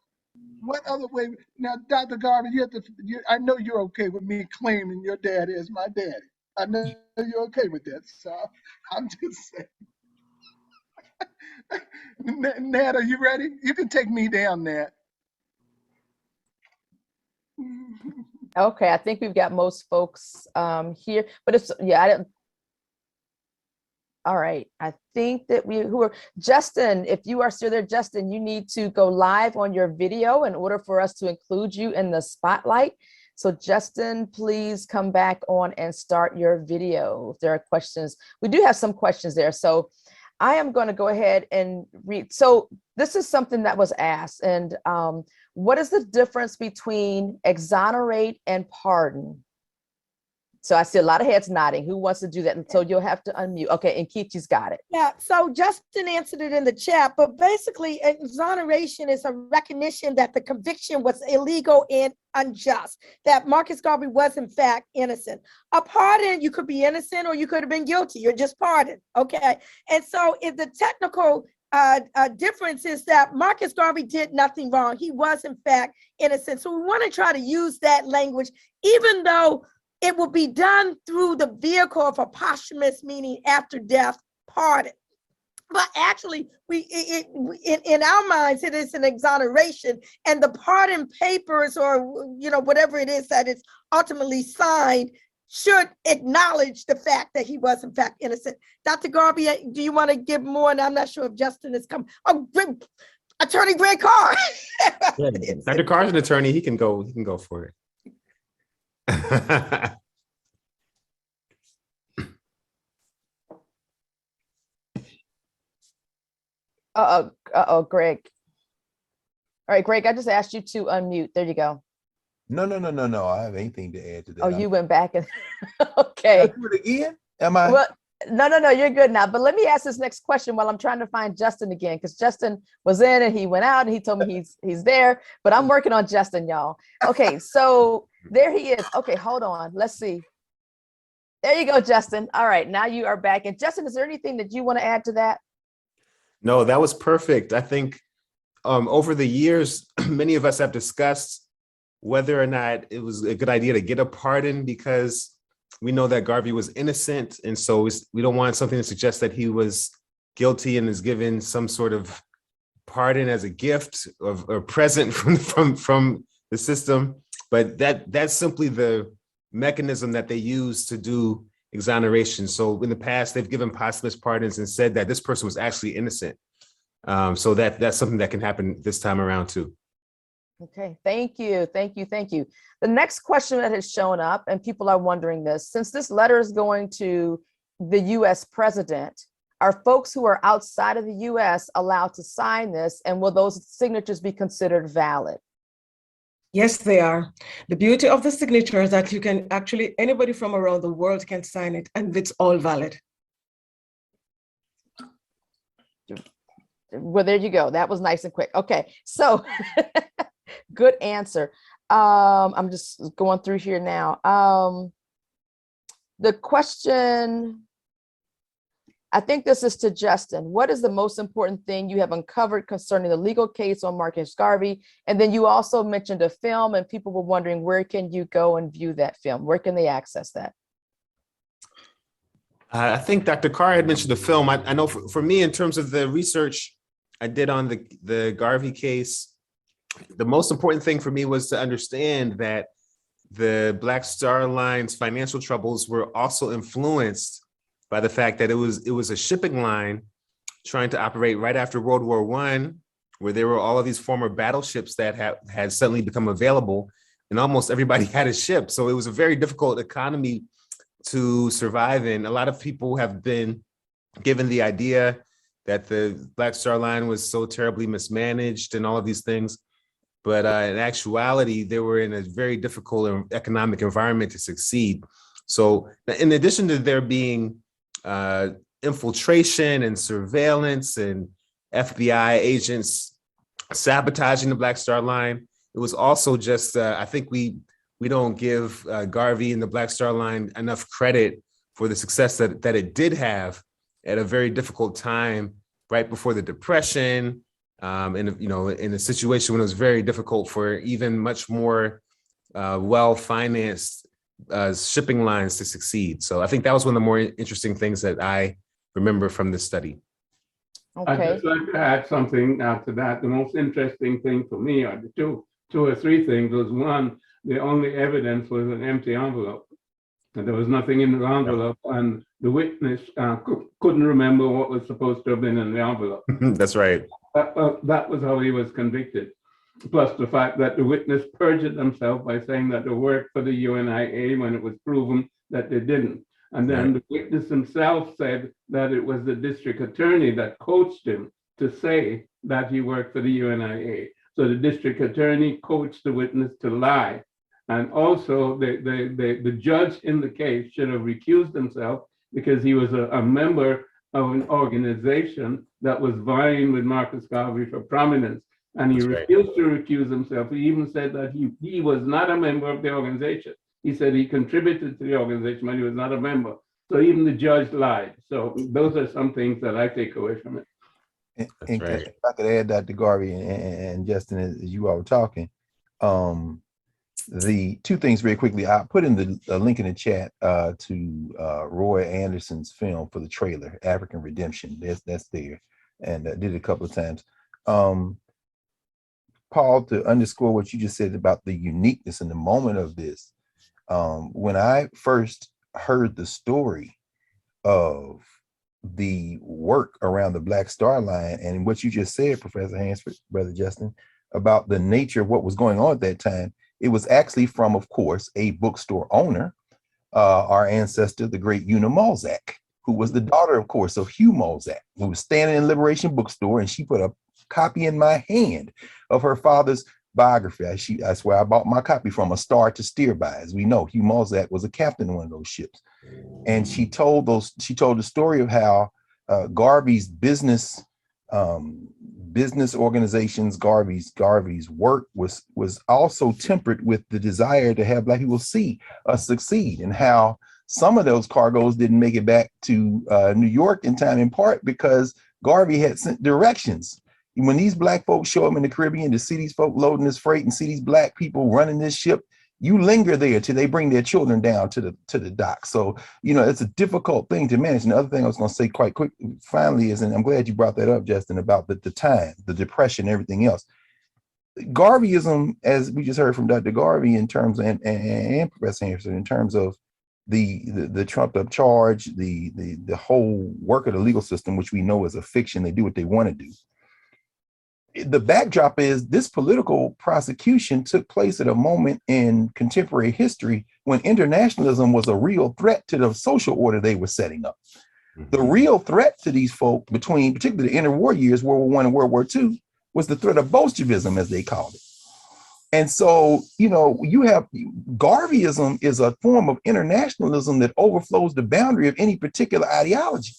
What other way? Now, Dr. Garvey, I know you're okay with me claiming your dad is my daddy. I know you're okay with that, so I'm just saying. Nat, are you ready? You can take me down, Nat. Okay, I think we've got most folks here, but I didn't. All right, I think that Justin, if you are still there, Justin, you need to go live on your video in order for us to include you in the spotlight. So Justin, please come back on and start your video. If there are questions, we do have some questions there. So I am going to go ahead and read. So this is something that was asked, and what is the difference between exonerate and pardon? So I see a lot of heads nodding. Who wants to do that? And so you'll have to unmute. Okay, and Keithy's got it. Yeah, so Justin answered it in the chat, but basically exoneration is a recognition that the conviction was illegal and unjust, that Marcus Garvey was in fact innocent. A pardon, you could be innocent or you could have been guilty. You're just pardoned, okay? And so if the technical difference is that Marcus Garvey did nothing wrong. He was in fact innocent. So we want to try to use that language, even though it will be done through the vehicle of a posthumous, meaning after death, pardon. But actually, in our minds, it is an exoneration, and the pardon papers, or whatever it is that is ultimately signed, should acknowledge the fact that he was in fact innocent. Dr. Garvey, do you want to give more? And I'm not sure if Justin has come. Oh, Attorney Greg Carr. Yeah, Dr. Carr's an attorney. He can go for it. Greg. All right, Greg, I just asked you to unmute. There you go. No. I have anything to add to that. Oh, you went back and okay. Do it again? Am I? Well, no, you're good now. But let me ask this next question while I'm trying to find Justin again, because Justin was in and he went out and he told me he's there, but I'm working on Justin, y'all. Okay, so there he is. Okay, hold on. Let's see. There you go, Justin. All right, now you are back. And Justin, is there anything that you want to add to that? No, that was perfect. I think over the years, many of us have discussed whether or not it was a good idea to get a pardon, because we know that Garvey was innocent. And so we don't want something to suggest that he was guilty and is given some sort of pardon as a gift or present from the system. But that's simply the mechanism that they use to do exoneration. So in the past, they've given posthumous pardons and said that this person was actually innocent. So that's something that can happen this time around too. Okay, thank you. The next question that has shown up, and people are wondering this, since this letter is going to the US president, are folks who are outside of the US allowed to sign this, and will those signatures be considered valid? Yes, they are. The beauty of the signature is that you can actually, anybody from around the world can sign it, and it's all valid. Well, there you go. That was nice and quick. Okay, so good answer. I'm just going through here now. The question, I think this is to Justin. What is the most important thing you have uncovered concerning the legal case on Marcus Garvey? And then you also mentioned a film, and people were wondering, where can you go and view that film? Where can they access that? I think Dr. Carr had mentioned the film. I know for me, in terms of the research I did on the Garvey case, the most important thing for me was to understand that the Black Star Line's financial troubles were also influenced by the fact that it was a shipping line trying to operate right after World War I, where there were all of these former battleships that had suddenly become available, and almost everybody had a ship. So it was a very difficult economy to survive in. A lot of people have been given the idea that the Black Star Line was so terribly mismanaged and all of these things. But in actuality, they were in a very difficult economic environment to succeed. So in addition to there being infiltration and surveillance and FBI agents sabotaging the Black Star Line, it was also just, I think we don't give Garvey and the Black Star Line enough credit for the success that it did have at a very difficult time right before the Depression, and in a situation when it was very difficult for even much more well-financed shipping lines to succeed. So I think that was one of the more interesting things that I remember from this study. Okay. I'd just like to add something to that. The most interesting thing for me are the two or three things. Was one, the only evidence was an empty envelope. And there was nothing in the envelope, and the witness couldn't remember what was supposed to have been in the envelope. That's right. That was how he was convicted. Plus the fact that the witness perjured themselves by saying that they worked for the UNIA when it was proven that they didn't. And then the witness himself said that it was the district attorney that coached him to say that he worked for the UNIA. So the district attorney coached the witness to lie. And also the judge in the case should have recused himself because he was a member of an organization that was vying with Marcus Garvey for prominence. And he refused to recuse himself. He even said that he was not a member of the organization. He said he contributed to the organization, but he was not a member. So even the judge lied. So those are some things that I take away from it. And if I could add that to Garvey and Justin, as you all were talking, the two things very quickly. I put in the link in the chat to Roy Anderson's film for the trailer, African Redemption. That's there, and did it a couple of times. Paul, to underscore what you just said about the uniqueness in the moment of this, when I first heard the story of the work around the Black Star Line and what you just said, Professor Hansford, Brother Justin, about the nature of what was going on at that time, it was actually from, of course, a bookstore owner, our ancestor, the great Una Malzak, who was the daughter, of course, of Hugh Malzak, who was standing in Liberation Bookstore, and she put a copy in my hand of her father's biography. That's where I bought my copy from, A Star to Steer By. As we know, Hugh Malzak was a captain on one of those ships. And she told the story of how Garvey's business organizations, Garvey's work was also tempered with the desire to have Black people see us succeed, and how some of those cargoes didn't make it back to New York in time, in part because Garvey had sent directions. When these Black folks show up in the Caribbean to see these folk loading this freight and see these Black people running this ship, you linger there till they bring their children down to the dock. So, it's a difficult thing to manage. And the other thing I was going to say quite quick, finally, is, and I'm glad you brought that up, Justin, about the time, the Depression, everything else. Garveyism, as we just heard from Dr. Garvey, in terms of, and Professor Anderson, in terms of the trumped up charge, the whole work of the legal system, which we know is a fiction, they do what they want to do. The backdrop is this political prosecution took place at a moment in contemporary history when internationalism was a real threat to the social order they were setting up. The real threat to these folk, between particularly the interwar years, World War I and World War II, was the threat of Bolshevism, as they called it. And so, you have Garveyism is a form of internationalism that overflows the boundary of any particular ideology.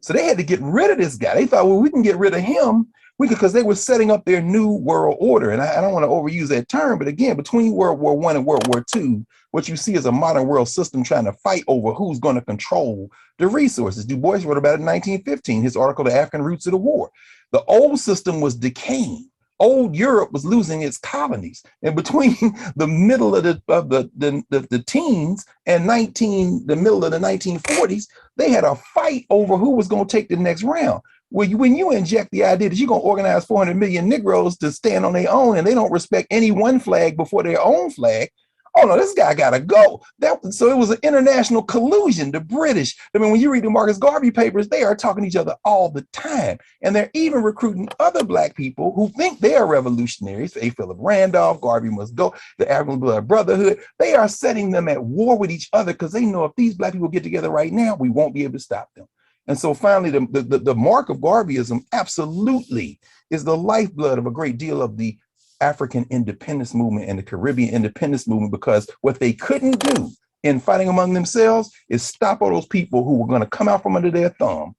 So they had to get rid of this guy. They thought, well, we can get rid of him because they were setting up their new world order. And I don't want to overuse that term, but again, between World War I and World War II, what you see is a modern world system trying to fight over who's going to control the resources. Du Bois wrote about it in 1915, his article, The African Roots of the War. The old system was decaying. Old Europe was losing its colonies. And between the middle of the teens and the middle of the 1940s, they had a fight over who was going to take the next round. when you inject the idea that you're going to organize 400 million Negroes to stand on their own and they don't respect any one flag before their own flag, oh no, this guy gotta go. So it was an international collusion. The British, I mean, when you read the Marcus Garvey papers, they are talking to each other all the time. And they're even recruiting other Black people who think they are revolutionaries. A. Philip Randolph, Garvey must go, the African Blood Brotherhood. They are setting them at war with each other because they know if these Black people get together right now, we won't be able to stop them. And so finally, the mark of Garveyism absolutely is the lifeblood of a great deal of the African independence movement and the Caribbean independence movement, because what they couldn't do in fighting among themselves is stop all those people who were going to come out from under their thumb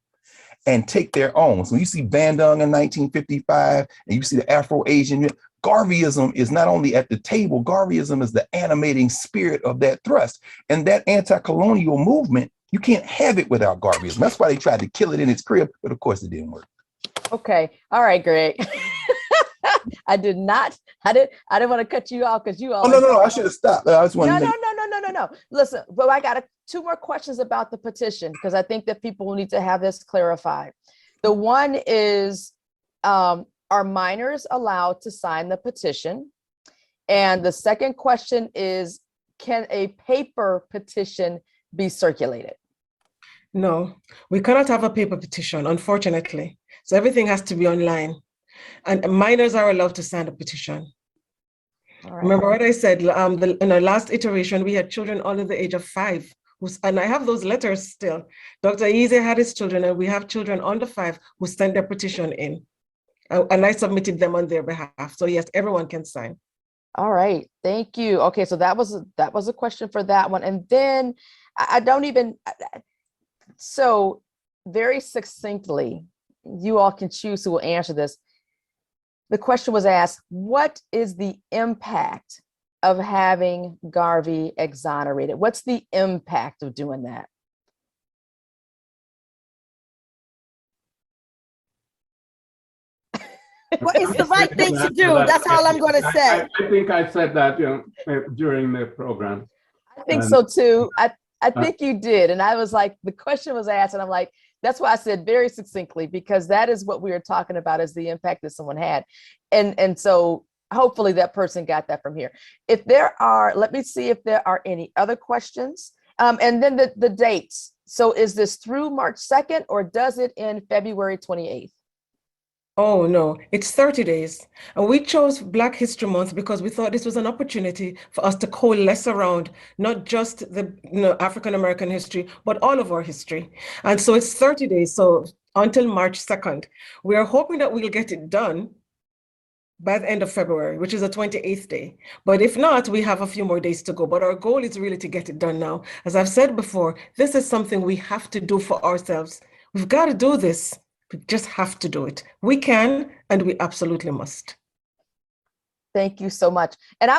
and take their own. So you see Bandung in 1955, and you see the Afro-Asian, Garveyism is not only at the table, Garveyism is the animating spirit of that thrust. And that anti-colonial movement, you can't have it without Garveyism. That's why they tried to kill it in its crib, but of course it didn't work. Okay. All right, Greg. I didn't want to cut you off because you all. Oh, no, I should have stopped. I just wanted No. Listen, but I got two more questions about the petition because I think that people will need to have this clarified. The one is, are minors allowed to sign the petition? And the second question is, can a paper petition be circulated? No, we cannot have a paper petition, unfortunately. So everything has to be online. And minors are allowed to sign a petition. Right. Remember what I said, in our last iteration, we had children under the age of 5, and I have those letters still. Dr. Eze had his children, and we have children under 5 who sent their petition in. And I submitted them on their behalf. So yes, everyone can sign. All right, thank you. Okay, so that was a question for that one. And then so very succinctly, you all can choose who will answer this. The question was asked, what is the impact of having Garvey exonerated? What's the impact of doing that? Well, it's the right thing to do. That's all I'm going to say. I think I said that during the program. I think so too. I think you did. And I was like, the question was asked and I'm like, that's why I said very succinctly, because that is what we were talking about, is the impact that someone had. And so hopefully that person got that from here. If there are, let me see if there are any other questions. And then the dates. So is this through March 2nd or does it end February 28th? Oh, no, it's 30 days. And we chose Black History Month because we thought this was an opportunity for us to coalesce around not just the African-American history, but all of our history. And so it's 30 days, so until March 2nd. We are hoping that we'll get it done by the end of February, which is the 28th day. But if not, we have a few more days to go. But our goal is really to get it done now. As I've said before, this is something we have to do for ourselves. We've got to do this. We just have to do it. We can, and we absolutely must. Thank you so much. And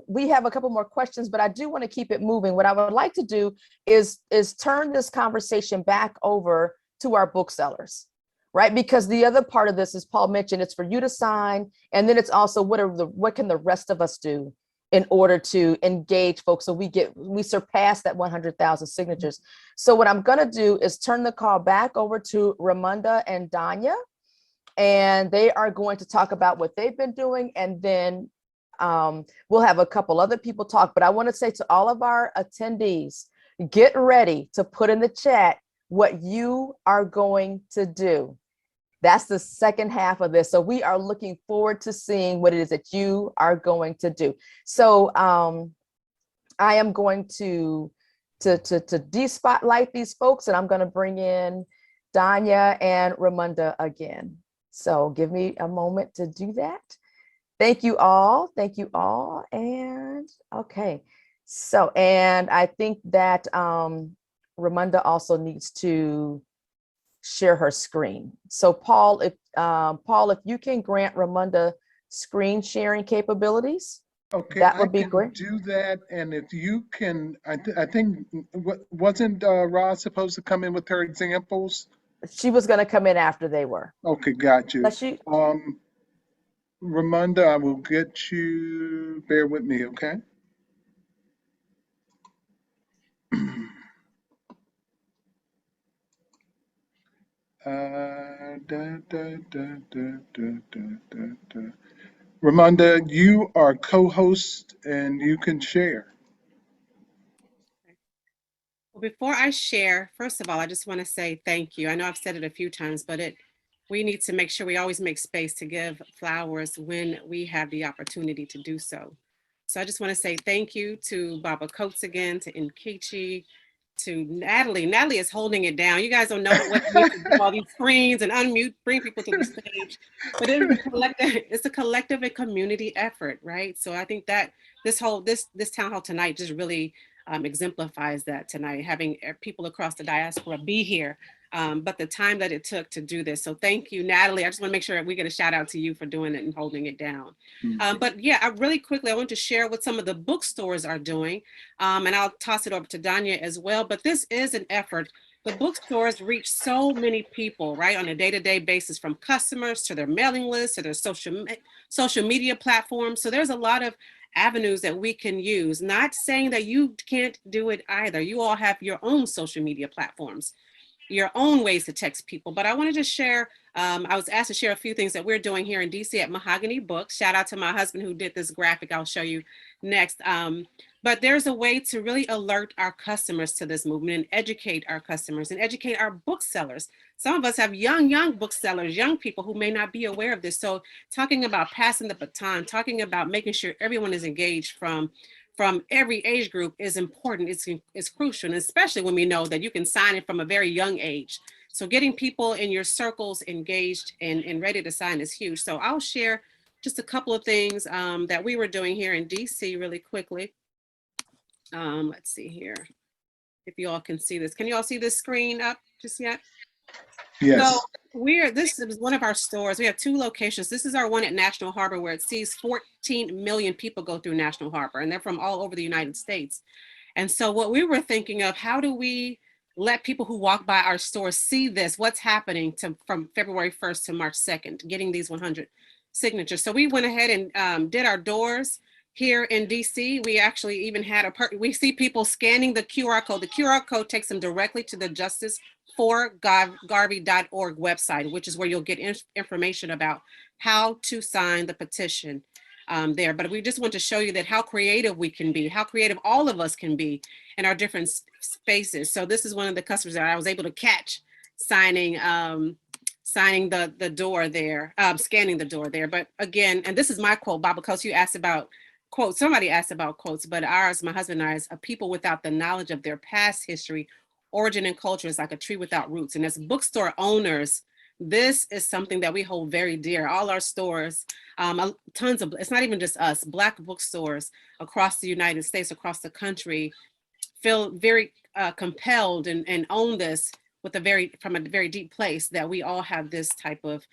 we have a couple more questions, but I do want to keep it moving. What I would like to do is turn this conversation back over to our booksellers, right? Because the other part of this, as Paul mentioned, it's for you to sign. And then it's also what can the rest of us do in order to engage folks so we surpass that 100,000 signatures. So what I'm gonna do is turn the call back over to Ramunda and Danya, and they are going to talk about what they've been doing, and then we'll have a couple other people talk. But I wanna say to all of our attendees, get ready to put in the chat what you are going to do. That's the second half of this. So we are looking forward to seeing what it is that you are going to do. So I am going to de-spotlight these folks, and I'm going to bring in Danya and Ramunda again. So give me a moment to do that. Thank you all. Thank you all. And okay. So, and I think that Ramunda also needs to share her screen. So Paul, if you can grant Ramunda screen sharing capabilities, okay, that would be great. Do that, and if you can, I think wasn't Roz supposed to come in with her examples? She was going to come in after they were. Okay, got you. Does she? Ramunda, I will get you. Bear with me, okay? Ramonda, you are co-host and you can share. Well, before I share, first of all, I just want to say thank you. I know I've said it a few times, but we need to make sure we always make space to give flowers when we have the opportunity to do so. So I just want to say thank you to Baba Coates again, to Nkechi, to Natalie. Natalie is holding it down. You guys don't know what it means to do all these screens and unmute, bring people to the stage. But it is a collective and community effort, right? So I think that this town hall tonight just really exemplifies that tonight, having people across the diaspora be here. But the time that it took to do this. So thank you, Natalie. I just want to make sure that we get a shout out to you for doing it and holding it down. But yeah, I want to share what some of the bookstores are doing. And I'll toss it over to Danya as well. But this is an effort. The bookstores reach so many people, right, on a day-to-day basis, from customers to their mailing lists to their social media platforms. So there's a lot of avenues that we can use. Not saying that you can't do it either. You all have your own social media platforms, your own ways to text people. But I wanted to share, I was asked to share a few things that we're doing here in DC at Mahogany Books. Shout out to my husband who did this graphic I'll show you next. But there's a way to really alert our customers to this movement and educate our customers and educate our booksellers. Some of us have young booksellers, young people who may not be aware of this. So talking about passing the baton, talking about making sure everyone is engaged from every age group is important. It's crucial, and especially when we know that you can sign it from a very young age. So getting people in your circles engaged and ready to sign is huge. So I'll share just a couple of things that we were doing here in DC really quickly. Let's see here, if you all can see this. Can you all see this screen up just yet? Yes. So this is one of our stores. We have two locations. This is our one at National Harbor, where it sees 14 million people go through National Harbor, and they're from all over the United States. And so what we were thinking of, how do we let people who walk by our store see this, what's happening from February 1st to March 2nd, getting these 100 signatures. So we went ahead and did our doors here in DC. We actually even had we see people scanning the QR code. The QR code takes them directly to the justiceforgarvey.org website, which is where you'll get information about how to sign the petition there. But we just want to show you that how creative we can be, how creative all of us can be in our different spaces. So this is one of the customers that I was able to catch signing the door there, scanning the door there. But again, and this is my quote, Baba Coates, you asked about quotes. Somebody asked about quotes, but ours, my husband and I's, a people without the knowledge of their past history, origin, and culture is like a tree without roots. And as bookstore owners, this is something that we hold very dear. All our stores, tons of, it's not even just us, Black bookstores across the United States, across the country, feel very compelled and own this from a very deep place, that we all have this type of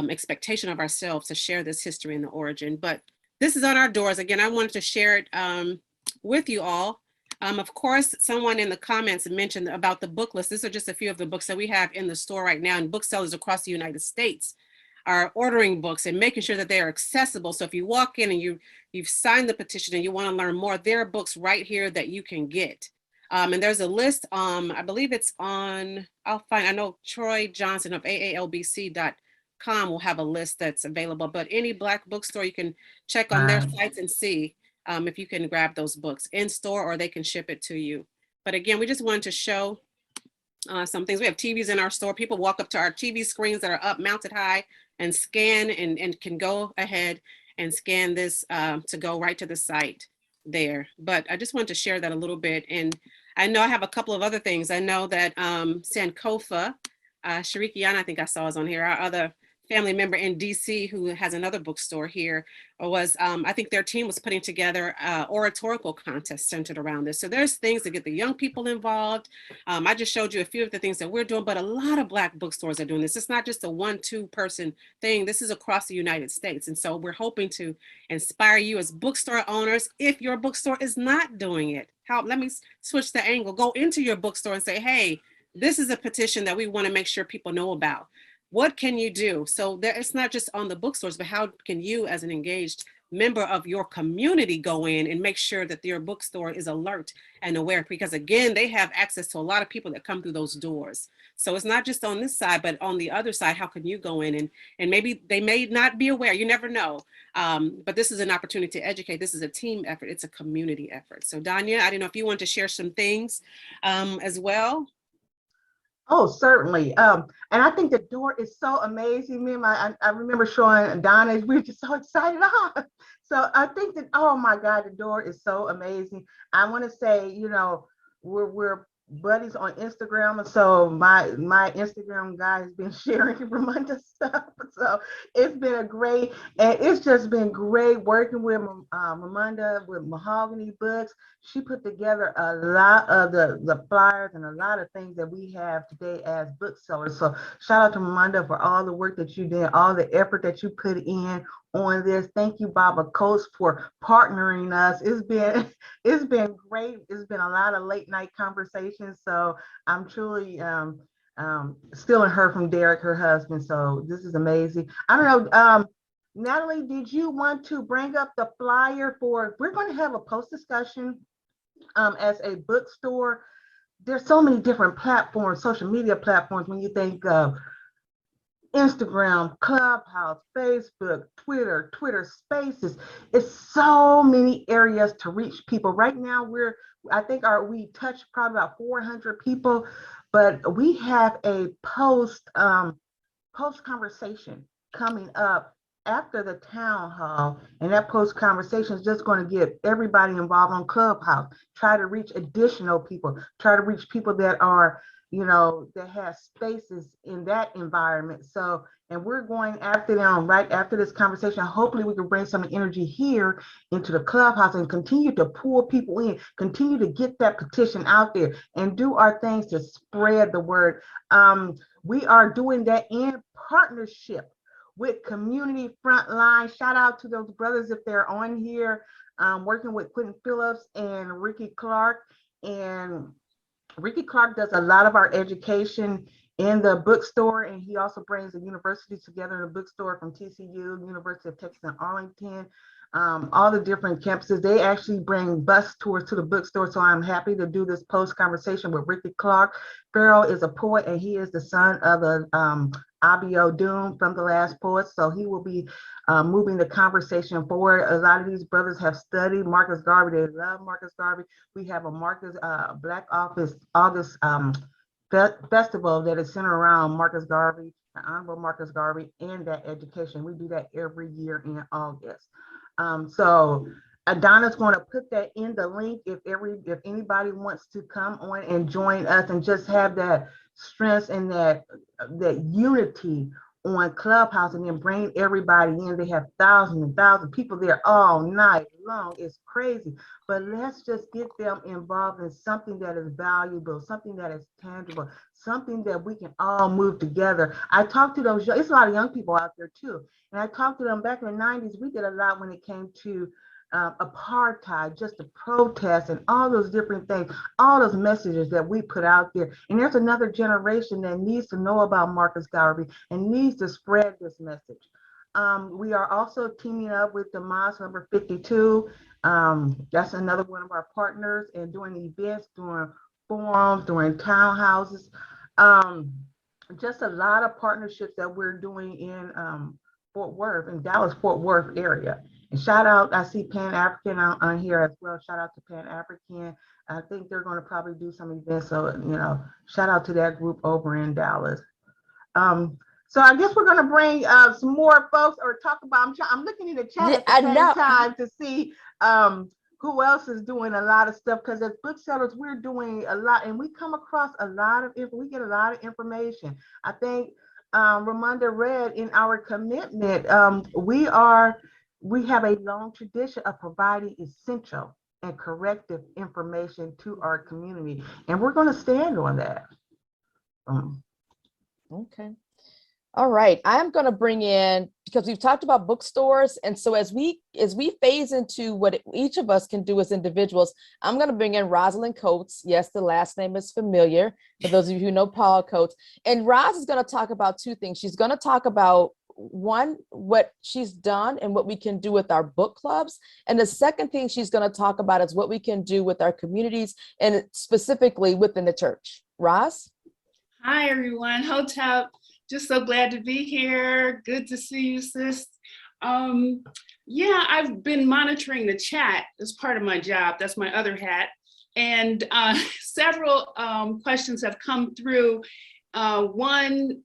expectation of ourselves to share this history and the origin. But this is on our doors. Again, I wanted to share it with you all. Of course, someone in the comments mentioned about the book list. These are just a few of the books that we have in the store right now, and booksellers across the United States are ordering books and making sure that they are accessible. So if you walk in and you've signed the petition and you want to learn more, there are books right here that you can get. And there's a list, I believe it's on, I know Troy Johnson of AALBC.com will have a list that's available, but any Black bookstore, you can check on their sites and see if you can grab those books in store, or they can ship it to you. But again, we just wanted to show some things. We have TVs in our store. People walk up to our TV screens that are up mounted high and scan and can go ahead and scan this to go right to the site there. But I just wanted to share that a little bit. And I know I have a couple of other things. I know that Sankofa, Sharikiana, I think I saw is on here, our other family member in DC who has another bookstore here, was, I think their team was putting together oratorical contest centered around this. So there's things to get the young people involved. I just showed you a few of the things that we're doing, but a lot of Black bookstores are doing this. It's not just a 1-2 person thing. This is across the United States. And so we're hoping to inspire you as bookstore owners. If your bookstore is not doing it, let me switch the angle. Go into your bookstore and say, hey, this is a petition that we want to make sure people know about. What can you do? So it's not just on the bookstores, but how can you as an engaged member of your community go in and make sure that your bookstore is alert and aware, because again, they have access to a lot of people that come through those doors. So it's not just on this side, but on the other side, how can you go in and maybe they may not be aware, you never know. But this is an opportunity to educate. This is a team effort. It's a community effort. So Danya, I don't know if you want to share some things as well. Oh, certainly. And I think the door is so amazing. I remember showing Donna, we were just so excited. So I think that, oh my God, the door is so amazing. I want to say, you know, we're buddies on Instagram. And so my Instagram guy has been sharing Ramunda stuff. So it's been it's just been great working with Ramunda with Mahogany Books. She put together a lot of the flyers and a lot of things that we have today as booksellers. So shout out to Ramunda for all the work that you did, all the effort that you put in on this. Thank you, Baba Coates, for partnering us. It's been great. It's been a lot of late night conversations. So I'm truly stealing her from Derek, her husband. So this is amazing. I don't know, Natalie, did you want to bring up the flyer we're going to have a post discussion as a bookstore. There's so many different platforms, social media platforms, when you think of Instagram, Clubhouse, Facebook, Twitter Spaces. It's so many areas to reach people. Right now, we touched probably about 400 people, but we have a post conversation coming up after the town hall, and that post conversation is just going to get everybody involved on Clubhouse, try to reach additional people, try to reach people that are, you know, that have spaces in that environment. So, and we're going after them right after this conversation. Hopefully we can bring some energy here into the Clubhouse and continue to pull people in, continue to get that petition out there and do our things to spread the word. We are doing that in partnership with Community Frontline. Shout out to those brothers if they're on here, working with Quentin Phillips and Ricky Clark. And Ricky Clark does a lot of our education in the bookstore, and he also brings the universities together in the bookstore from TCU, University of Texas at Arlington, all the different campuses. They actually bring bus tours to the bookstore, so I'm happy to do this post conversation with Ricky Clark. Farrell is a poet, and he is the son of the Abio Doom from The Last Poet, so he will be moving the conversation forward. A lot of these brothers have studied Marcus Garvey. They love Marcus Garvey. We have a Marcus Black August festival that is centered around Marcus Garvey, the Honorable Marcus Garvey, and that education. We do that every year in August. So Donna's going to put that in the link if anybody wants to come on and join us and just have that strength and that unity on Clubhouse, and then bring everybody in. They have thousands and thousands of people there all night long. It's crazy, but let's just get them involved in something that is valuable, something that is tangible, something that we can all move together. I talked to those, it's a lot of young people out there too, and I talked to them back in the 90s. We did a lot when it came to apartheid, just the protests and all those different things, all those messages that we put out there. And there's another generation that needs to know about Marcus Garvey and needs to spread this message. We are also teaming up with the Mosque number 52. That's another one of our partners, and doing events, doing forums, doing townhouses. Just a lot of partnerships that we're doing in Fort Worth, in Dallas-Fort Worth area. And shout out, I see Pan African on here as well. Shout out to Pan African. I think they're going to probably do some events. So, you know, shout out to that group over in Dallas. So I guess we're going to bring some more folks or talk about, I'm looking in the chat at the same time to see who else is doing a lot of stuff, because as booksellers, we're doing a lot, and we come across a lot of we get a lot of information. I think Ramunda read in our commitment, we have a long tradition of providing essential and corrective information to our community, and we're going to stand on that. Okay. All right, I'm going to bring in, because we've talked about bookstores, and so as we phase into what each of us can do as individuals, I'm going to bring in Rosalind Coates. Yes, the last name is familiar for those of you who know Paul Coates. And Roz is going to talk about two things. She's going to talk about one, what she's done and what we can do with our book clubs. And the second thing she's going to talk about is what we can do with our communities and specifically within the church. Roz? Hi, everyone. Hotep. Just so glad to be here. Good to see you, sis. Yeah, I've been monitoring the chat as part of my job. That's my other hat. And several questions have come through. One,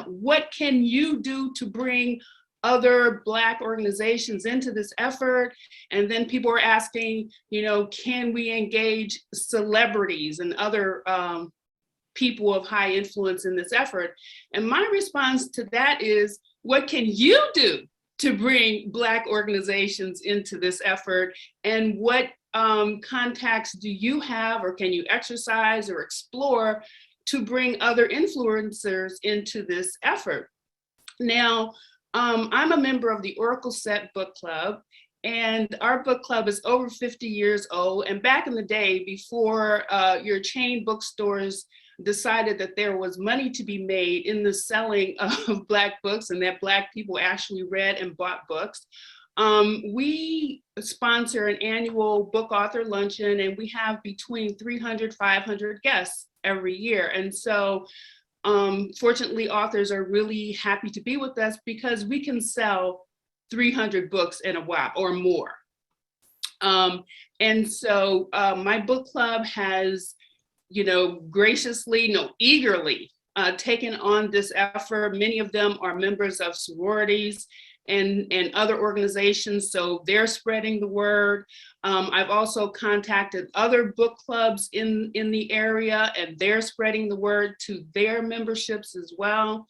what can you do to bring other Black organizations into this effort? And then people are asking, can we engage celebrities and other people of high influence in this effort? And my response to that is, what can you do to bring Black organizations into this effort? And what contacts do you have, or can you exercise or explore to bring other influencers into this effort? Now, I'm a member of the Oracle Set Book Club, and our book club is over 50 years old. And back in the day, before your chain bookstores decided that there was money to be made in the selling of Black books and that Black people actually read and bought books, we sponsor an annual book author luncheon, and we have between 300, 500 guests every year. And so fortunately, authors are really happy to be with us because we can sell 300 books in a while or more. And so my book club has, graciously, eagerly taken on this effort. Many of them are members of sororities and other organizations, so they're spreading the word. I've also contacted other book clubs in the area, and they're spreading the word to their memberships as well.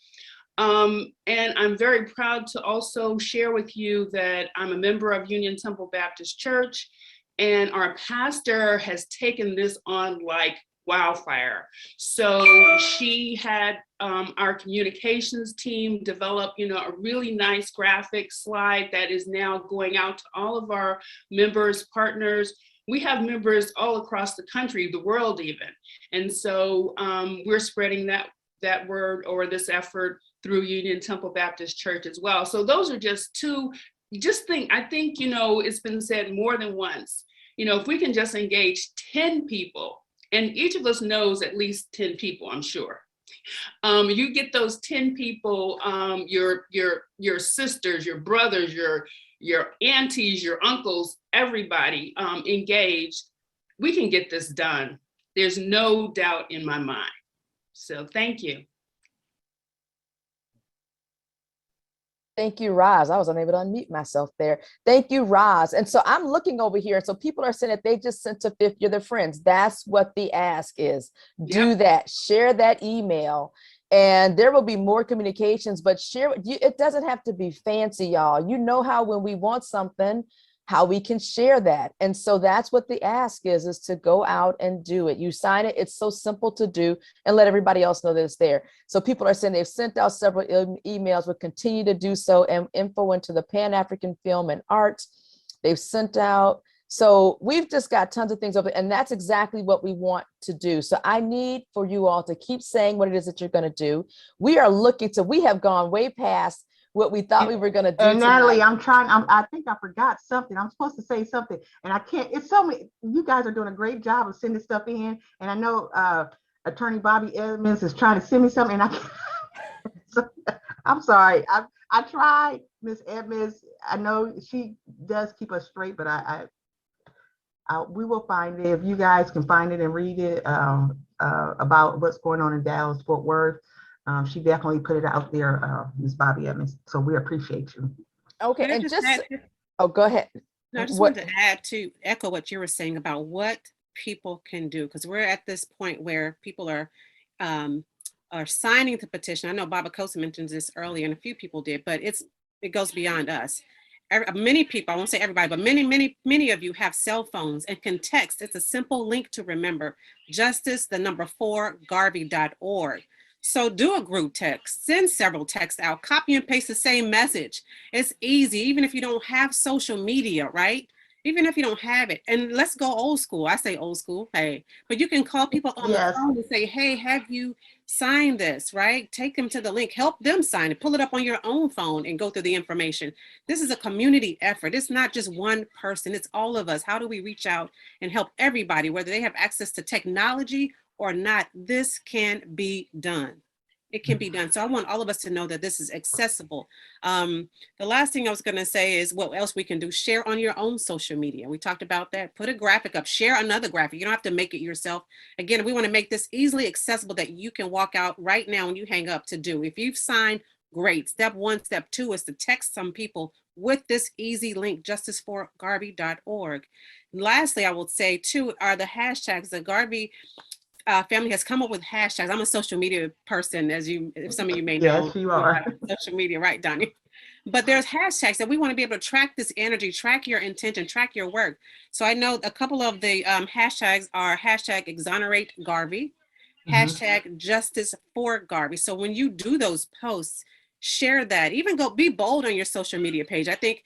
And I'm very proud to also share with you that I'm a member of Union Temple Baptist Church, and our pastor has taken this on like wildfire. So she had our communications team develop, a really nice graphic slide that is now going out to all of our members, partners. We have members all across the country, the world even. And so we're spreading that word or this effort through Union Temple Baptist Church as well. So those are just two, I think, it's been said more than once, if we can just engage 10 people, and each of us knows at least 10 people, I'm sure. You get those 10 people, your sisters, your brothers, your aunties, your uncles, everybody engaged, we can get this done. There's no doubt in my mind. So thank you. Thank you, Roz. I was unable to unmute myself there. Thank you, Roz. And so I'm looking over here. So people are saying that they just sent to fifth year their friends. That's what the ask is. Do that. Share that email. And there will be more communications, but it doesn't have to be fancy, y'all. You know how when we want something, how we can share that. And so that's what the ask is to go out and do it. You sign it. It's so simple to do, and let everybody else know that it's there. So people are saying they've sent out several emails, will continue to do so, and info into the Pan-African Film and Arts. They've sent out. So we've just got tons of things over, and that's exactly what we want to do. So I need for you all to keep saying what it is that you're going to do. We have gone way past what we thought we were going to do. And Natalie, tonight. I think I forgot something. I'm supposed to say something, and I can't. It's so many. You guys are doing a great job of sending stuff in, and I know Attorney Bobby Edmonds is trying to send me something, and I can't. So, I'm sorry. I tried, Miss Edmonds. I know she does keep us straight, but we will find it. If you guys can find it and read it about what's going on in Dallas, Fort Worth. She definitely put it out there, Ms. Bobby Evans. So we appreciate you. Okay, and go ahead. No, I just wanted to echo what you were saying about what people can do, because we're at this point where people are signing the petition. I know Baba Kosa mentioned this earlier, and a few people did, but it goes beyond us. Many people, I won't say everybody, but many of you have cell phones and can text. It's a simple link to remember: justice4garvey.org. So do a group text, send several texts out, copy and paste the same message. It's easy, even if you don't have social media, right? even if you don't have it. And let's go old school. I say old school, hey, but you can call people on the Yes. phone and say, hey, have you signed this, right? Take them to the link, help them sign it, pull it up on your own phone and go through the information. This is a community effort. It's not just one person, it's all of us. How do we reach out and help everybody, whether they have access to technology or not? This can be done. It can be done. So I want all of us to know that this is accessible. The last thing I was going to say is what else we can do. Share on your own social media. We talked about that. Put a graphic up, share another graphic. You don't have to make it yourself. Again, we want to make this easily accessible that you can walk out right now when you hang up to do. If you've signed, great. Step 1, step 2 is to text some people with this easy link, justiceforgarvey.org. And lastly, I will say too, are the hashtags. The Garvey family has come up with hashtags. I'm a social media person, as if some of you may know. Yes, you are. Social media, right, Donnie? But there's hashtags that we want to be able to track this energy, track your intention, track your work. So I know a couple of the hashtags are hashtag Exonerate Garvey, hashtag Justice for Garvey. So when you do those posts, share that. Even go be bold on your social media page. I think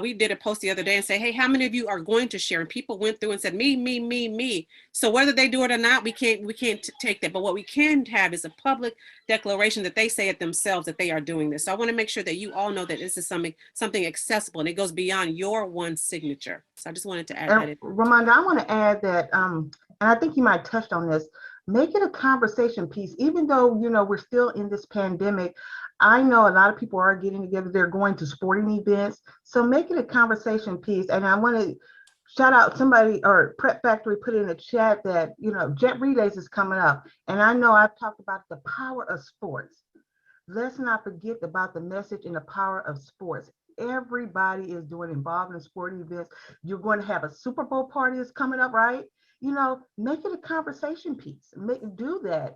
we did a post the other day and say, hey, how many of you are going to share? And people went through and said, me, me, me, me. So whether they do it or not, we can't take that. But what we can have is a public declaration that they say it themselves that they are doing this. So I want to make sure that you all know that this is something accessible and it goes beyond your one signature. So I just wanted to add that in. Ramonda, I want to add that, and I think you might touched on this, make it a conversation piece. Even though, you know, we're still in this pandemic, I know a lot of people are getting together. They're going to sporting events. So make it a conversation piece. And I want to shout out somebody, or Prep Factory put in the chat that, you know, Jet Relays is coming up. And I know I've talked about the power of sports. Let's not forget about the message and the power of sports. Everybody is involved in sporting events. You're going to have a Super Bowl party that's coming up, right? You know, make it a conversation piece. Do that.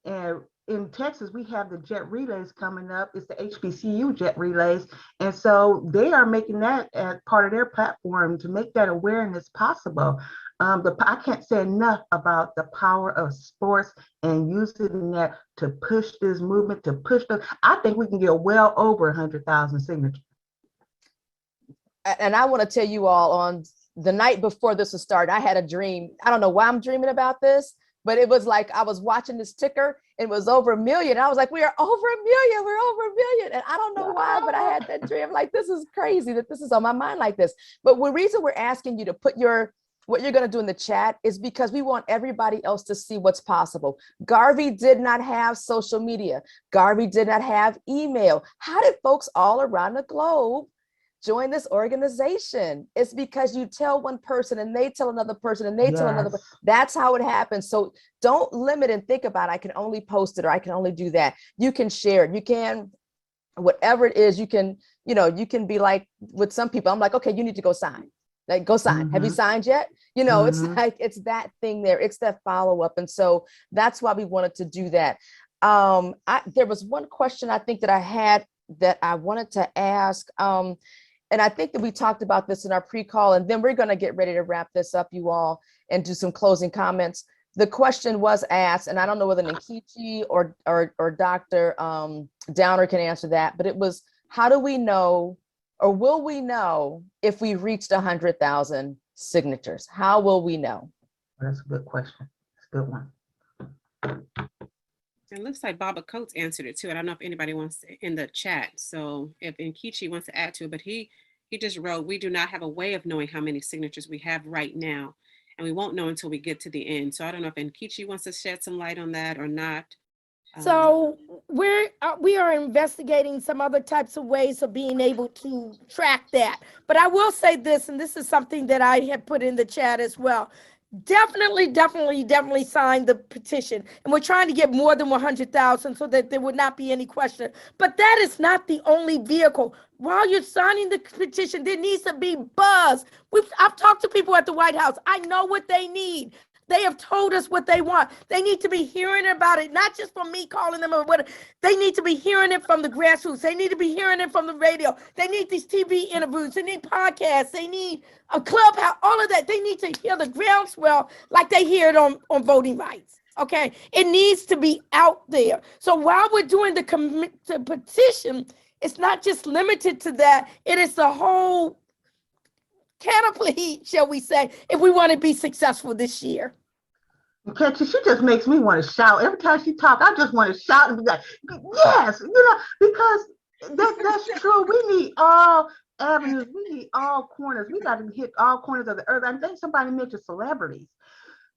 And in Texas, we have the Jet Relays coming up. It's the HBCU Jet Relays. And so they are making that as part of their platform to make that awareness possible. I can't say enough about the power of sports and using that to push this movement, I think we can get well over 100,000 signatures. And I want to tell you all, on the night before this was started, I had a dream. I don't know why I'm dreaming about this, but it was like I was watching this ticker. It was over 1 million. I was like, we are over 1 million. We're over 1 million. And I don't know why, but I had that dream. Like, this is crazy that this is on my mind like this. But the reason we're asking you to put what you're going to do in the chat is because we want everybody else to see what's possible. Garvey did not have social media. Garvey did not have email. How did folks all around the globe join this organization? It's because you tell one person and they tell another person and they tell another. That's how it happens. So don't limit and think about, I can only post it or I can only do that. You can share it. You can, whatever it is, you can be like with some people, I'm like, okay, you need to go sign. Like, go sign. Have you signed yet? You know, it's like, it's that thing there. It's that follow up. And so that's why we wanted to do that. There was one question I think that I had that I wanted to ask. And I think that we talked about this in our pre-call, and then we're going to get ready to wrap this up, you all, and do some closing comments. The question was asked, and I don't know whether Nkechi or Dr. Downer can answer that, but it was, how do we know, or will we know if we reached 100,000 signatures? How will we know? That's a good question. That's a good one. It looks like Baba Coates answered it too. I don't know if anybody wants to in the chat. So if Nkechi wants to add to it, but he just wrote, we do not have a way of knowing how many signatures we have right now, and we won't know until we get to the end. So I don't know if Nkechi wants to shed some light on that or not. So we are investigating some other types of ways of being able to track that. But I will say this, and this is something that I have put in the chat as well. Definitely sign the petition. And we're trying to get more than 100,000 so that there would not be any question. But that is not the only vehicle. While you're signing the petition, there needs to be buzz. I've talked to people at the White House. I know what they need. They have told us what they want. They need to be hearing about it, not just from me calling them or whatever. They need to be hearing it from the grassroots. They need to be hearing it from the radio. They need these TV interviews. They need podcasts. They need a clubhouse, all of that. They need to hear the groundswell like they hear it on voting rights. Okay, it needs to be out there. So while we're doing the petition, it's not just limited to that. It is the whole canopy, shall we say, if we want to be successful this year. Catchy, she just makes me want to shout. Every time she talks, I just want to shout and be like, yes, because that's true. We need all avenues. We need all corners. We got to hit all corners of the earth. I think somebody mentioned celebrities.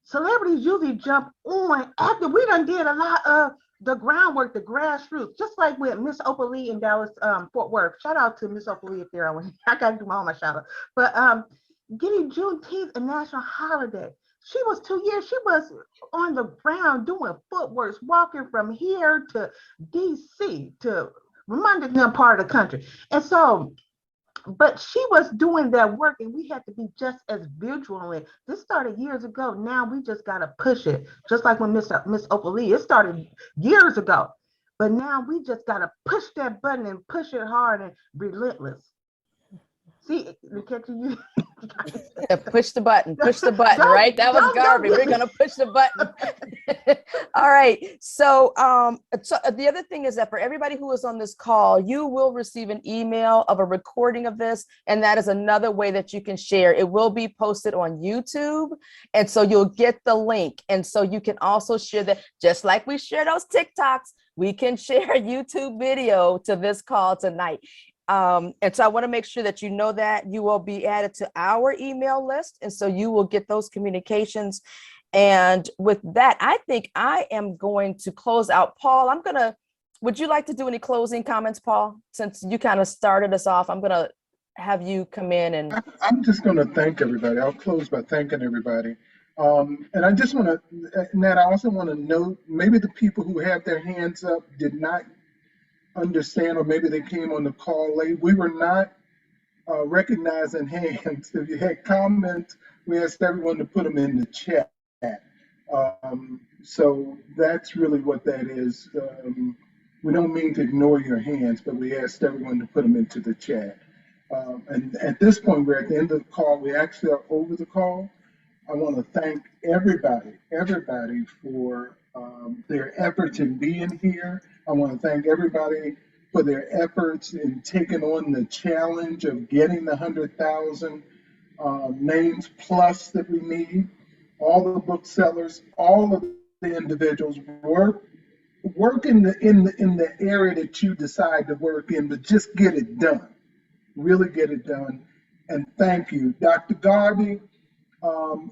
Celebrities usually jump on after we done did a lot of the groundwork, the grassroots, just like with Miss Opal Lee in Dallas, Fort Worth. Shout out to Miss Opal Lee if there. I got to do my shout out. But getting Juneteenth a national holiday. She was 2 years. She was on the ground doing footwork, walking from here to DC to reminding them part of the country. And so, but she was doing that work, and we had to be just as vigilant. This started years ago. Now we just got to push it, just like when Miss Opal Lee, it started years ago. But now we just got to push that button and push it hard and relentless. See, catching you. Push the button, right? That was Garvey. We're going to push the button. All right. So, so the other thing is that for everybody who is on this call, you will receive an email of a recording of this. And that is another way that you can share. It will be posted on YouTube. And so you'll get the link. And so you can also share that, just like we share those TikToks, we can share a YouTube video to this call tonight. And so I want to make sure that you know that you will be added to our email list. And so you will get those communications. And with that, I think I am going to close out. Paul, would you like to do any closing comments, Paul? Since you kind of started us off, I'm going to have you come in and. I'm just going to thank everybody. I'll close by thanking everybody. And I just want to, Nat, I also want to note, maybe the people who have their hands up did not understand, or maybe they came on the call late. We were not recognizing hands. If you had comments, we asked everyone to put them in the chat. So that's really what that is. We don't mean to ignore your hands, but we asked everyone to put them into the chat. And at this point, we're at the end of the call. We actually are over the call. I want to thank everybody for their efforts in being here. I want to thank everybody for their efforts in taking on the challenge of getting the 100,000 names plus that we need. All the booksellers, all of the individuals work in the area that you decide to work in, but just get it done. Really get it done. And thank you, Dr. Garvey.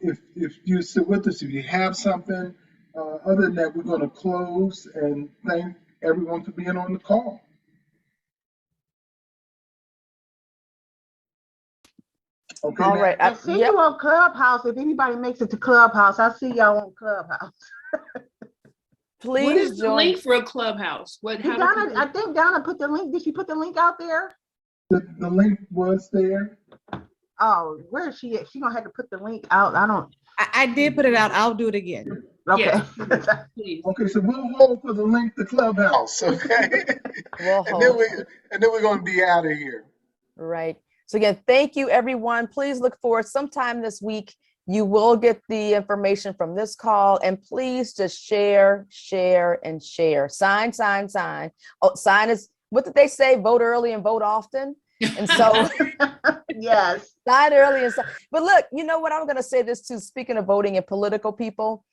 If you sit with us, if you have something, other than that, we're going to close and thank everyone for being on the call. Okay. All right. I see you on Clubhouse. If anybody makes it to Clubhouse, I see y'all on Clubhouse. Please what is the join. link for a Clubhouse? I think Donna put the link. Did she put the link out there? The link was there. Oh, where is she at? She gonna have to put the link out. I did put it out. I'll do it again. Okay. Yes, please. Okay, so we'll hold for the link to Clubhouse. Okay. And then we're going to be out of here. Right. So again, thank you, everyone. Please look forward sometime this week. You will get the information from this call, and please just share, and share. Sign. Oh, sign is, what did they say? Vote early and vote often. And so yes, sign early and sign. But look, you know what? I'm going to say this too. Speaking of voting and political people,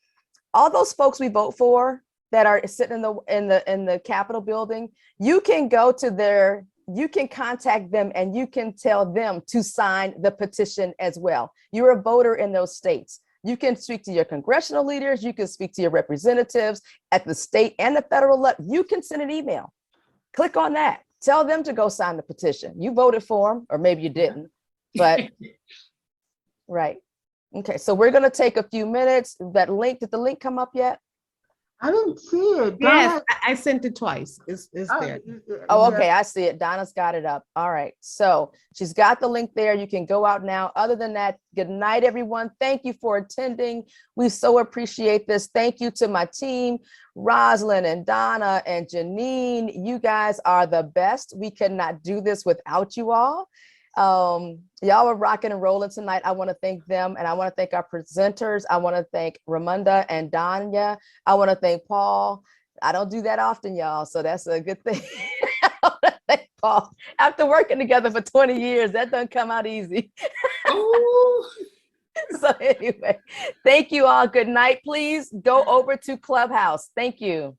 all those folks we vote for that are sitting in the Capitol building, you can go to you can contact them and you can tell them to sign the petition as well. You're a voter in those states. You can speak to your congressional leaders. You can speak to your representatives at the state and the federal level. You can send an email. Click on that. Tell them to go sign the petition. You voted for them, or maybe you didn't, but right. Okay, so we're going to take a few minutes. That link, did the link come up yet? I didn't see it. Yes, I sent it twice. It's there. Oh, okay, I see it. Donna's got it up. All right, so she's got the link there. You can go out now. Other than that, good night, everyone. Thank you for attending. We so appreciate this. Thank you to my team, Rosalind and Donna and Janine. You guys are the best. We could not do this without you all. Y'all are rocking and rolling tonight. I want to thank them, and I want to thank our presenters. I want to thank Ramunda and Danya. I want to thank Paul. I don't do that often, y'all, so that's a good thing. I want to thank Paul. call. After working together for 20 years, that doesn't come out easy. Oh. So anyway, thank you all. Good night. Please go over to Clubhouse. Thank you.